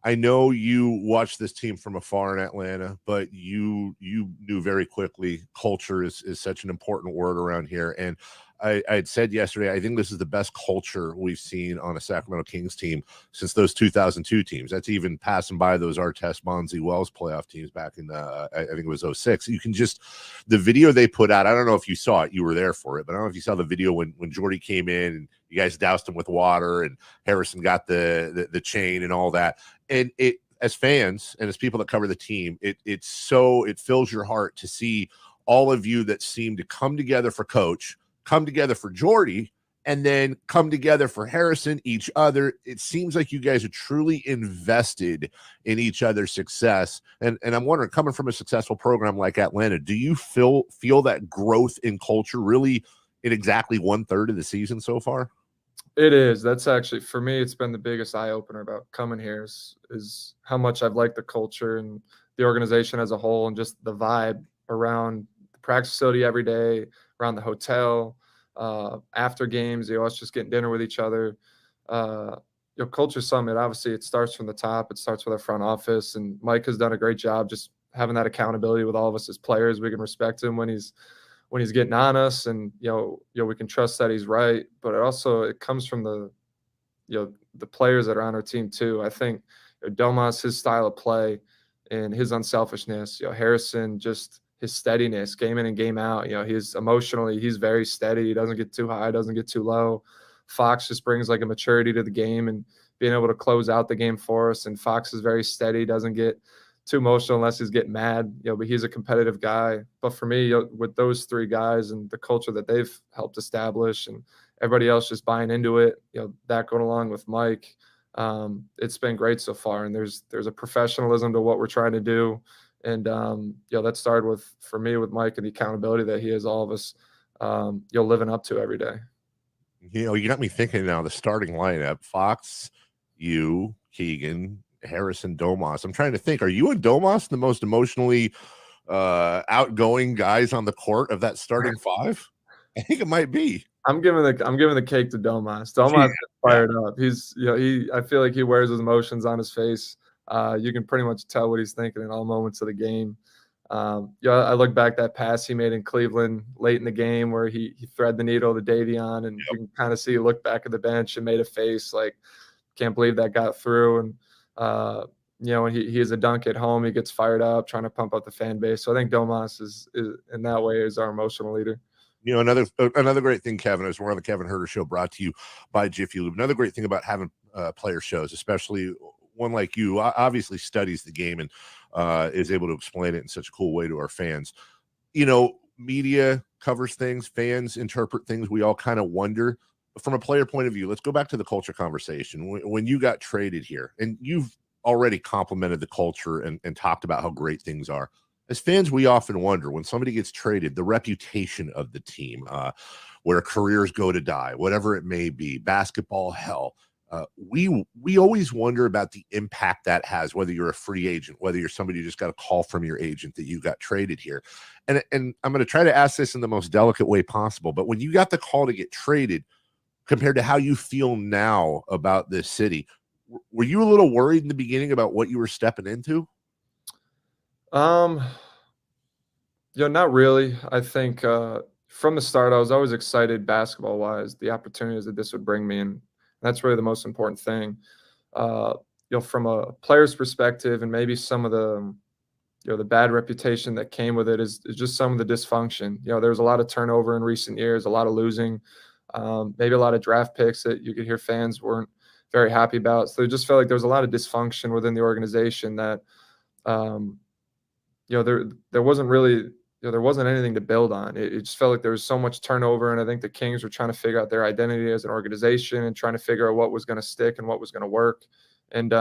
I know you watched this team from afar in Atlanta, but you knew very quickly culture is such an important word around here. And I had said yesterday, I think this is the best culture we've seen on a Sacramento Kings team since those 2002 teams. That's even passing by those Artest, Bonzi, Wells playoff teams back in, I think it was 06. You can just, the video they put out, I don't know if you saw it, you were there for it, but I don't know if you saw the video when Jordy came in and you guys doused him with water and Harrison got the chain and all that. And it, as fans and as people that cover the team, it fills your heart to see all of you that seem to come together for Coach, come together for Jordy, and then come together for Harrison, each other. It seems like you guys are truly invested in each other's success. And I'm wondering, coming from a successful program like Atlanta, do you feel that growth in culture really in exactly 1/3 of the season so far? It is. That's actually, for me, it's been the biggest eye-opener about coming here is how much I've liked the culture and the organization as a whole, and just the vibe around the practice facility every day, around the hotel, after games, us just getting dinner with each other. Culture Summit, obviously it starts from the top. It starts with our front office, and Mike has done a great job just having that accountability with all of us as players. We can respect him when he's getting on us, and we can trust that he's right. But it comes from the players that are on our team too. I think Domas, his style of play and his unselfishness, Harrison, just his steadiness, game in and game out. He's very steady. He doesn't get too high, doesn't get too low. Fox just brings like a maturity to the game and being able to close out the game for us. And Fox is very steady, doesn't get too emotional unless he's getting mad, but he's a competitive guy. But for me, with those three guys and the culture that they've helped establish and everybody else just buying into it, that going along with Mike, it's been great so far. And there's a professionalism to what we're trying to do. And, that started for me with Mike and the accountability that he has all of us, living up to every day. You got me thinking now, the starting lineup, Fox, you, Keegan, Harrison, Domas. I'm trying to think, are you and Domas the most emotionally outgoing guys on the court of that starting five? I think it might be. I'm giving the cake to Domas. Domas is fired up. He's I feel like he wears his emotions on his face. You can pretty much tell what he's thinking in all moments of the game. I look back that pass he made in Cleveland late in the game where he thread the needle to Davion, and you can kind of see he looked back at the bench and made a face like, can't believe that got through. And when he has a dunk at home, he gets fired up, trying to pump up the fan base. So I think Domas is in that way is our emotional leader. Another great thing, Kevin, is we're on the Kevin Huerter Show, brought to you by Jiffy Lube. Another great thing about having player shows, especially one like you, obviously studies the game and is able to explain it in such a cool way to our fans. Media covers things, fans interpret things. We all kind of wonder. From a player point of view, let's go back to the culture conversation. When you got traded here, and you've already complimented the culture and talked about how great things are. As fans, we often wonder when somebody gets traded, the reputation of the team, where careers go to die, whatever it may be, basketball hell. We always wonder about the impact that has, whether you're a free agent, whether you're somebody who just got a call from your agent that you got traded here. And I'm going to try to ask this in the most delicate way possible, but when you got the call to get traded, compared to how you feel now about this city, were you a little worried in the beginning about what you were stepping into? Not really. I think from the start, I was always excited basketball-wise, the opportunities that this would bring me, and that's really the most important thing. From a player's perspective, and maybe some of the the bad reputation that came with it is just some of the dysfunction. There was a lot of turnover in recent years, a lot of losing. Maybe a lot of draft picks that you could hear fans weren't very happy about. So it just felt like there was a lot of dysfunction within the organization that, there wasn't really, there wasn't anything to build on. It just felt like there was so much turnover. And I think the Kings were trying to figure out their identity as an organization and trying to figure out what was going to stick and what was going to work. And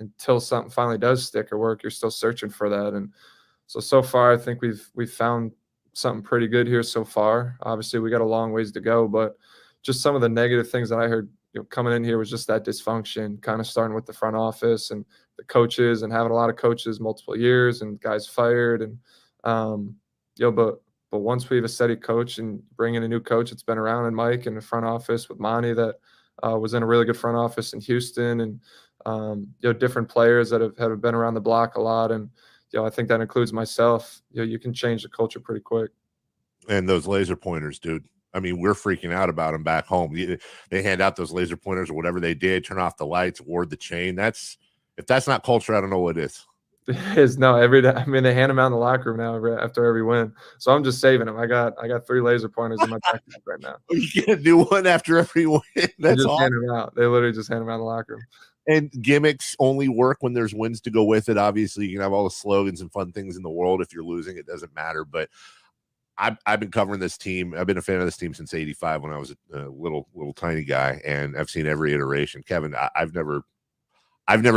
until something finally does stick or work, you're still searching for that. And so far, I think we've found something pretty good here so far. Obviously, we got a long ways to go, but just some of the negative things that I heard coming in here was just that dysfunction, kind of starting with the front office and the coaches, and having a lot of coaches multiple years and guys fired. And but once we have a steady coach and bring in a new coach that's been around, and Mike in the front office with Monty that was in a really good front office in Houston, and different players that have been around the block a lot. And I think that includes myself. You can change the culture pretty quick. And those laser pointers, dude. I mean, we're freaking out about them back home. They hand out those laser pointers or whatever they did, turn off the lights, ward the chain. If that's not culture, I don't know what it is. It is. No, every day. I mean, they hand them out in the locker room now after every win. So I'm just saving them. I got 3 laser pointers in my backpack right now. You get a new one after every win. That's awesome. Hand them out. They literally just hand them out in the locker room. And gimmicks only work when there's wins to go with it. Obviously, you can have all the slogans and fun things in the world. If you're losing, it doesn't matter. But I've been covering this team. I've been a fan of this team since '85 when I was a little tiny guy, and I've seen every iteration. Kevin, I've never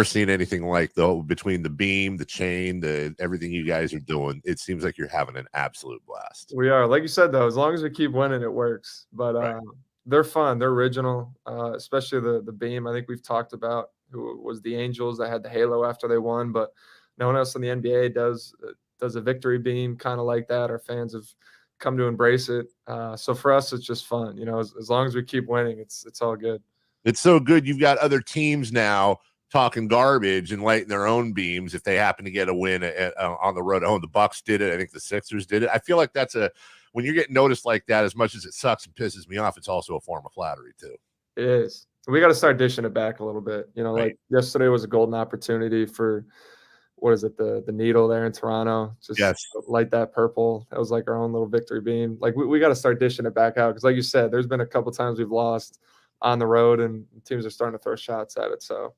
seen anything like between the beam, the chain, everything you guys are doing. It seems like you're having an absolute blast. We are, like you said, though. As long as we keep winning, it works. But right. They're fun. They're original, especially the beam. I think we've talked about who was the Angels that had the halo after they won, but no one else in the NBA does a victory beam kind of like that. Our fans have come to embrace it. So for us, it's just fun. As long as we keep winning, it's all good. It's so good. You've got other teams now talking garbage and lighting their own beams if they happen to get a win on the road at home. The Bucks did it. I think the Sixers did it. I feel like when you're getting noticed like that, as much as it sucks and pisses me off, it's also a form of flattery too. It is. We got to start dishing it back a little bit. Right. Like yesterday was a golden opportunity for, what is it, the needle there in Toronto? Just light that purple. That was like our own little victory beam. Like we got to start dishing it back out because, like you said, there's been a couple times we've lost on the road and teams are starting to throw shots at it. So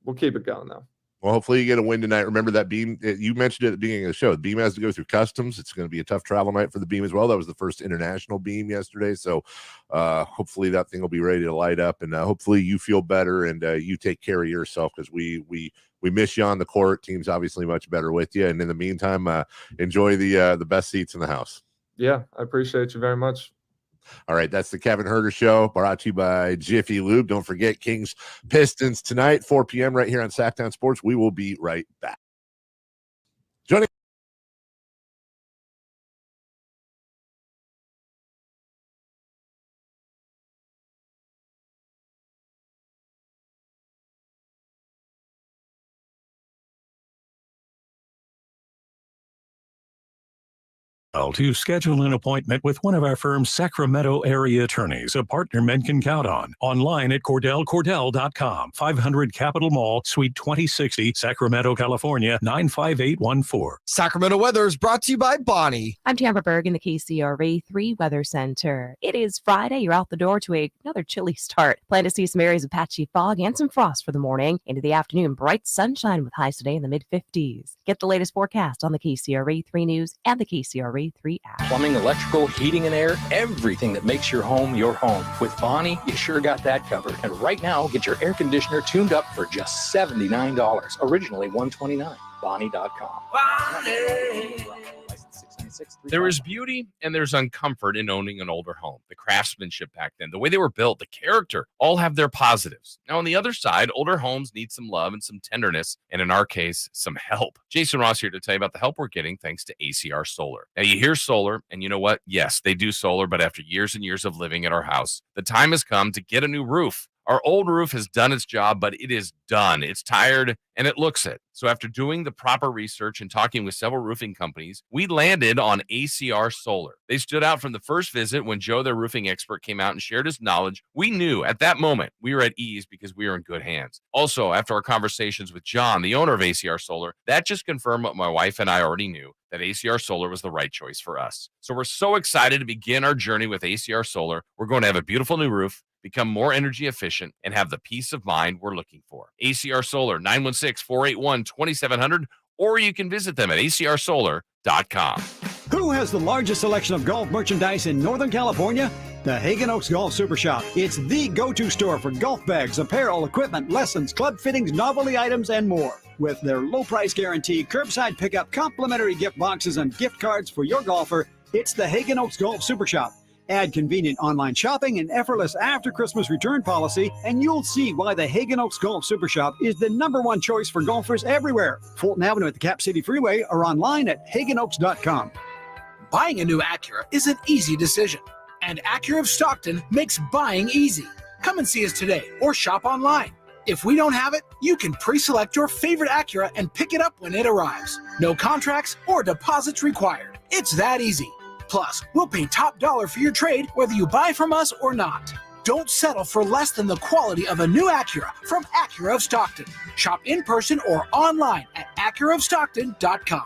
we'll keep it going though. Well, hopefully you get a win tonight. Remember that Beam, you mentioned it at the beginning of the show. The Beam has to go through customs. It's going to be a tough travel night for the Beam as well. That was the first international Beam yesterday. So hopefully that thing will be ready to light up, and hopefully you feel better and you take care of yourself, because we miss you on the court. Team's obviously much better with you. And in the meantime, enjoy the best seats in the house. Yeah, I appreciate you very much. All right, that's the Kevin Huerter Show, brought to you by Jiffy Lube. Don't forget Kings Pistons tonight, 4 p.m. right here on Sactown Sports. We will be right back. Joining To schedule an appointment with one of our firm's Sacramento area attorneys, a partner men can count on. Online at CordellCordell.com. 500 Capitol Mall, Suite 2060, Sacramento, California, 95814. Sacramento weather is brought to you by Bonnie. I'm Tamara Berg in the KCRA 3 Weather Center. It is Friday. You're out the door to another chilly start. Plan to see some areas of patchy fog and some frost for the morning. Into the afternoon, bright sunshine with highs today in the mid-50s. Get the latest forecast on the KCRA 3 News and the KCRA 3 app. Plumbing, electrical, heating and air, everything that makes your home your home. With Bonnie, you sure got that covered. And right now, get your air conditioner tuned up for just $79. Originally $129. Bonnie.com. Bonnie. There is beauty and there's uncomfort in owning an older home. The craftsmanship back then, the way they were built, the character, all have their positives. Now, on the other side, older homes need some love and some tenderness, and in our case, some help. Jason Ross here to tell you about the help we're getting thanks to ACR Solar. Now, you hear solar, and you know what? Yes, they do solar, but after years and years of living at our house, the time has come to get a new roof. Our old roof has done its job, but it is done. It's tired, and it looks it. So after doing the proper research and talking with several roofing companies, we landed on ACR Solar. They stood out from the first visit when Joe, their roofing expert, came out and shared his knowledge. We knew at that moment we were at ease because we were in good hands. Also, after our conversations with John, the owner of ACR Solar, that just confirmed what my wife and I already knew, that ACR Solar was the right choice for us. So we're so excited to begin our journey with ACR Solar. We're going to have a beautiful new roof, become more energy efficient, and have the peace of mind we're looking for. ACR Solar, 916-481-2700, or you can visit them at acrsolar.com. Who has the largest selection of golf merchandise in Northern California? The Hagen Oaks Golf Super Shop. It's the go-to store for golf bags, apparel, equipment, lessons, club fittings, novelty items, and more. With their low price guarantee, curbside pickup, complimentary gift boxes, and gift cards for your golfer, it's the Hagen Oaks Golf Super Shop. Add convenient online shopping and effortless after-Christmas return policy, and you'll see why the Hagen Oaks Golf Super Shop is the #1 choice for golfers everywhere. Fulton Avenue at the Cap City Freeway or online at hagenoaks.com. Buying a new Acura is an easy decision, and Acura of Stockton makes buying easy. Come and see us today or shop online. If we don't have it, you can pre-select your favorite Acura and pick it up when it arrives. No contracts or deposits required. It's that easy. Plus, we'll pay top dollar for your trade whether you buy from us or not. Don't settle for less than the quality of a new Acura from Acura of Stockton. Shop in person or online at acuraofstockton.com.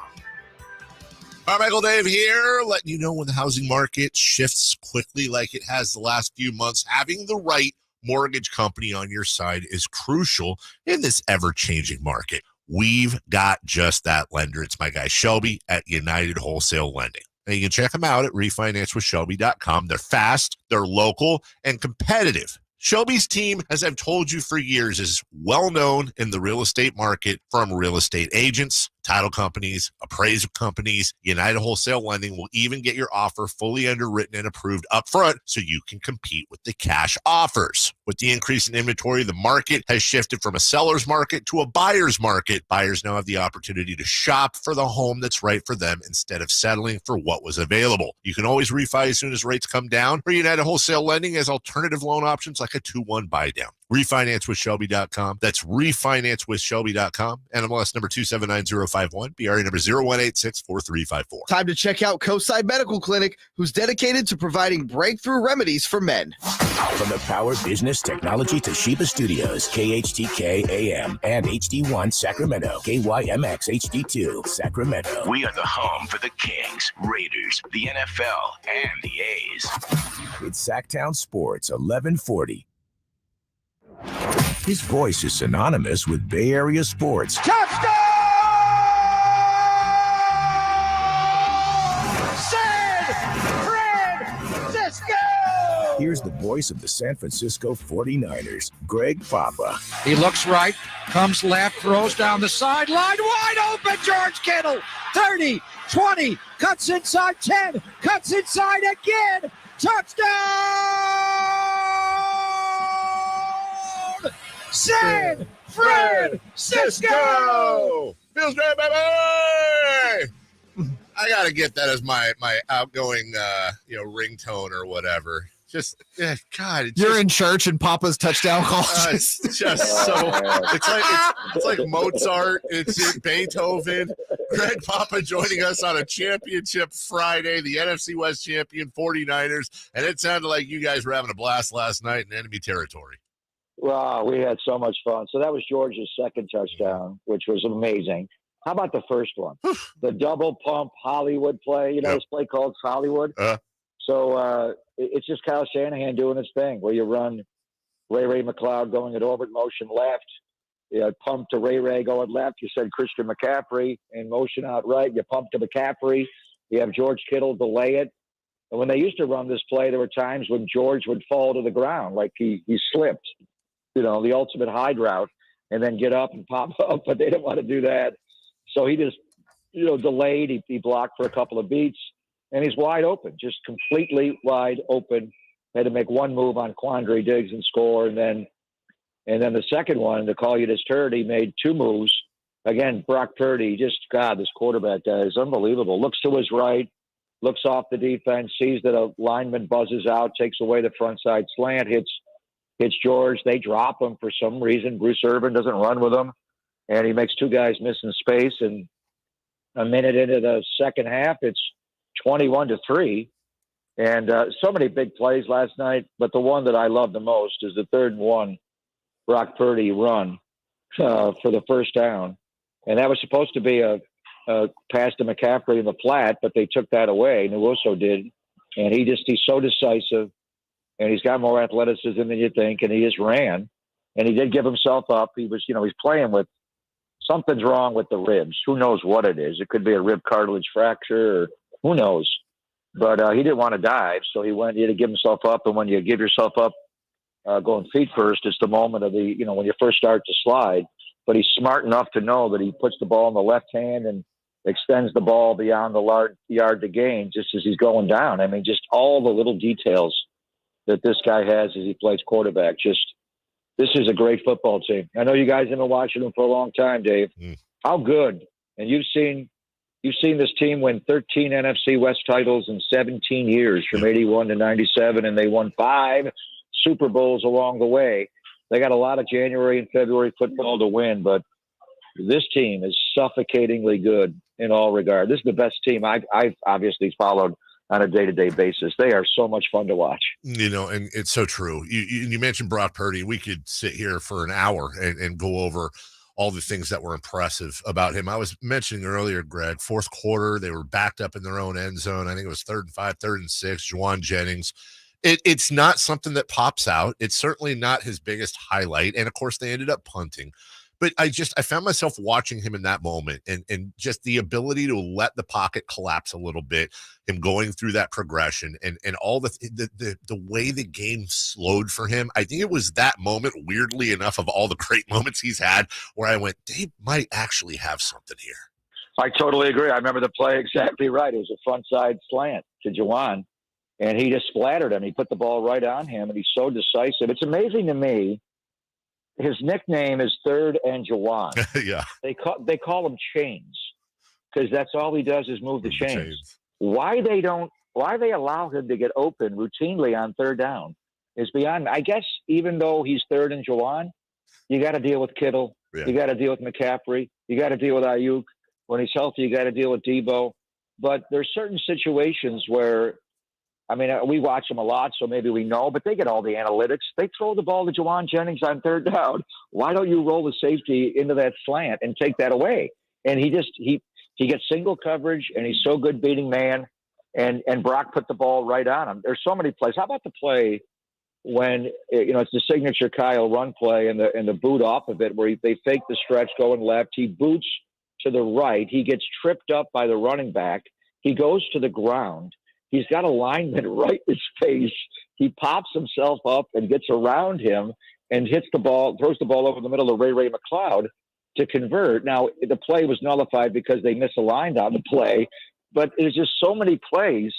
Carmichael Dave here, letting you know when the housing market shifts quickly like it has the last few months, having the right mortgage company on your side is crucial in this ever-changing market. We've got just that lender. It's my guy Shelby at United Wholesale Lending. Now, you can check them out at refinancewithshelby.com. They're fast, they're local, and competitive. Shelby's team, as I've told you for years, is well known in the real estate market from real estate agents, title companies, appraisal companies. United Wholesale Lending will even get your offer fully underwritten and approved up front so you can compete with the cash offers. With the increase in inventory, the market has shifted from a seller's market to a buyer's market. Buyers now have the opportunity to shop for the home that's right for them instead of settling for what was available. You can always refi as soon as rates come down, or United Wholesale Lending has alternative loan options like a 2-1 buy down. RefinanceWithShelby.com. That's RefinanceWithShelby.com. NMLS number 279051. BRA number 01864354. Time to check out Coastside Medical Clinic, who's dedicated to providing breakthrough remedies for men. From the Power Business Technology Toshiba Studios, KHTK AM and HD1 Sacramento, KYMX HD2 Sacramento. We are the home for the Kings, Raiders, the NFL, and the A's. It's Sactown Sports 1140. His voice is synonymous with Bay Area sports. Touchdown! San Francisco! Here's the voice of the San Francisco 49ers, Greg Papa. He looks right, comes left, throws down the sideline, wide open, George Kittle. 30, 20, cuts inside 10, cuts inside again. Touchdown! San Francisco! Feels great, baby! I gotta get that as my outgoing ringtone or whatever. Just God, You're in church and Papa's touchdown call. It's just so. It's like Mozart. It's Beethoven. Greg Papa joining us on a championship Friday. The NFC West champion 49ers, and it sounded like you guys were having a blast last night in enemy territory. Wow, we had so much fun. So that was George's second touchdown, which was amazing. How about the first one? The double pump Hollywood play. This play called Hollywood. So it's just Kyle Shanahan doing his thing, where you run Ray McLeod going at orbit motion left. You pump to Ray going left. You send Christian McCaffrey in motion out right. You pump to McCaffrey. You have George Kittle delay it. And when they used to run this play, there were times when George would fall to the ground, like he slipped, the ultimate hide route, and then get up and pop up. But they didn't want to do that. So he just, delayed. He blocked for a couple of beats. And he's wide open, just completely wide open. Had to make one move on Quandre Diggs and score. And then the second one, to call you this turd, he made two moves. Again, Brock Purdy, this quarterback guy is unbelievable. Looks to his right, looks off the defense, sees that a lineman buzzes out, takes away the front side slant, hits George. They drop him for some reason. Bruce Irvin doesn't run with him. And he makes two guys miss in space. And a minute into the second half, it's 21-3, and so many big plays last night. But the one that I love the most is the 3rd and 1 Brock Purdy run for the first down, and that was supposed to be a pass to McCaffrey in the flat, but they took that away. Nwosu did, and he's so decisive, and he's got more athleticism than you think, and he just ran, and he did give himself up. He was, he's playing with something's wrong with the ribs. Who knows what it is? It could be a rib cartilage fracture, or who knows? But he didn't want to dive, so he had to give himself up. And when you give yourself up going feet first, it's the moment of when you first start to slide. But he's smart enough to know that he puts the ball in the left hand and extends the ball beyond the yard to gain just as he's going down. I mean, just all the little details that this guy has as he plays quarterback. This is a great football team. I know you guys have been watching them for a long time, Dave. How good. And you've seen this team win 13 NFC West titles in 17 years, from 81 to 97, and they won 5 Super Bowls along the way. They got a lot of January and February football to win, but this team is suffocatingly good in all regard. This is the best team I've obviously followed on a day-to-day basis. They are so much fun to watch. And it's so true. You mentioned Brock Purdy. We could sit here for an hour and go over all the things that were impressive about him. I was mentioning earlier, Greg, fourth quarter, they were backed up in their own end zone. I think it was 3rd and 5, 3rd and 6, Juwan Jennings. It's not something that pops out. It's certainly not his biggest highlight. And of course they ended up punting. But I found myself watching him in that moment and just the ability to let the pocket collapse a little bit, him going through that progression and all the way the game slowed for him. I think it was that moment, weirdly enough, of all the great moments he's had, where I went, Dave might actually have something here. I totally agree. I remember the play exactly right. It was a front side slant to Juwan, and he just splattered him. He put the ball right on him, and he's so decisive. It's amazing to me. His nickname is Third and Juwan. Yeah. They call him Chains because that's all he does is move the chains. Why they allow him to get open routinely on third down is beyond me. I guess even though he's Third and Juwan, you got to deal with Kittle. Yeah. You got to deal with McCaffrey. You got to deal with Ayuk. When he's healthy, you got to deal with Debo. But there's certain situations where, we watch them a lot, so maybe we know, but they get all the analytics. They throw the ball to Juwan Jennings on third down. Why don't you roll the safety into that slant and take that away? And he gets single coverage, and he's so good beating man, and Brock put the ball right on him. There's so many plays. How about the play when it's the signature Kyle run play and the boot off of it, where they fake the stretch going left. He boots to the right. He gets tripped up by the running back. He goes to the ground. He's got a lineman right in his face. He pops himself up and gets around him and hits the ball, throws the ball over the middle of Ray McLeod to convert. Now, the play was nullified because they misaligned on the play, but there's just so many plays.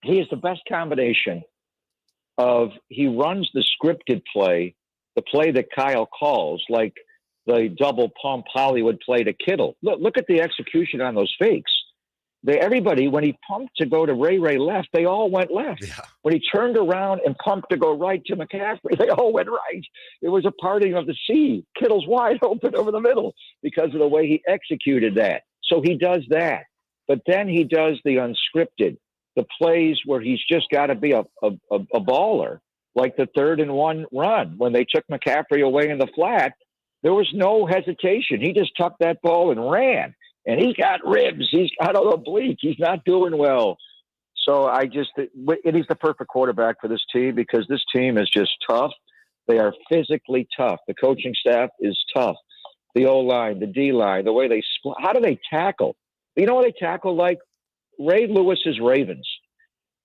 He is the best combination of he runs the scripted play, the play that Kyle calls, like the double pump Hollywood play to Kittle. Look at the execution on those fakes. Everybody, when he pumped to go to Ray left, they all went left. Yeah. When he turned around and pumped to go right to McCaffrey, they all went right. It was a parting of the sea. Kittle's wide open over the middle because of the way he executed that. So he does that. But then he does the unscripted, the plays where he's just got to be a baller, like the 3rd and 1 run. When they took McCaffrey away in the flat, there was no hesitation. He just tucked that ball and ran. And he's got ribs. He's got an oblique. He's not doing well. So he's the perfect quarterback for this team because this team is just tough. They are physically tough. The coaching staff is tough. The O-line, the D-line, the way they split. How do they tackle? You know what they tackle like? Ray Lewis's Ravens.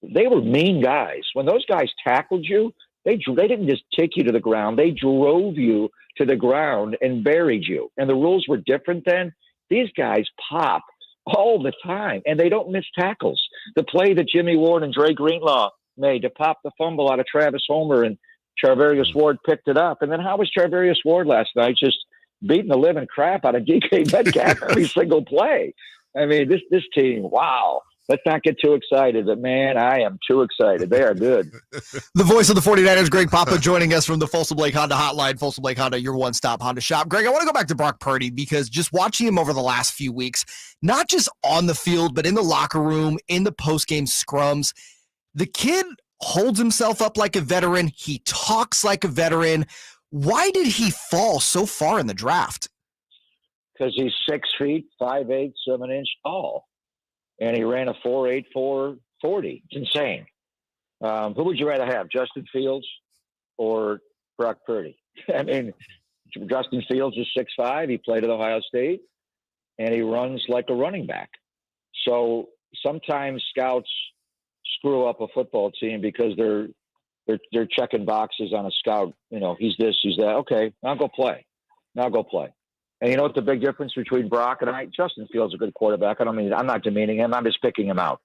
They were mean guys. When those guys tackled you, they didn't just take you to the ground. They drove you to the ground and buried you. And the rules were different then. These guys pop all the time, and they don't miss tackles. The play that Jimmy Ward and Dre Greenlaw made to pop the fumble out of Travis Homer, and Charvarius Ward picked it up. And then how was Charvarius Ward last night just beating the living crap out of DK Metcalf every single play? I mean, this team, wow. Let's not get too excited, but man, I am too excited. They are good. The voice of the 49ers, Greg Papa, joining us from the Folsom Lake Honda Hotline. Folsom Lake Honda, your one-stop Honda shop. Greg, I want to go back to Brock Purdy because just watching him over the last few weeks, not just on the field, but in the locker room, in the post-game scrums, the kid holds himself up like a veteran. He talks like a veteran. Why did he fall so far in the draft? Because he's 6 feet, 5'8", 7-inch tall. And he ran a 4.8, 4.40. It's insane. Who would you rather have, Justin Fields or Brock Purdy? I mean, Justin Fields is 6'5". He played at Ohio State, and he runs like a running back. So sometimes scouts screw up a football team because they're checking boxes on a scout. You know, he's this, he's that. Okay, now go play. And you know what the big difference between Brock and Justin Fields is a good quarterback. I'm not demeaning him. I'm just picking him out.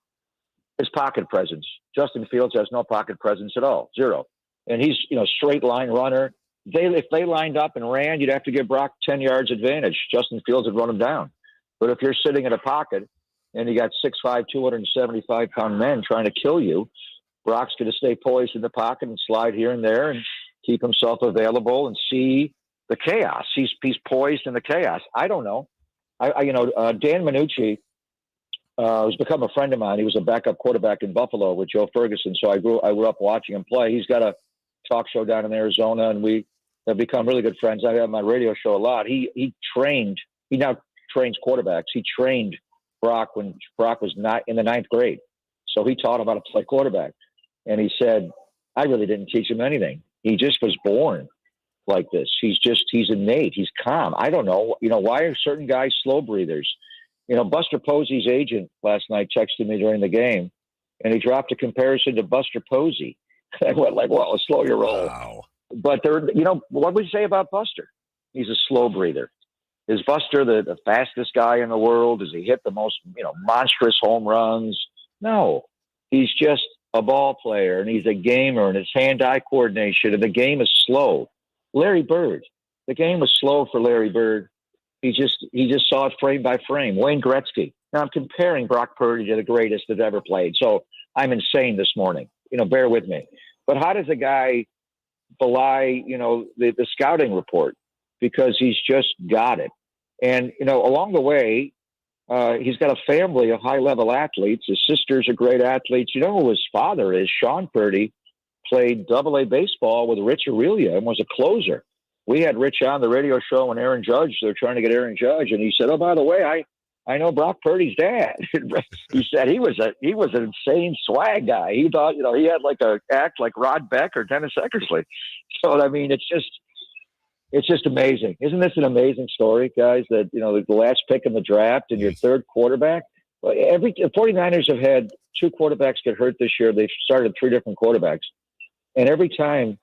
His pocket presence. Justin Fields has no pocket presence at all. Zero. And he's, straight line runner. If they lined up and ran, you'd have to give Brock 10 yards advantage. Justin Fields would run him down. But if you're sitting in a pocket and you got 6'5", 275-pound men trying to kill you, Brock's going to stay poised in the pocket and slide here and there and keep himself available and see the chaos. He's poised in the chaos. I don't know. Dan Minucci has become a friend of mine. He was a backup quarterback in Buffalo with Joe Ferguson. So I grew up watching him play. He's got a talk show down in Arizona, and we have become really good friends. I have my radio show a lot. He now trains quarterbacks. He trained Brock when Brock was not in the 9th grade. So he taught him how to play quarterback. And he said, I really didn't teach him anything. He just was born like this. He's innate. He's calm. I don't know. Why are certain guys slow breathers? Buster Posey's agent last night texted me during the game, and he dropped a comparison to Buster Posey. I went like, well, slow your roll. Wow. But what would you say about Buster? He's a slow breather. Is Buster the fastest guy in the world? Does he hit the most, monstrous home runs? No, he's just a ball player, and he's a gamer, and his hand-eye coordination, and the game is slow. Larry Bird, the game was slow for Larry Bird. He just saw it frame by frame. Wayne Gretzky. Now I'm comparing Brock Purdy to the greatest that ever played. So I'm insane this morning. Bear with me. But how does a guy belie, the scouting report? Because he's just got it. And, along the way, he's got a family of high-level athletes. His sisters are great athletes. You know who his father is? Sean Purdy played AA baseball with Rich Aurelia and was a closer. We had Rich on the radio show when Aaron Judge, they're trying to get Aaron Judge. And he said, oh, by the way, I know Brock Purdy's dad. He said he was an insane swag guy. He thought, he had like a act like Rod Beck or Dennis Eckersley. So, I mean, it's just amazing. Isn't this an amazing story, guys, that, the last pick in the draft and your third quarterback? Well, the 49ers have had 2 quarterbacks get hurt this year. They've started 3 different quarterbacks. And every time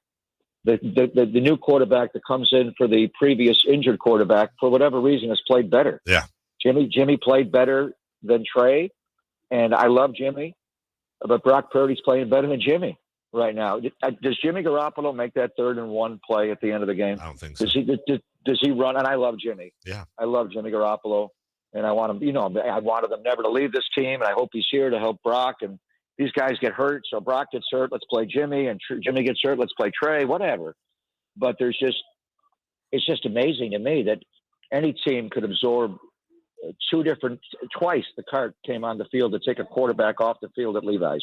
the new quarterback that comes in for the previous injured quarterback, for whatever reason, has played better. Yeah. Jimmy played better than Trey, and I love Jimmy, but Brock Purdy's playing better than Jimmy right now. Does Jimmy Garoppolo make that 3rd and 1 play at the end of the game? I don't think so. Does he run? And I love Jimmy. Yeah. I love Jimmy Garoppolo, and I want him, I wanted them never to leave this team, and I hope he's here to help Brock, and these guys get hurt, so Brock gets hurt, let's play Jimmy, and Jimmy gets hurt, let's play Trey, whatever. But it's just amazing to me that any team could absorb twice the cart came on the field to take a quarterback off the field at Levi's.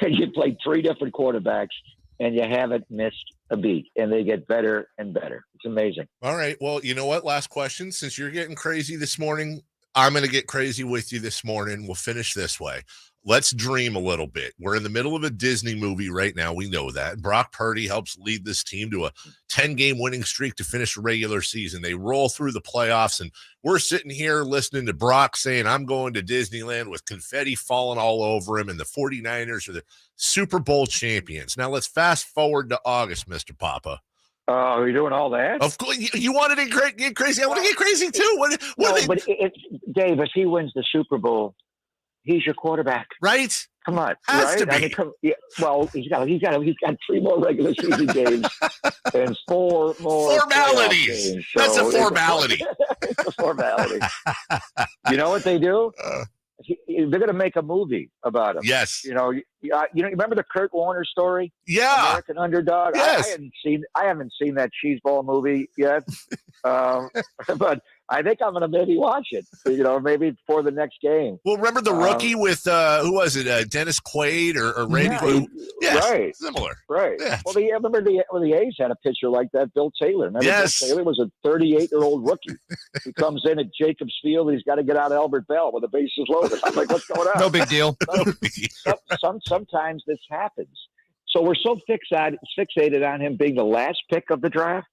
You played 3 different quarterbacks and you haven't missed a beat, and they get better and better. It's amazing. All right. Well, you know what? Last question. Since you're getting crazy this morning, I'm going to get crazy with you this morning. We'll finish this way. Let's dream a little bit. We're in the middle of a Disney movie right now. We know that. Brock Purdy helps lead this team to a 10-game winning streak to finish the regular season. They roll through the playoffs, and we're sitting here listening to Brock saying, I'm going to Disneyland with confetti falling all over him, and the 49ers are the Super Bowl champions. Now, let's fast forward to August, Mr. Papa. Oh, you're doing all that? Of course. You wanted to get crazy. I want to get crazy, too. Dave, if he wins the Super Bowl, he's your quarterback, right? Come on, Has to be. I mean, well, he's got 3 more regular season games and 4 more formalities. Games, so that's a formality. It's a formality. You know what they do? They're going to make a movie about him. Yes. You remember the Kurt Warner story? Yeah. American Underdog. Yes. I haven't seen that cheeseball movie yet, but I think I'm going to maybe watch it. Maybe before the next game. Well, remember the rookie with who was it? Dennis Quaid or Randy Quaid? Yes, right. Similar. Right. Yeah. Well, remember the A's had a pitcher like that, Bill Taylor. Remember yes. Bill Taylor was a 38-year-old rookie. He comes in at Jacobs Field. He's got to get out of Albert Bell when the bases loaded. I'm like, what's going on? No big deal. Sometimes this happens. So we're so fixated on him being the last pick of the draft.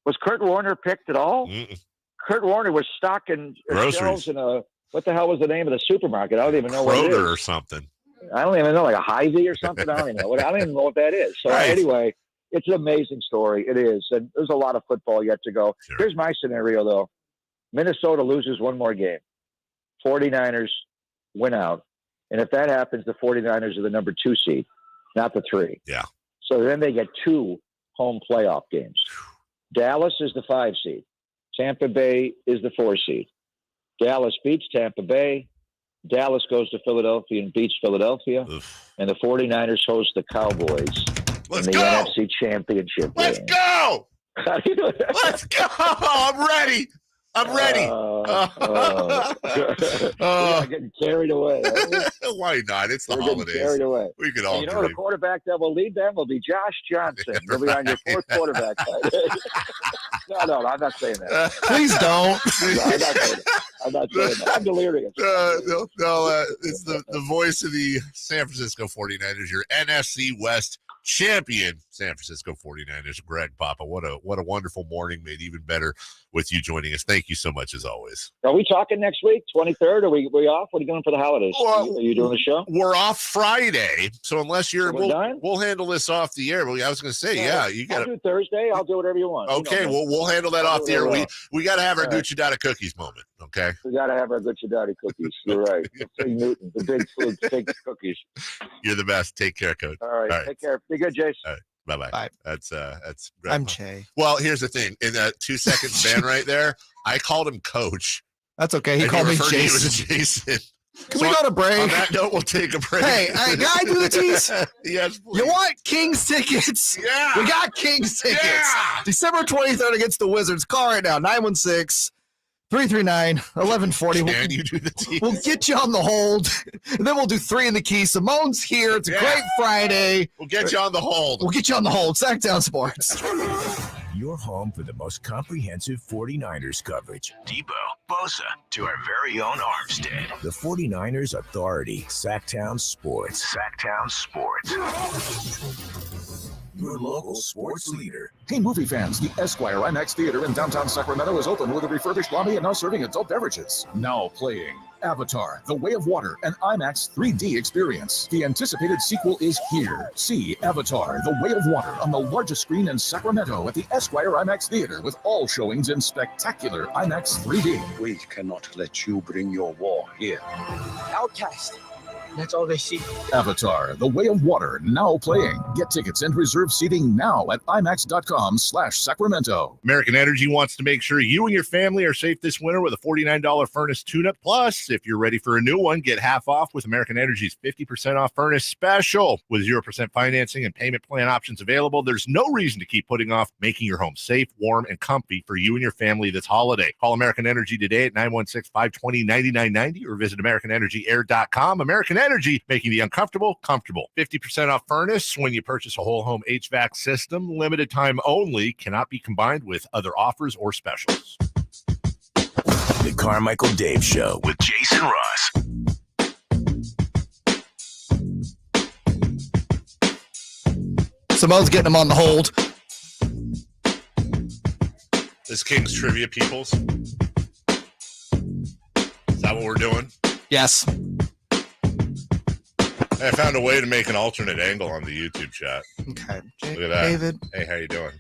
Was Kurt Warner picked at all? Mm-mm. Kurt Warner was stocking shelves in what the hell was the name of the supermarket? I don't even know what it is. Kroger or something. I don't even know, like a Hy-Vee or something. I don't even know what that is. So anyway, it's an amazing story. It is. And there's a lot of football yet to go. Sure. Here's my scenario, though. Minnesota loses 1 more game. 49ers win out. And if that happens, the 49ers are the number 2 seed, not the 3. Yeah. So then they get 2 home playoff games. Dallas is the 5 seed. Tampa Bay is the 4 seed. Dallas beats Tampa Bay. Dallas goes to Philadelphia and beats Philadelphia. Oof. And the 49ers host the Cowboys in the NFC Championship Let's game. go! Let's go! I'm ready. We're getting carried away. Why not? It's the We're holidays. Getting carried away. We could all the quarterback that will lead them will be Josh Johnson. He'll be on your 4th quarterback. No, I'm not saying that. Please don't. I'm not saying that. I'm delirious. It's the voice of the San Francisco 49ers, your NFC West champion San Francisco 49ers. Greg Papa, what a wonderful morning, made even better with you joining us. Thank you so much as always. Are we talking next week, 23rd? Are we off? What are you doing for the holidays? Well, are you doing the show? We're off Friday, so unless you're, we'll handle this off the air. But I was going to say, you got to do Thursday. I'll do whatever you want. Okay, we'll handle that off the air. We got to have our Gucci Dada cookies moment. Okay, we got to have our Gucci Dada cookies. You're right. The big Newton, the big cookies. You're the best. Take care, Coach. All right. Take care. Be good, Jason. All right. Bye-bye. Bye. That's I'm Che. Well, here's the thing. In that 2-second span right there, I called him Coach. That's okay. He called me Jason. Can we go to break? On that note, we'll take a break. Hey, can I do the tease? Yes, please. You want Kings tickets? Yeah. We got Kings tickets. Yeah. December 23rd against the Wizards. Call right now, 916-339-1140. Can you do the tease? We'll get you on the hold, and then we'll do 3 in the key. Simone's here. It's a great Friday. We'll get you on the hold. Sactown Sports. your home for the most comprehensive 49ers coverage. Debo, Bosa, to our very own Armstead. The 49ers Authority, Sactown Sports. Sactown Sports. Your local sports leader. Hey, movie fans, the Esquire IMAX Theater in downtown Sacramento is open with a refurbished lobby and now serving adult beverages. Now playing Avatar, The Way of Water, an IMAX 3D experience. The anticipated sequel is here. See Avatar, The Way of Water on the largest screen in Sacramento at the Esquire IMAX Theater with all showings in spectacular IMAX 3D. We cannot let you bring your war here. Outcast. That's all they see. Avatar, The Way of Water, now playing. Get tickets and reserve seating now at IMAX.com/Sacramento. American Energy wants to make sure you and your family are safe this winter with a $49 furnace tune-up. Plus, if you're ready for a new one, get half off with American Energy's 50% off furnace special. With 0% financing and payment plan options available, there's no reason to keep putting off making your home safe, warm, and comfy for you and your family this holiday. Call American Energy today at 916-520-9990 or visit AmericanEnergyAir.com. American Energy, making the uncomfortable comfortable. 50% off furnace when you purchase a whole home HVAC system. Limited time only. Cannot be combined with other offers or specials. The Carmichael Dave Show with Jason Ross. Simone's getting him on the hold. This Kings trivia, peoples. Is that what we're doing? Yes. I found a way to make an alternate angle on the YouTube chat. Okay. Look at that. David. Hey, how you doing?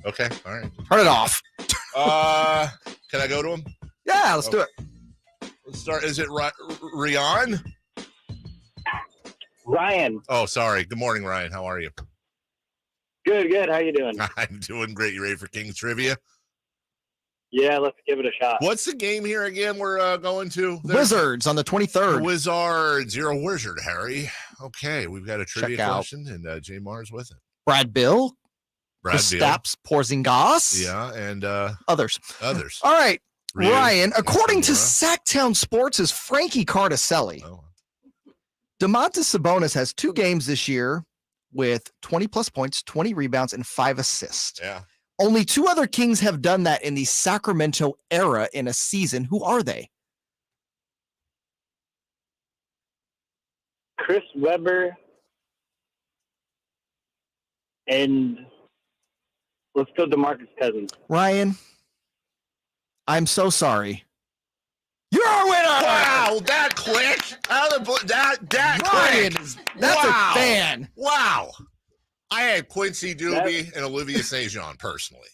Okay, all right. Turn it off. Can I go to him? Yeah, let's do it. Let's start. Is it Ryan? Ryan. Oh, sorry. Good morning, Ryan. How are you? Good. How you doing? I'm doing great. You ready for Kings trivia? Yeah, let's give it a shot. What's the game here again we're going to? Wizards on the 23rd. Wizards. You're a wizard, Harry. Okay, we've got a trivia question, and J Mar's with it. Brad Bill. Brad Kristaps Porzingis. Yeah, and others. All right, Ryan. According to Sactown Sports' Frankie Cardicelli, Domantas Sabonis has 2 games this year with 20-plus points, 20 rebounds, and 5 assists. Yeah. Only 2 other Kings have done that in the Sacramento era in a season. Who are they? Chris Webber and let's go DeMarcus Cousins. Ryan, I'm so sorry. You're a winner! Wow, that quick! That Ryan, quick! That's a fan. Wow. I had Quincy Doobie and Olivia St. Jean personally.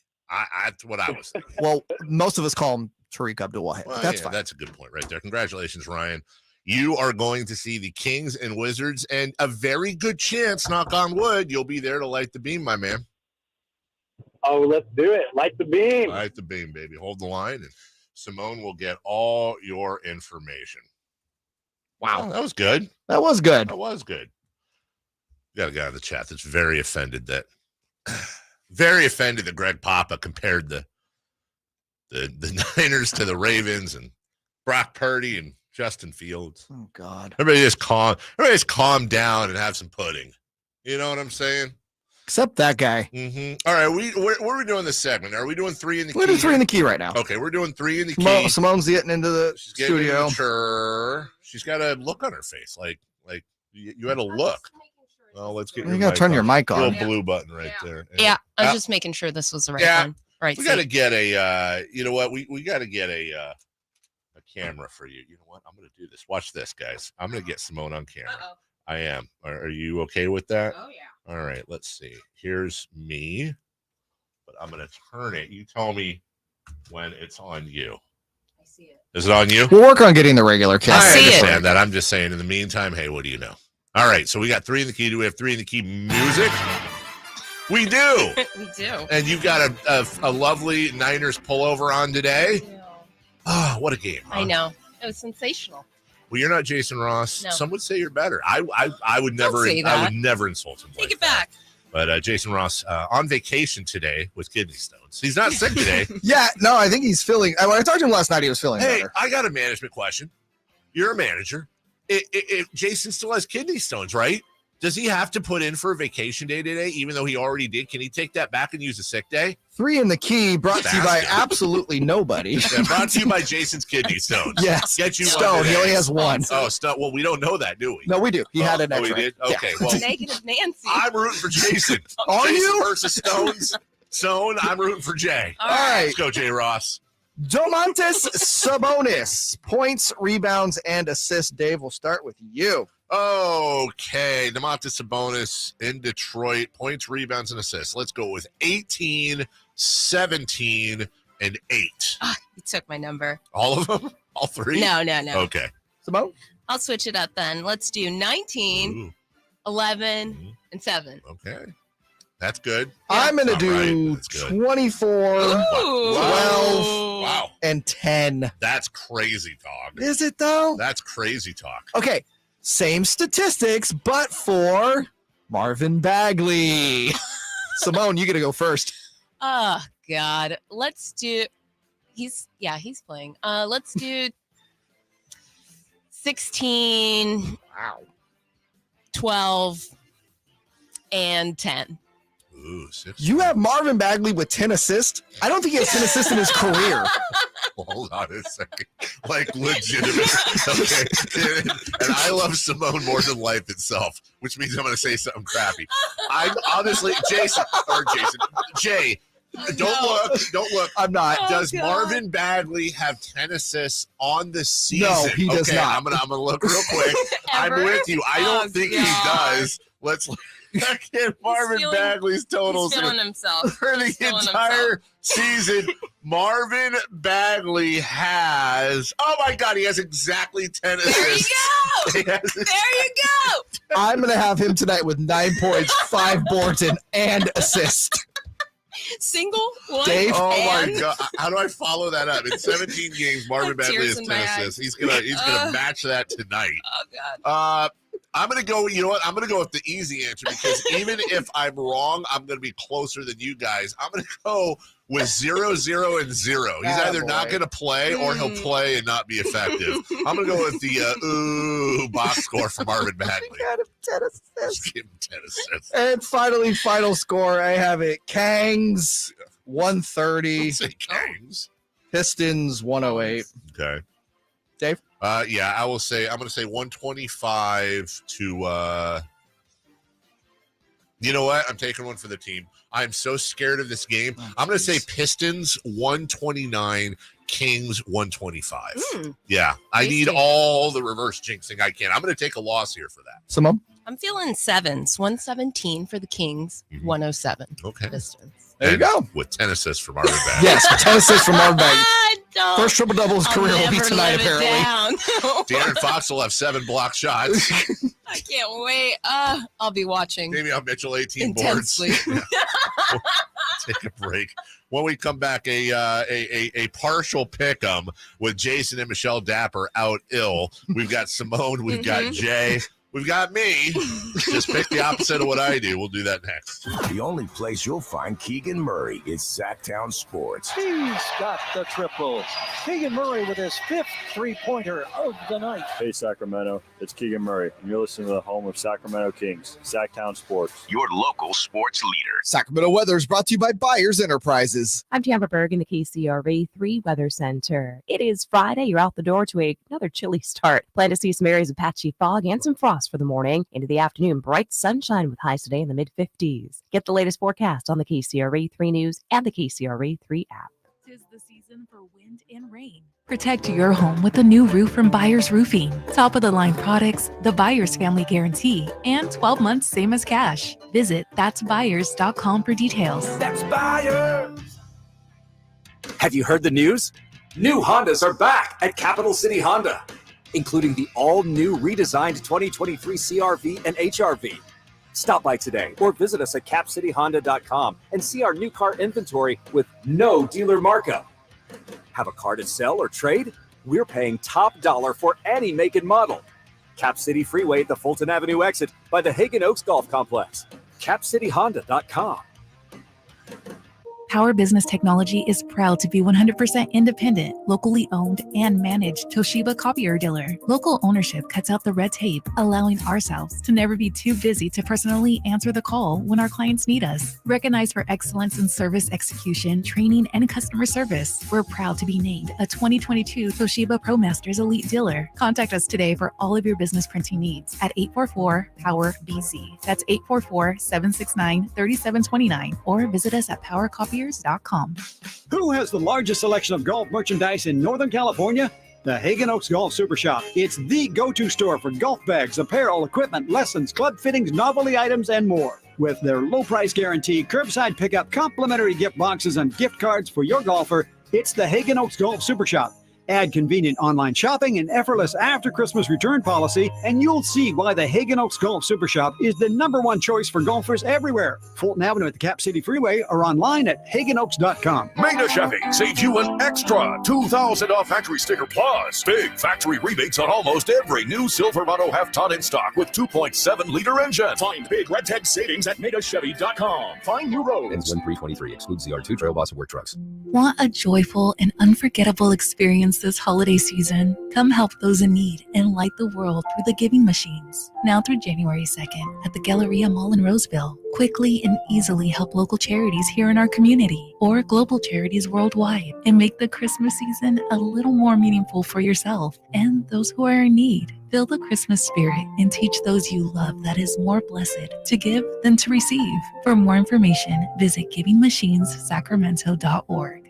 That's what I was thinking. Well, most of us call him Tariq Abdul-Wahid. Well, That's yeah, fine. That's a good point right there. Congratulations, Ryan. You are going to see the Kings and Wizards, and a very good chance, knock on wood, you'll be there to light the beam, my man. Oh, let's do it. Light the beam. Light the beam, baby. Hold the line, and Simone will get all your information. Wow, that was good. That was good. That was good. We got a guy in the chat that's very offended that Greg Papa compared the Niners to the Ravens and Brock Purdy and Justin Fields. Oh God. Everybody just calm down and have some pudding. You know what I'm saying? Except that guy. Mm-hmm. All right, where are we doing this segment? Are we doing 3 in the key? We're doing 3 in the key right now. Okay, we're doing 3 in the key. Simone's getting into the studio. Mature. She's got a look on her face, like you had a look. Well, let's get. You gotta turn your mic on. Little blue button right there. Yeah, I was just making sure this was the right one. Right. We got to get a. You know what? We got to get a camera for you. You know what? I'm going to do this. Watch this, guys. I'm going to get Simone on camera. Uh-oh. I am. Are you okay with that? Oh yeah. All right. Let's see. Here's me, but I'm going to turn it. You tell me when it's on you. I see it. Is it on you? We'll work on getting the regular cast. I understand that. I'm just saying. In the meantime, hey, what do you know? All right, so we got 3 in the key. Do we have 3 in the key music? We do. We do. And you've got a lovely Niners pullover on today. Oh, what a game! Huh? I know. It was sensational. Well, you're not Jason Ross. No. Some would say you're better. I would never. I would never insult him. Take it back. But Jason Ross on vacation today with kidney stones. He's not sick today. Yeah, no, I think he's feeling. When I talked to him last night, he was feeling better. I got a management question. You're a manager. If Jason still has kidney stones, right? Does he have to put in for a vacation day today, even though he already did? Can he take that back and use a sick day? 3 in the key, brought to you by absolutely nobody. Yeah, brought to you by Jason's kidney stones. Yes. Get you Stone. He only has one. Oh, Stone. Well, we don't know that, do we? No, we do. He had an Oh, extra. we did? Okay. Well, Negative Nancy. I'm rooting for Jason. Are Jason you? versus Stones. Stone, I'm rooting for Jay. All right. Let's go, Jay Ross. Domantas Sabonis, points, rebounds, and assists. Dave, we'll start with you. Okay, Domantas Sabonis in Detroit, points, rebounds, and assists. Let's go with 18, 17, and 8. You took my number. All of them? All 3? No. Okay. Simone? I'll switch it up then. Let's do 19, 11, and 7. Okay. That's good. I'm going to All do right. That's good. 24, Ooh. 12, Wow. and 10. That's crazy talk. Is it, though? That's crazy talk. Okay, same statistics, but for Marvin Bagley. Simone, you got to go first. Oh, God. Let's do... He's playing. Let's do 16, 12, and 10. Ooh, 6. You have Marvin Bagley with 10 assists? I don't think he has 10 assists in his career. Hold on a second. Like, legitimate. Okay. And I love Simone more than life itself, which means I'm going to say something crappy. I'm honestly, Jay, don't look. I'm not. Does Marvin Bagley have 10 assists on the season? No, he does not. I'm gonna look real quick. I'm with you. I don't think he does. Let's look at Marvin Bagley's totals He's feeling himself. for the entire season. Marvin Bagley has, oh my God, he has exactly 10 assists. There you go. There you go. I'm going to have him tonight with 9 points, 5 boards, and assist. Single one. Dave? Oh my God! How do I follow that up? In 17 games, Marvin Bagley has 10 assists. He's gonna match that tonight. Oh God. I'm gonna go. You know what? I'm gonna go with the easy answer because even if I'm wrong, I'm gonna be closer than you guys. I'm gonna go with 0, 0, and 0. He's either not gonna play or he'll play and not be effective. I'm gonna go with the box score for Marvin Bagley. Got him 10 assists. Just give him 10 assists. And finally, final score, I have it. Kangs, 130. Don't say Kings. Pistons, 108. Okay. Dave? Yeah, I'm going to say 125 to, you know what? I'm taking one for the team. I'm so scared of this game. I'm going to say Pistons 129, Kings 125. Yeah, I need all the reverse jinxing I can. I'm going to take a loss here for that. Simone? I'm feeling 7s. 117 for the Kings. 107. Okay. Pistons. There you go. With 10 assists from Marvin Bagley. Yes, 10 assists from Marvin Bagley. First triple-double of his career will be tonight, apparently. De'Aaron Fox will have 7 block shots. I can't wait. I'll be watching. Damian Mitchell, 18 intensely. boards. We'll take a break. When we come back, a partial pick-em with Jason and Michelle Dapper out ill. We've got Simone. We've got Jay. We've got me. Just pick the opposite of what I do. We'll do that next. The only place you'll find Keegan Murray is Sactown Sports. He's got the triple. Keegan Murray with his 5th three-pointer of the night. Hey, Sacramento. It's Keegan Murray, and you're listening to the home of Sacramento Kings, Sactown Sports. Your local sports leader. Sacramento weather is brought to you by Byers Enterprises. I'm Tamara Berg in the KCRV 3 Weather Center. It is Friday. You're out the door to another chilly start. Plan to see some areas of patchy fog and some frost for the morning. Into the afternoon, bright sunshine with highs today in the mid-50s. Get the latest forecast on the KCRV 3 News and the KCRV 3 app. 'Tis the season for wind and rain. Protect your home with a new roof from Byers Roofing. Top-of-the-line products, the Byers Family Guarantee, and 12 months same as cash. Visit that'sbyers.com for details. That's Byers! Have you heard the news? New Hondas are back at Capital City Honda, including the all-new redesigned 2023 CRV and HRV. Stop by today or visit us at capcityhonda.com and see our new car inventory with no dealer markup. Have a car to sell or trade? We're paying top dollar for any make and model. Cap City Freeway at the Fulton Avenue exit by the Hagen Oaks Golf Complex. capcityhonda.com. Power Business Technology is proud to be 100% independent, locally owned, and managed Toshiba copier dealer. Local ownership cuts out the red tape, allowing ourselves to never be too busy to personally answer the call when our clients need us. Recognized for excellence in service execution, training, and customer service, we're proud to be named a 2022 Toshiba ProMasters Elite Dealer. Contact us today for all of your business printing needs at 844-POWER-BZ. That's 844-769-3729, or visit us at powercopiers.com. Who has the largest selection of golf merchandise in Northern California? The Hagen Oaks Golf Super Shop. It's the go-to store for golf bags, apparel, equipment, lessons, club fittings, novelty items, and more. With their low price guarantee, curbside pickup, complimentary gift boxes, and gift cards for your golfer, it's the Hagen Oaks Golf Super Shop. Add convenient online shopping and effortless after-Christmas return policy, and you'll see why the Hagen Oaks Golf Super Shop is the #1 choice for golfers everywhere. Fulton Avenue at the Cap City Freeway or online at hagenoaks.com. Maida Chevy saves you an extra $2,000 off factory sticker plus. Big factory rebates on almost every new Silverado half-ton in stock with 2.7-liter engine. Find big red tag savings at MaidaChevy.com. Find new roads. Ends 1/3/23. Excludes ZR2 Trail Boss and Work Trucks. Want a joyful and unforgettable experience this holiday season? Come help those in need and light the world through the giving machines. Now through January 2nd at the Galleria Mall in Roseville. Quickly and easily help local charities here in our community or global charities worldwide and make the Christmas season a little more meaningful for yourself and those who are in need. Feel the Christmas spirit and teach those you love that is more blessed to give than to receive. For more information, visit givingmachinessacramento.org.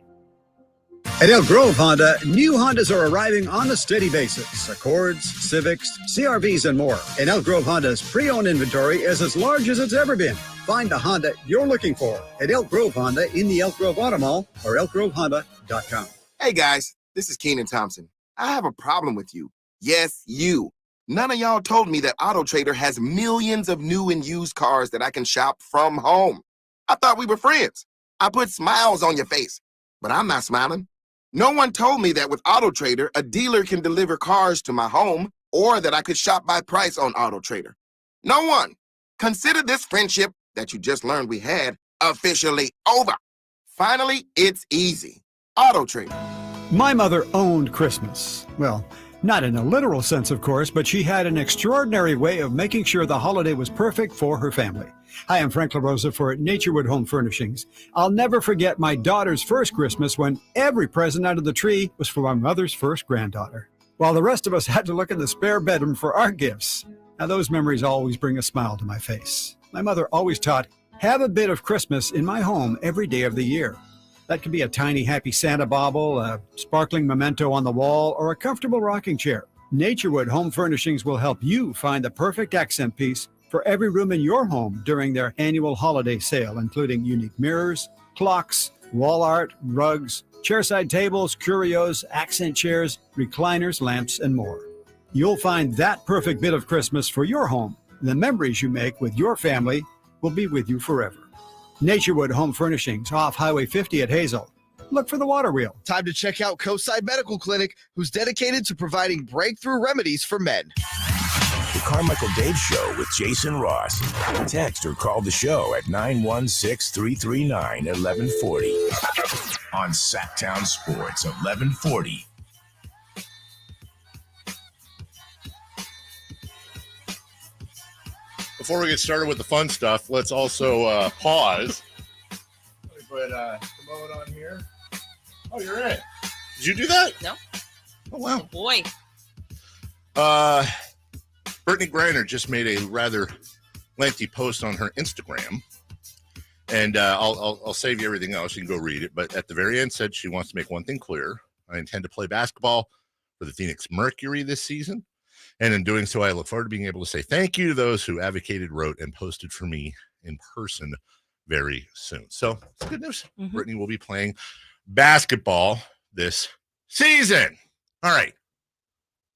At Elk Grove Honda, new Hondas are arriving on a steady basis. Accords, Civics, CRVs, and more. And Elk Grove Honda's pre-owned inventory is as large as it's ever been. Find the Honda you're looking for at Elk Grove Honda in the Elk Grove Auto Mall or elkgrovehonda.com. Hey guys, this is Keenan Thompson. I have a problem with you. Yes, you. None of y'all told me that Auto Trader has millions of new and used cars that I can shop from home. I thought we were friends. I put smiles on your face, but I'm not smiling. No one told me that with Auto Trader, a dealer can deliver cars to my home or that I could shop by price on Auto Trader. No one. Consider this friendship that you just learned we had officially over. Finally, it's easy. Auto Trader. My mother owned Christmas. Well, not in a literal sense, of course, but she had an extraordinary way of making sure the holiday was perfect for her family. Hi, I'm Frank LaRosa for Naturewood Home Furnishings. I'll never forget my daughter's first Christmas when every present under the tree was for my mother's first granddaughter, while the rest of us had to look in the spare bedroom for our gifts. Now, those memories always bring a smile to my face. My mother always taught, have a bit of Christmas in my home every day of the year. That could be a tiny happy Santa bauble, a sparkling memento on the wall, or a comfortable rocking chair. Naturewood Home Furnishings will help you find the perfect accent piece for every room in your home during their annual holiday sale, including unique mirrors, clocks, wall art, rugs, chairside tables, curios, accent chairs, recliners, lamps, and more. You'll find that perfect bit of Christmas for your home. The memories you make with your family will be with you forever. Naturewood Home Furnishings, off Highway 50 at Hazel. Look for the water wheel. Time to check out Coastside Medical Clinic, who's dedicated to providing breakthrough remedies for men. The Carmichael Dave Show with Jason Ross. Text or call the show at 916-339-1140. On Sactown Sports, 1140. Before we get started with the fun stuff, let's also pause. Let me put Simone on here. Oh, you're in. Did you do that? No. Oh, wow. Oh, boy. Brittany Griner just made a rather lengthy post on her Instagram, and I'll save you everything else. You can go read it. But at the very end, said she wants to make one thing clear: I intend to play basketball for the Phoenix Mercury this season, and in doing so, I look forward to being able to say thank you to those who advocated, wrote, and posted for me in person very soon. So it's good news. Mm-hmm. Brittany will be playing basketball this season. All right,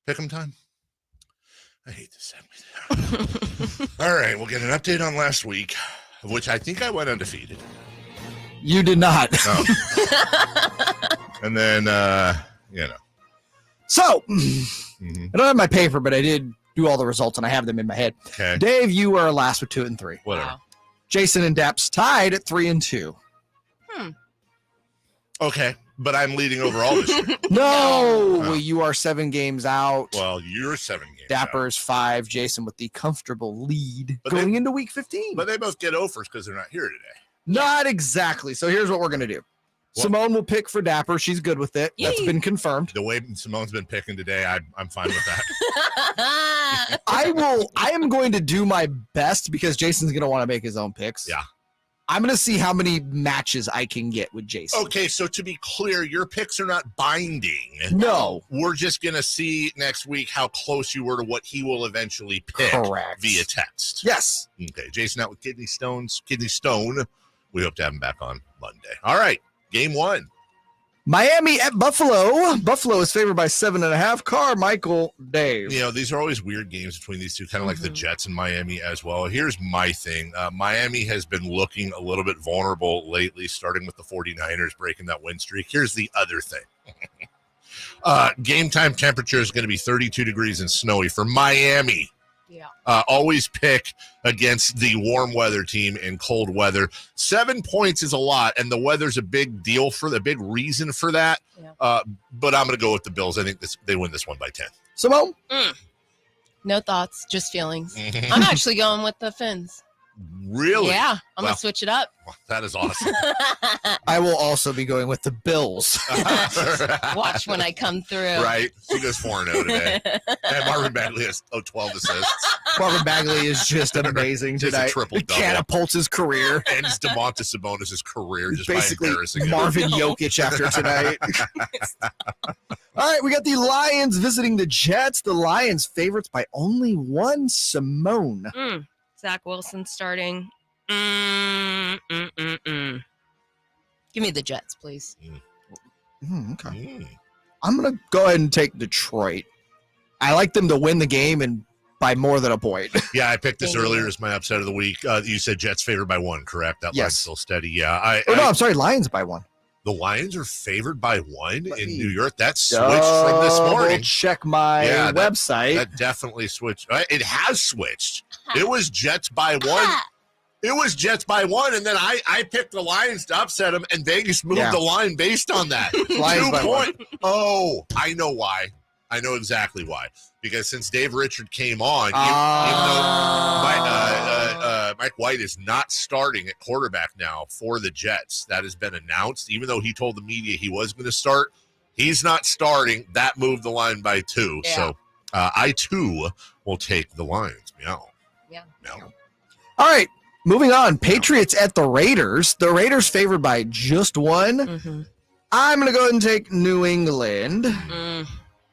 pick'em time. I hate this segment. All right, we'll get an update on last week, of which I think I went undefeated. You did not. No. And then, So, I don't have my paper, but I did do all the results, and I have them in my head. Okay. Dave, you are last with 2 and 3. Whatever. Jason and Daps tied at 3 and 2. Okay, but I'm leading overall this year. No, you are 7 games out. Well, you're 7 games Dapper's 5. Jason with the comfortable lead going into week 15. But they both get offers because they're not here today. Not exactly. So here's what we're going to do. What? Simone will pick for Dapper. She's good with it. That's been confirmed. The way Simone's been picking today, I'm fine with that. I am going to do my best because Jason's going to want to make his own picks. Yeah. I'm going to see how many matches I can get with Jason. Okay, so to be clear, your picks are not binding. No. We're just going to see next week how close you were to what he will eventually pick. Correct. Via text. Yes. Okay, Jason out with Kidney Stone. We hope to have him back on Monday. All right, game 1. Miami at Buffalo. Buffalo is favored by 7.5. Carmichael Dave. You know, these are always weird games between these two, kind of like the Jets and Miami as well. Here's my thing. Miami has been looking a little bit vulnerable lately, starting with the 49ers breaking that win streak. Here's the other thing. Game time temperature is going to be 32 degrees and snowy for Miami. Yeah. Always pick against the warm weather team in cold weather. 7 points is a lot, and the weather's a big deal for the big reason for that. Yeah. But I'm going to go with the Bills. I think they win this one by 10. Simone? No thoughts, just feelings. I'm actually going with the Fins. Really? Yeah, I'm going to switch it up. That is awesome. I will also be going with the Bills. Watch when I come through. Right. He goes 4-0 today. And Marvin Bagley has 12 assists. Marvin Bagley is just amazing tonight. Just a triple-double. Catapults his career. Ends DeMontis Sabonis' career just basically by embarrassing Marvin Jokic after tonight. All right, we got the Lions visiting the Jets. The Lions favorites by only 1. Simone. Zach Wilson starting. Give me the Jets, please. Okay. I'm going to go ahead and take Detroit. I like them to win the game and by more than a point. Yeah, I picked this earlier as my upset of the week. You said Jets favored by 1, correct? That line's still steady. Yeah. I'm sorry. Lions by 1. The Lions are favored by 1 in New York. That switched from this morning. Check my website. That definitely switched. It has switched. It was Jets by 1. It was Jets by 1, and then I picked the Lions to upset them, and Vegas moved the line based on that. Lions 2 by 1. Oh, I know why. I know exactly why. Because since Dave Richard came on, even though Mike White is not starting at quarterback now for the Jets, that has been announced. Even though he told the media he was going to start, he's not starting. That moved the line by 2. Yeah. So I, too, will take the Lions. Meow. Yeah. Meow. All right. Moving on. Patriots at the Raiders. The Raiders favored by just 1. I'm going to go ahead and take New England.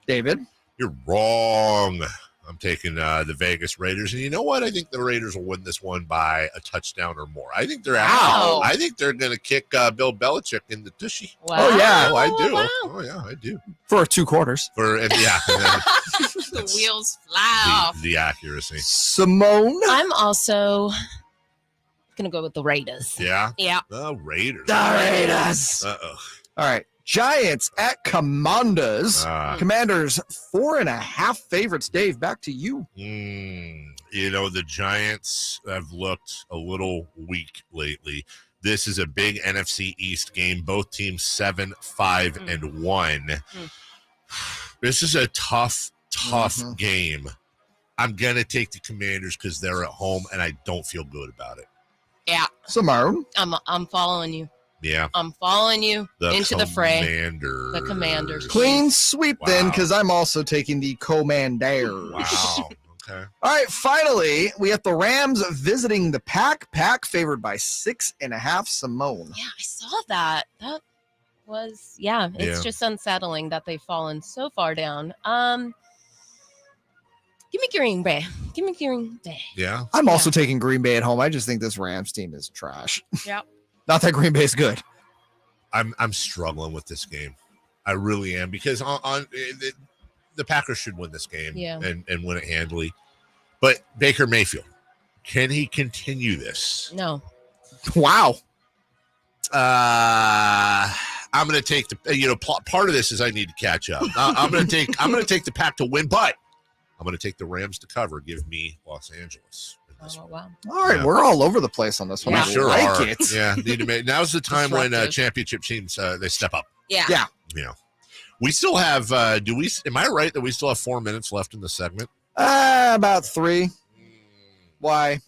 David? You're wrong. I'm taking the Vegas Raiders. And you know what? I think the Raiders will win this one by a touchdown or more. I think they're I think they're going to kick Bill Belichick in the tushy. Wow. Oh, yeah. Oh, I do. Wow. Oh, yeah, I do. For 2 quarters. The wheels fly off. The accuracy. Simone? I'm also going to go with the Raiders. Yeah? Yeah. The Raiders. The Raiders. Uh-oh. All right. Giants at Commanders. Commanders 4.5 favorites. Dave, back to you. You know, the Giants have looked a little weak lately. This is a big NFC East game. Both teams 7-5-1. This is a tough game. I'm going to take the Commanders because they're at home, and I don't feel good about it. Yeah. Simone? I'm following you. Yeah. I'm following you into the fray. The Commanders. Clean sweep then, because I'm also taking the Commanders. Wow. Okay. All right, finally, we have the Rams visiting the Pack. Pack favored by 6.5. Simone. Yeah, I saw that. That was, it's just unsettling that they've fallen so far down. Give me Green Bay. Yeah. I'm also taking Green Bay at home. I just think this Rams team is trash. Yep. Not that Green Bay is good. I'm struggling with this game. I really am, because the Packers should win this game and win it handily. But Baker Mayfield, can he continue this? No. Wow. I'm going to take part of this is I need to catch up. I'm going to take the Pack to win, but I'm going to take the Rams to cover. Give me Los Angeles in this one. Wow. All right, we're all over the place on this one. We I sure like are. it. Yeah, need to make. Now's the time when Disruptive. championship teams they step up. Yeah. We still have. Do we? Am I right that we still have 4 minutes left in the segment? About 3. Why?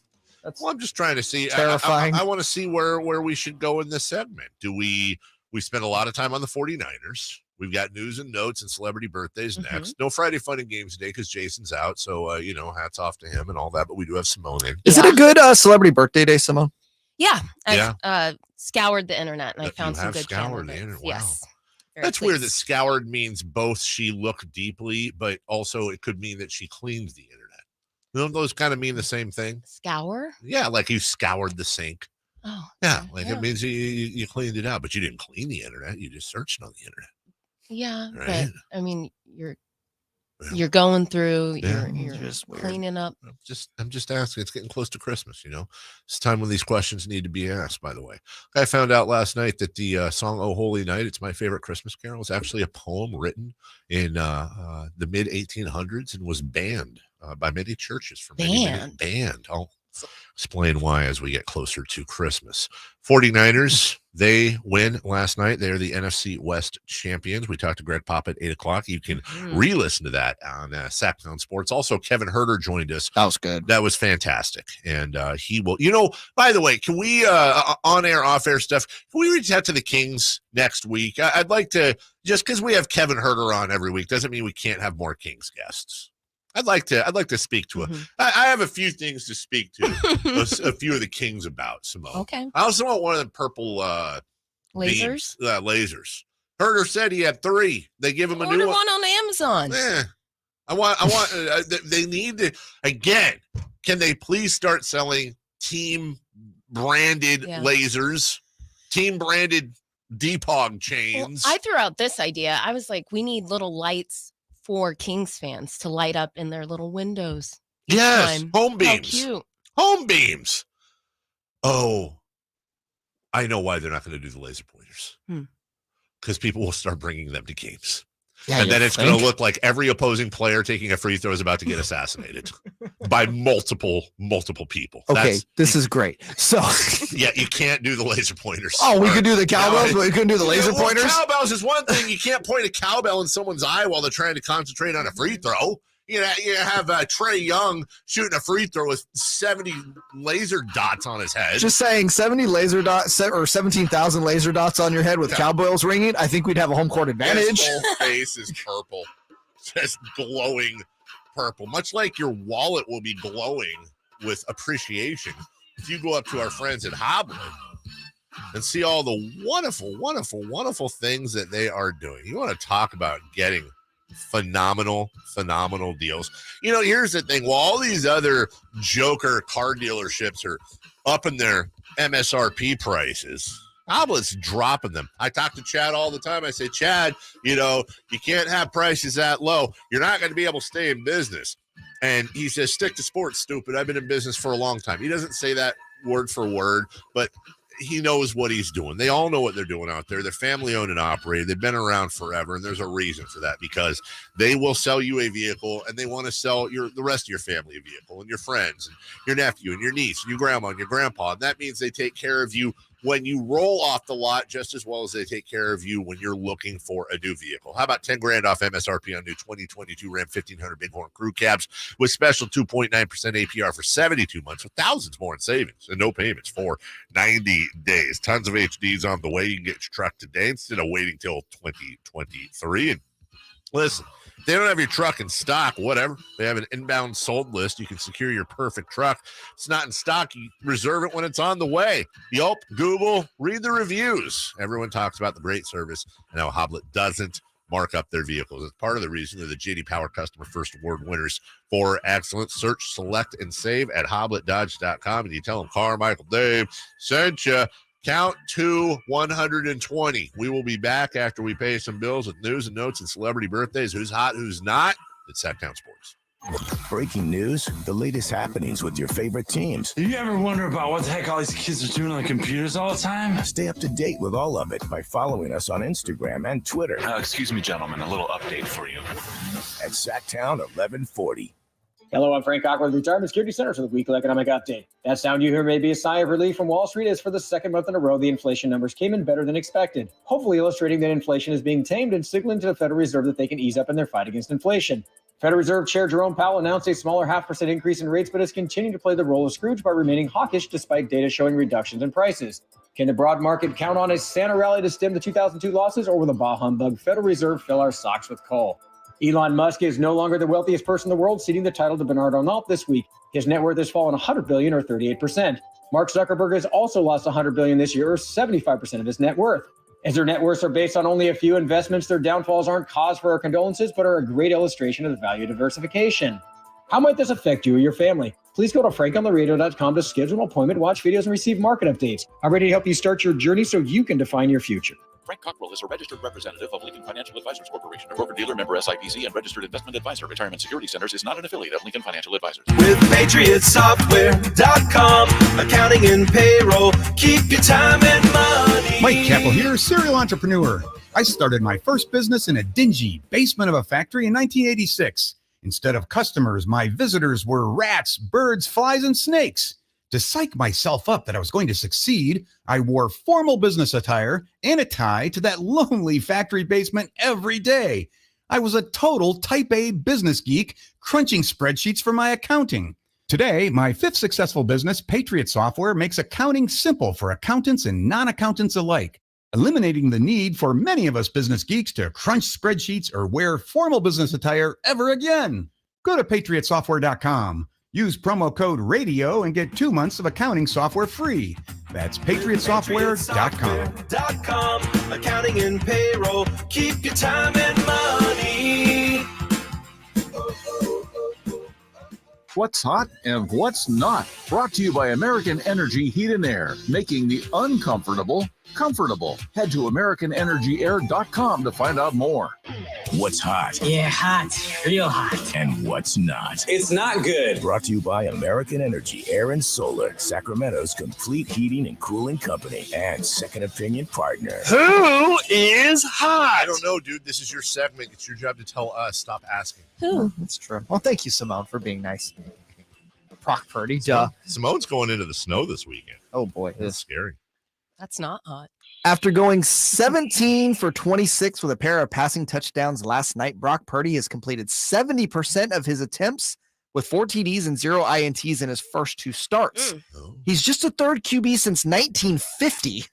Well, I'm just trying to see. Terrifying. I want to see where we should go in this segment. Do we spend a lot of time on the 49ers? We've got news and notes and celebrity birthdays next. No Friday Fun and Games today because Jason's out. So, hats off to him and all that. But we do have Simone in. Is it a good celebrity birthday day, Simone? Yeah. I've scoured the internet and I found some good scoured the candidates. internet. Wow. Yes. Very That's weird that pleased. scoured means both she looked deeply, but also it could mean that she cleaned the internet. Don't those kind of mean the same thing? Scour? Yeah, like you scoured the sink. Oh. Yeah, it means you cleaned it out, but you didn't clean the internet. You just searched on the internet. Yeah, Right. but I mean, you're going through, Yeah. you're Just weird. cleaning up. I'm just asking. It's getting close to Christmas, It's time when these questions need to be asked, by the way. I found out last night that the song Oh Holy Night, it's my favorite Christmas carol, is actually a poem written in the mid 1800s and was banned by many churches for many banned. I'll explain why as we get closer to Christmas. 49ers, they win last night. They're the NFC West champions. We talked to Greg Pop at 8 o'clock. You can re-listen to that on Sactown Sports. Also, Kevin Huerter joined us. That was good. That was fantastic. And he will, by the way, can we, on-air, off-air stuff, can we reach out to the Kings next week? I'd like to, just because we have Kevin Huerter on every week doesn't mean we can't have more Kings guests. I'd like to speak to him. I have a few things to speak to a few of the Kings about, Simone. Okay. I also want one of the purple Lasers? beams, lasers. Herder said he had 3. They give him a Order new one on Amazon. I want they need to, again, can they please start selling team branded lasers, team branded Depog chains? Well, I threw out this idea. I was like, we need little lights for Kings fans to light up in their little windows. Yes, time. home How beams. cute. Home beams. Oh, I know why they're not going to do the laser pointers. Because people will start bringing them to games. Yeah, and then it's going to look like every opposing player taking a free throw is about to get assassinated by multiple people. Okay, this is great. So, yeah, you can't do the laser pointers. Oh, we could do the cowbells, but we couldn't do the laser pointers? Cowbells is one thing. You can't point a cowbell in someone's eye while they're trying to concentrate on a free throw. You have Trey Young shooting a free throw with 70 laser dots on his head. Just saying, 70 laser dots or 17,000 laser dots on your head with cowbells ringing. I think we'd have a home court advantage. His whole face is purple, just glowing purple, much like your wallet will be glowing with appreciation if you go up to our friends at Hoblet and see all the wonderful, wonderful, wonderful things that they are doing. You want to talk about getting phenomenal deals. Here's the thing. While all these other joker car dealerships are upping their MSRP prices, Hoblet's dropping them. I talk to Chad all the time. I say, Chad, you can't have prices that low. You're not going to be able to stay in business. And he says, stick to sports, stupid. I've been in business for a long time. He doesn't say that word for word, but he knows what he's doing. They all know what they're doing out there. They're family owned and operated. They've been around forever, and there's a reason for that, because they will sell you a vehicle and they want to sell the rest of your family a vehicle, and your friends and your nephew and your niece and your grandma and your grandpa. And that means they take care of you when you roll off the lot just as well as they take care of you when you're looking for a new vehicle. How about $10,000 off MSRP on new 2022 Ram 1500 Bighorn Crew Cabs with special 2.9% APR for 72 months with thousands more in savings and no payments for 90 days. Tons of HDs on the way. You can get your truck today instead of waiting till 2023. And listen, if they don't have your truck in stock, whatever. They have an inbound sold list. You can secure your perfect truck. If it's not in stock, you reserve it when it's on the way. Yelp, Google, read the reviews. Everyone talks about the great service and how Hoblet doesn't mark up their vehicles. It's part of the reason they're the J.D. Power Customer First Award winners for excellence. Search, select, and save at HobletDodge.com, and you tell them Carmichael Dave sent you. Count to 120. We will be back after we pay some bills with news and notes and celebrity birthdays. Who's hot, who's not? It's Sactown Sports. Breaking news, the latest happenings with your favorite teams. You ever wonder about what the heck all these kids are doing on computers all the time? Stay up to date with all of it by following us on Instagram and Twitter. Excuse me, gentlemen, a little update for you. At Sactown 1140. Hello, I'm Frank Cochran with Retirement Security Center for the weekly economic update. That sound you hear may be a sigh of relief from Wall Street, as for the second month in a row, the inflation numbers came in better than expected, hopefully illustrating that inflation is being tamed and signaling to the Federal Reserve that they can ease up in their fight against inflation. Federal Reserve Chair Jerome Powell announced a smaller 0.5% increase in rates, but has continued to play the role of Scrooge by remaining hawkish despite data showing reductions in prices. Can the broad market count on a Santa rally to stem the 2002 losses, or will the bah humbug Federal Reserve fill our socks with coal? Elon Musk is no longer the wealthiest person in the world, ceding the title to Bernard Arnault this week. His net worth has fallen $100 billion, or 38%. Mark Zuckerberg has also lost $100 billion this year, or 75% of his net worth. As their net worths are based on only a few investments, their downfalls aren't cause for our condolences, but are a great illustration of the value of diversification. How might this affect you or your family? Please go to frankontheradio.com to schedule an appointment, watch videos, and receive market updates. I'm ready to help you start your journey so you can define your future. Frank Cockrell is a registered representative of Lincoln Financial Advisors Corporation, a broker-dealer member SIPC and registered investment advisor. Retirement Security Centers is not an affiliate of Lincoln Financial Advisors. With PatriotSoftware.com, accounting and payroll, keep your time and money. Mike Chappell here, serial entrepreneur. I started my first business in a dingy basement of a factory in 1986. Instead of customers, my visitors were rats, birds, flies, and snakes. To psych myself up that I was going to succeed, I wore formal business attire and a tie to that lonely factory basement every day. I was a total type A business geek, crunching spreadsheets for my accounting. Today, my fifth successful business, Patriot Software, makes accounting simple for accountants and non-accountants alike, eliminating the need for many of us business geeks to crunch spreadsheets or wear formal business attire ever again. Go to PatriotSoftware.com. Use promo code RADIO and get 2 months of accounting software free. That's PatriotSoftware.com. Accounting and payroll, keep your time and money. What's hot and what's not. Brought to you by American Energy Heat and Air, making the uncomfortable comfortable. Head to AmericanEnergyAir.com to find out more. What's hot? Yeah, hot. Real hot. And what's not? It's not good. Brought to you by American Energy Air and Solar, Sacramento's complete heating and cooling company and second opinion partner. Who is hot? I don't know, dude. This is your segment. It's your job to tell us. Stop asking. Who? That's true. Well, thank you, Simone, for being nice. Brock Purdy, duh. Simone's going into the snow this weekend. Oh, boy. That's scary. That's not hot. After going 17 for 26 with a pair of passing touchdowns last night, Brock Purdy has completed 70% of his attempts with 4 TDs and 0 INTs in his first 2 starts. He's just the third QB since 1950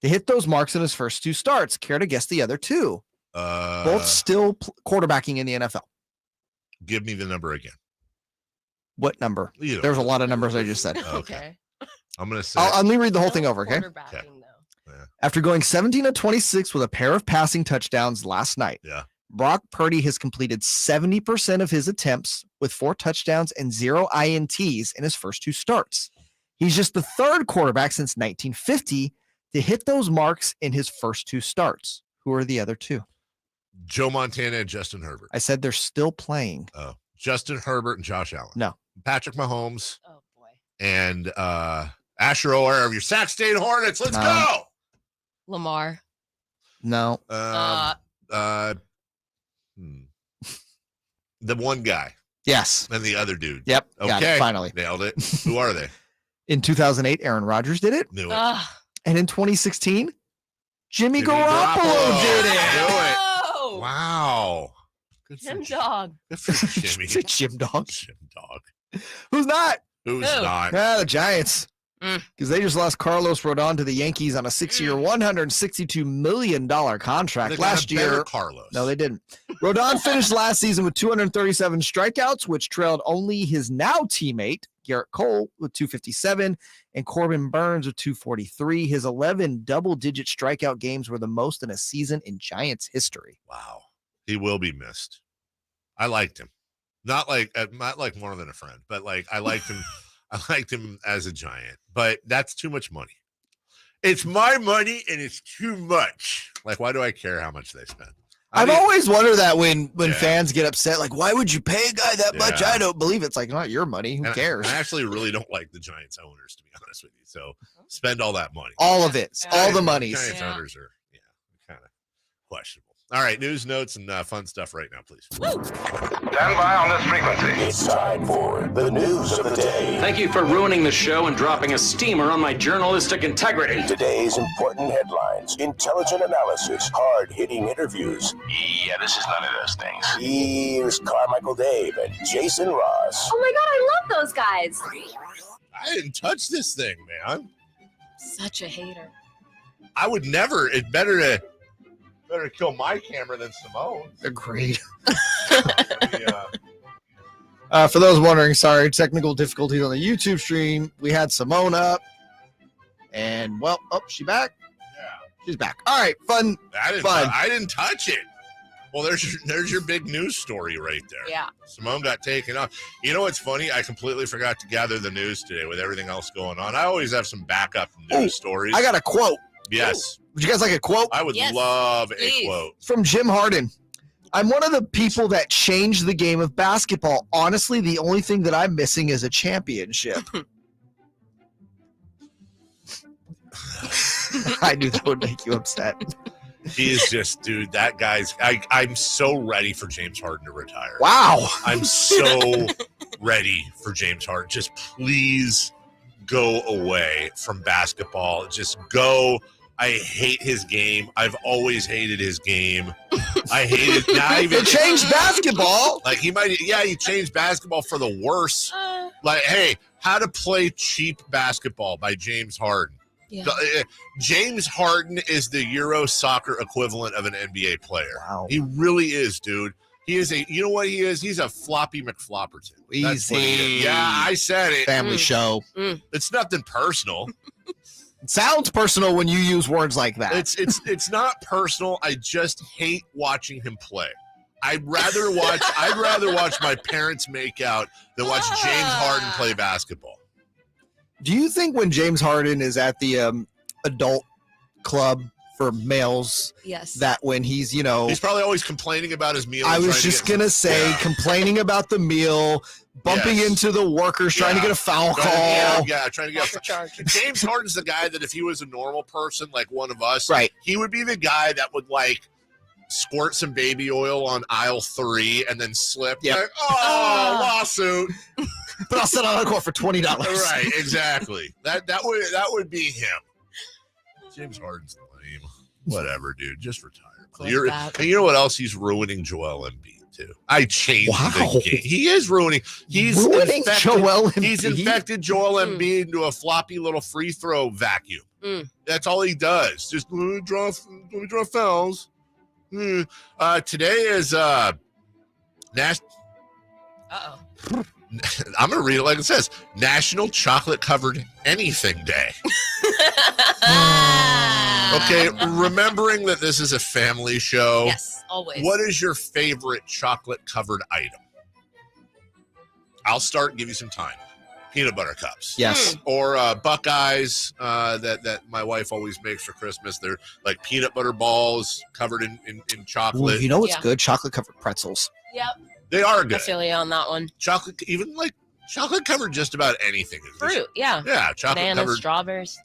to hit those marks in his first 2 starts. Care to guess the other 2? Both still quarterbacking in the NFL. Give me the number again. What number? There's a lot of numbers I just said. Okay. I'm going to say. Let me read the whole thing over, okay? Yeah. After going 17 to 26 with a pair of passing touchdowns last night, Brock Purdy has completed 70% of his attempts with 4 touchdowns and 0 INTs in his first 2 starts. He's just the third quarterback since 1950 to hit those marks in his first 2 starts. Who are the other 2? Joe Montana and Justin Herbert. I said they're still playing. Oh, Justin Herbert and Josh Allen. No. Patrick Mahomes. Oh, boy. And Asher O'Hare of your Sac State Hornets. Let's go. Lamar. No. The one guy. Yes. And the other dude. Yep. Okay. Got it, finally. Nailed it. Who are they? In 2008, Aaron Rodgers did it. Knew it. And in 2016, Jimmy Garoppolo did it. Knew it. Wow. Jim Dog. Good for Jimmy. Jim Dog. Jim Dog. Who's not? Who's not? The Giants. Because they just lost Carlos Rodon to the Yankees on a 6-year, $162 million contract last year. Carlos. No, they didn't. Rodon finished last season with 237 strikeouts, which trailed only his now teammate, Garrett Cole, with 257, and Corbin Burns with 243. His 11 double-digit strikeout games were the most in a season in Giants history. Wow. He will be missed. I liked him. Not like more than a friend, but like I liked him. I liked him as a Giant, but that's too much money. It's my money and it's too much. Like, why do I care how much they spend? I've always wondered that when fans get upset, like, why would you pay a guy that much? I don't believe it. It's like, not your money. Who cares? I actually really don't like the Giants owners, to be honest with you. So spend all that money. All of it. All the money. Giants owners are, kind of questionable. All right, news, notes, and fun stuff right now, please. Stand by on this frequency. It's time for the news of the day. Thank you for ruining the show and dropping a steamer on my journalistic integrity. Today's important headlines, intelligent analysis, hard-hitting interviews. Yeah, this is none of those things. Here's Carmichael Dave and Jason Ross. Oh my God, I love those guys. I didn't touch this thing, man. Such a hater. I would never. It's better kill my camera than Simone. Agreed. For those wondering, sorry, technical difficulties on the YouTube stream. We had Simone up, and she's back. Yeah, she's back. All right, fun. I didn't touch it. Well, there's your big news story right there. Yeah. Simone got taken off. You know what's funny? I completely forgot to gather the news today with everything else going on. I always have some backup news stories. I got a quote. Yes. Would you guys like a quote? I would love a quote. It's from Jim Harden. I'm one of the people that changed the game of basketball. Honestly, the only thing that I'm missing is a championship. I knew that would make you upset. He is just, dude, that guy's... I'm so ready for James Harden to retire. Wow. I'm so ready for James Harden. Just please go away from basketball. Just go. I hate his game. I've always hated his game. I hate it. Not even. It changed basketball. Like he changed basketball for the worse. Like, hey, How to Play Cheap Basketball by James Harden. Yeah. James Harden is the Euro soccer equivalent of an NBA player. Wow. He really is, dude. He is you know what he is? He's a floppy McFlopperton. That's what he is. Yeah, I said it. Family show. It's nothing personal. It sounds personal when you use words like that. It's not personal. I just hate watching him play. I'd rather watch my parents make out than watch James Harden play basketball. Do you think when James Harden is at the adult club for males, yes, that when he's, he's probably always complaining about his meal. I was just going to say, complaining about the meal, bumping into the workers, trying to get a foul call. Trying to get a charge. James Harden's the guy that if he was a normal person, like one of us, right, he would be the guy that would squirt some baby oil on aisle 3 and then slip. Yep. Lawsuit. But I'll sit on a court for $20. Right, exactly. That would be him. James Harden's lame. Whatever, dude. Just retire. And you know what else? He's ruining Joel Embiid too. I changed the game. He is ruining. He's ruining Joel Embiid. He's infected Joel Embiid into a floppy little free throw vacuum. That's all he does. Just let me draw fouls. Today is I'm going to read it like it says, National Chocolate Covered Anything Day. Okay, remembering that this is a family show. Yes, always. What is your favorite chocolate covered item? I'll start and give you some time. Peanut butter cups. Yes. Or Buckeyes that my wife always makes for Christmas. They're like peanut butter balls covered in chocolate. Ooh, you know what's good? Chocolate covered pretzels. Yep. They are good. I feel you on that one. Chocolate, even chocolate covered just about anything. Fruit, yeah. Yeah, chocolate Bananas, covered. strawberries.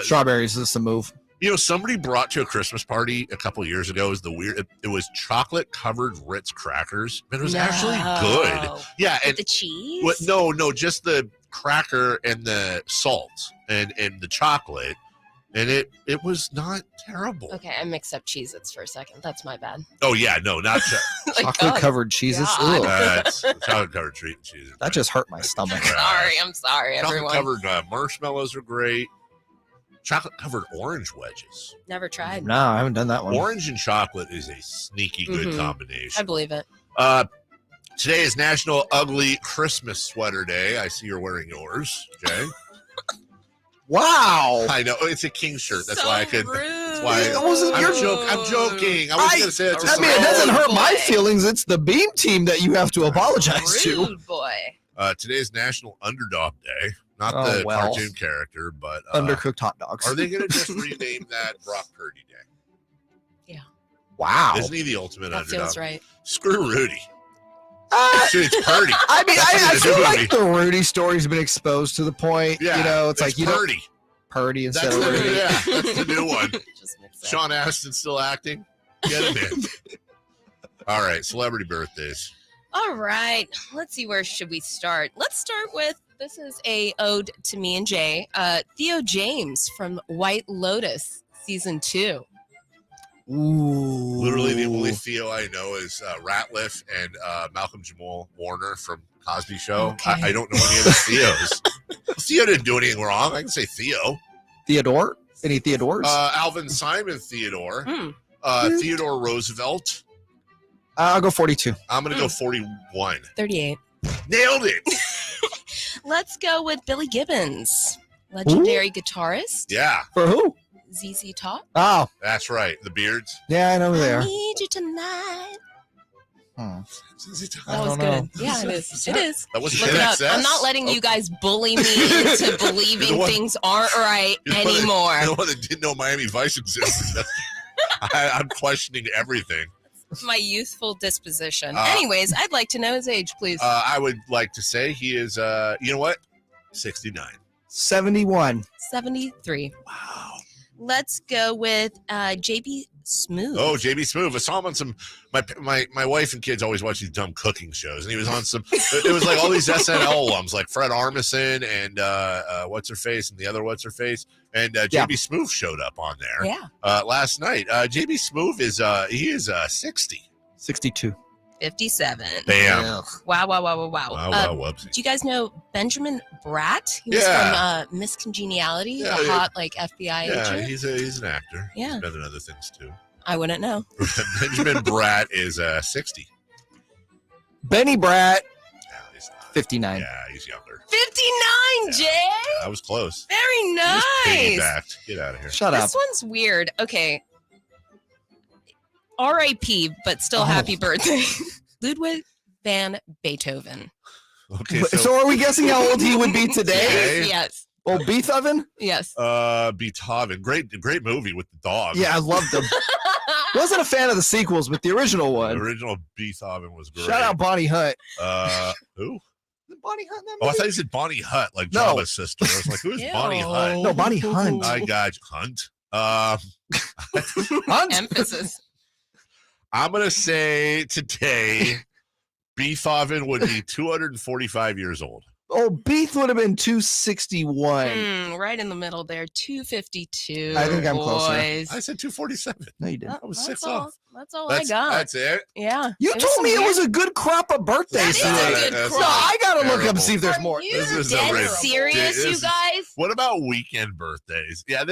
Strawberries is the move. Somebody brought to a Christmas party a couple years ago. It was chocolate covered Ritz crackers, but it was actually good. Yeah, with the cheese. No, just the cracker and the salt and the chocolate. And it was not terrible. Okay, I mixed up Cheez-Its for a second. That's my bad. Oh, yeah, no, not chocolate covered Cheez-Its. Chocolate covered Cheez-Its. That just hurt my stomach. I'm sorry, everyone. Chocolate covered marshmallows are great. Chocolate covered orange wedges. Never tried. No, I haven't done that one. Orange and chocolate is a sneaky good combination. I believe it. Today is National Ugly Christmas Sweater Day. I see you're wearing yours, Jay. Wow. I know. It's a King shirt. That's why I could. Rude. That's why I'm joking. I was going to say that. It doesn't hurt my feelings. It's the Beam team that you have to apologize to. Rude boy. Today is National Underdog Day. Not the cartoon character, but undercooked hot dogs. Are they going to just rename that Brock Purdy Day? Yeah. Wow. Isn't he the ultimate that underdog? Feels right. Screw Rudy. It's Purdy. I mean, I feel like the Rudy story's been exposed to the point. Yeah, it's like Purdy. Purdy instead of Rudy. Yeah, that's the new one. Sean Astin still acting. Get him in. All right, celebrity birthdays. All right. Let's see, where should we start? Let's start with, this is a ode to me and Jay. Theo James from White Lotus season 2. Ooh. Literally the only Theo I know is Ratliff and Malcolm Jamal Warner from Cosby Show. Okay. I don't know any of the Theos. Theo didn't do anything wrong. I can say Theo. Theodore? Any Theodores? Alvin Simon Theodore. Theodore Roosevelt. I'll go 42. I'm going to go 41. 38. Nailed it. Let's go with Billy Gibbons, legendary guitarist. Yeah. For who? ZZ Top. Oh. That's right. The Beards. Yeah, I know who they I are. need you tonight. Oh. That was good. Yeah, it is. It is. That was Look it up. I'm not letting you guys bully me into believing things aren't right anymore. You're the one that didn't know Miami Vice existed. I'm questioning everything. My youthful disposition. Anyways, I'd like to know his age, please. I would like to say he is, you know what? 69. 71. 73. Wow. Let's go with JB Smooth. Oh, JB Smooth. I saw him on some. My wife and kids always watch these dumb cooking shows, and he was on some. It was like all these SNL alums, like Fred Armisen and what's her face, and the other what's her face, and JB Smooth showed up on there. Yeah. Last night. JB Smooth is 60. 62. 57. Bam. Wow. Whoopsie. Do you guys know Benjamin Bratt? He was from Miss Congeniality, the hot FBI agent. Yeah, he's an actor. Yeah. He's been in other things too. I wouldn't know. Benjamin Bratt is 60. Benny Bratt, 59. Yeah, he's younger. 59, Jay. I was close. Very nice. Piggybacked. Get out of here. Shut up. This one's weird. Okay. R.I.P., but still happy birthday. Ludwig van Beethoven. Okay, so are we guessing how old he would be today? Yes. Oh, Beethoven? Yes. Beethoven. Great movie with the dog. Yeah, I loved him. Wasn't a fan of the sequels, but the original one. The original Beethoven was great. Shout out Bonnie Hunt. Who? Bonnie Hunt? Oh, I thought you said Bonnie Hunt, like Jabba's sister. I was like, who's Bonnie Hunt? No, Bonnie Hunt. I got Hunt. Hunt? Emphasis. I'm going to say today, Beethoven would be 245 years old. Oh, Beeth would have been 261. Right in the middle there. 252. I think I'm boys. closer. I said 247. No, you didn't. I was That's 6 all. off. That's all I got. That's it? Yeah. You told me it was a good crop of birthdays today. That's So I got to look up and see if there's Are more. you This is dead serious, you guys? What about weekend birthdays? Yeah,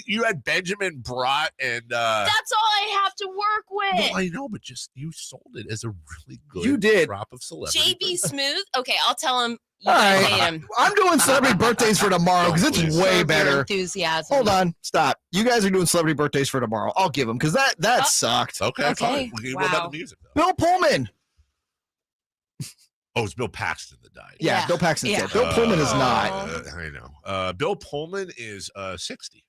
you had Benjamin Bratt and That's all I have to work with. no, I know, but you sold it as a really good You did. crop of celebrity. JB Smooth. Okay, I'll tell him. You All guys right. hate him. I'm doing celebrity birthdays for tomorrow because it's way Your better. enthusiasm. Hold on. Stop. You guys are doing celebrity birthdays for tomorrow. I'll give them because that sucked. Okay, fine. What about Wow. the music, though? Bill Pullman. Oh, it's Bill Paxton that died. Yeah, Bill Paxton's Yeah. dead. Bill Pullman is not. I know. Bill Pullman is 60.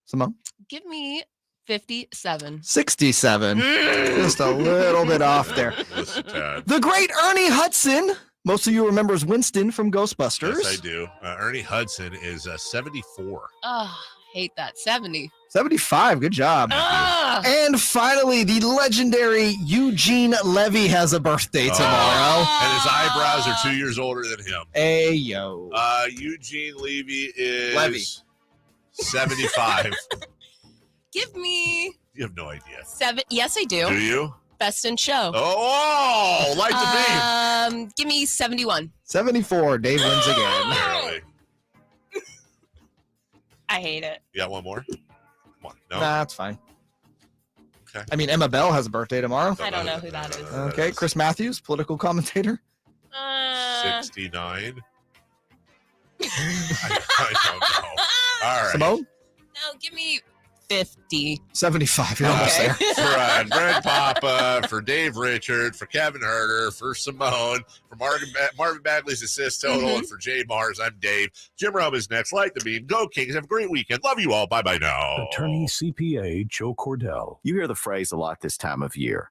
Simone? Give me 57. 67. Just a little bit off there. Just a tad. The great Ernie Hudson. Most of you remember as Winston from Ghostbusters. Yes, I do. Ernie Hudson is 74. Oh, hate that. 70. 75. Good job. Ah! And finally, the legendary Eugene Levy has a birthday tomorrow. And his eyebrows are 2 years older than him. Hey, yo. Eugene Levy is Levy. 75. Give me You have no idea. 7. Yes, I do. Do you? Best in show. Oh, light the beam. Give me 71. 74. Dave wins again. Barely. I hate it. You got one more? Come on. No? Nah, that's fine. Okay. I mean, Emma Bell has a birthday tomorrow. I don't know who that is. Okay. Chris Matthews, political commentator. 69. I don't know. All right. Simone? No, give me 50. 75. You're almost there. For Greg Papa, for Dave Richard, for Kevin Huerter, for Simone, for Marvin Bagley's assist total, and for Jay Mars, I'm Dave. Jim Rome is next. Light the beam. Go Kings. Have a great weekend. Love you all. Bye-bye now. Attorney CPA Joe Cordell. You hear the phrase a lot this time of year.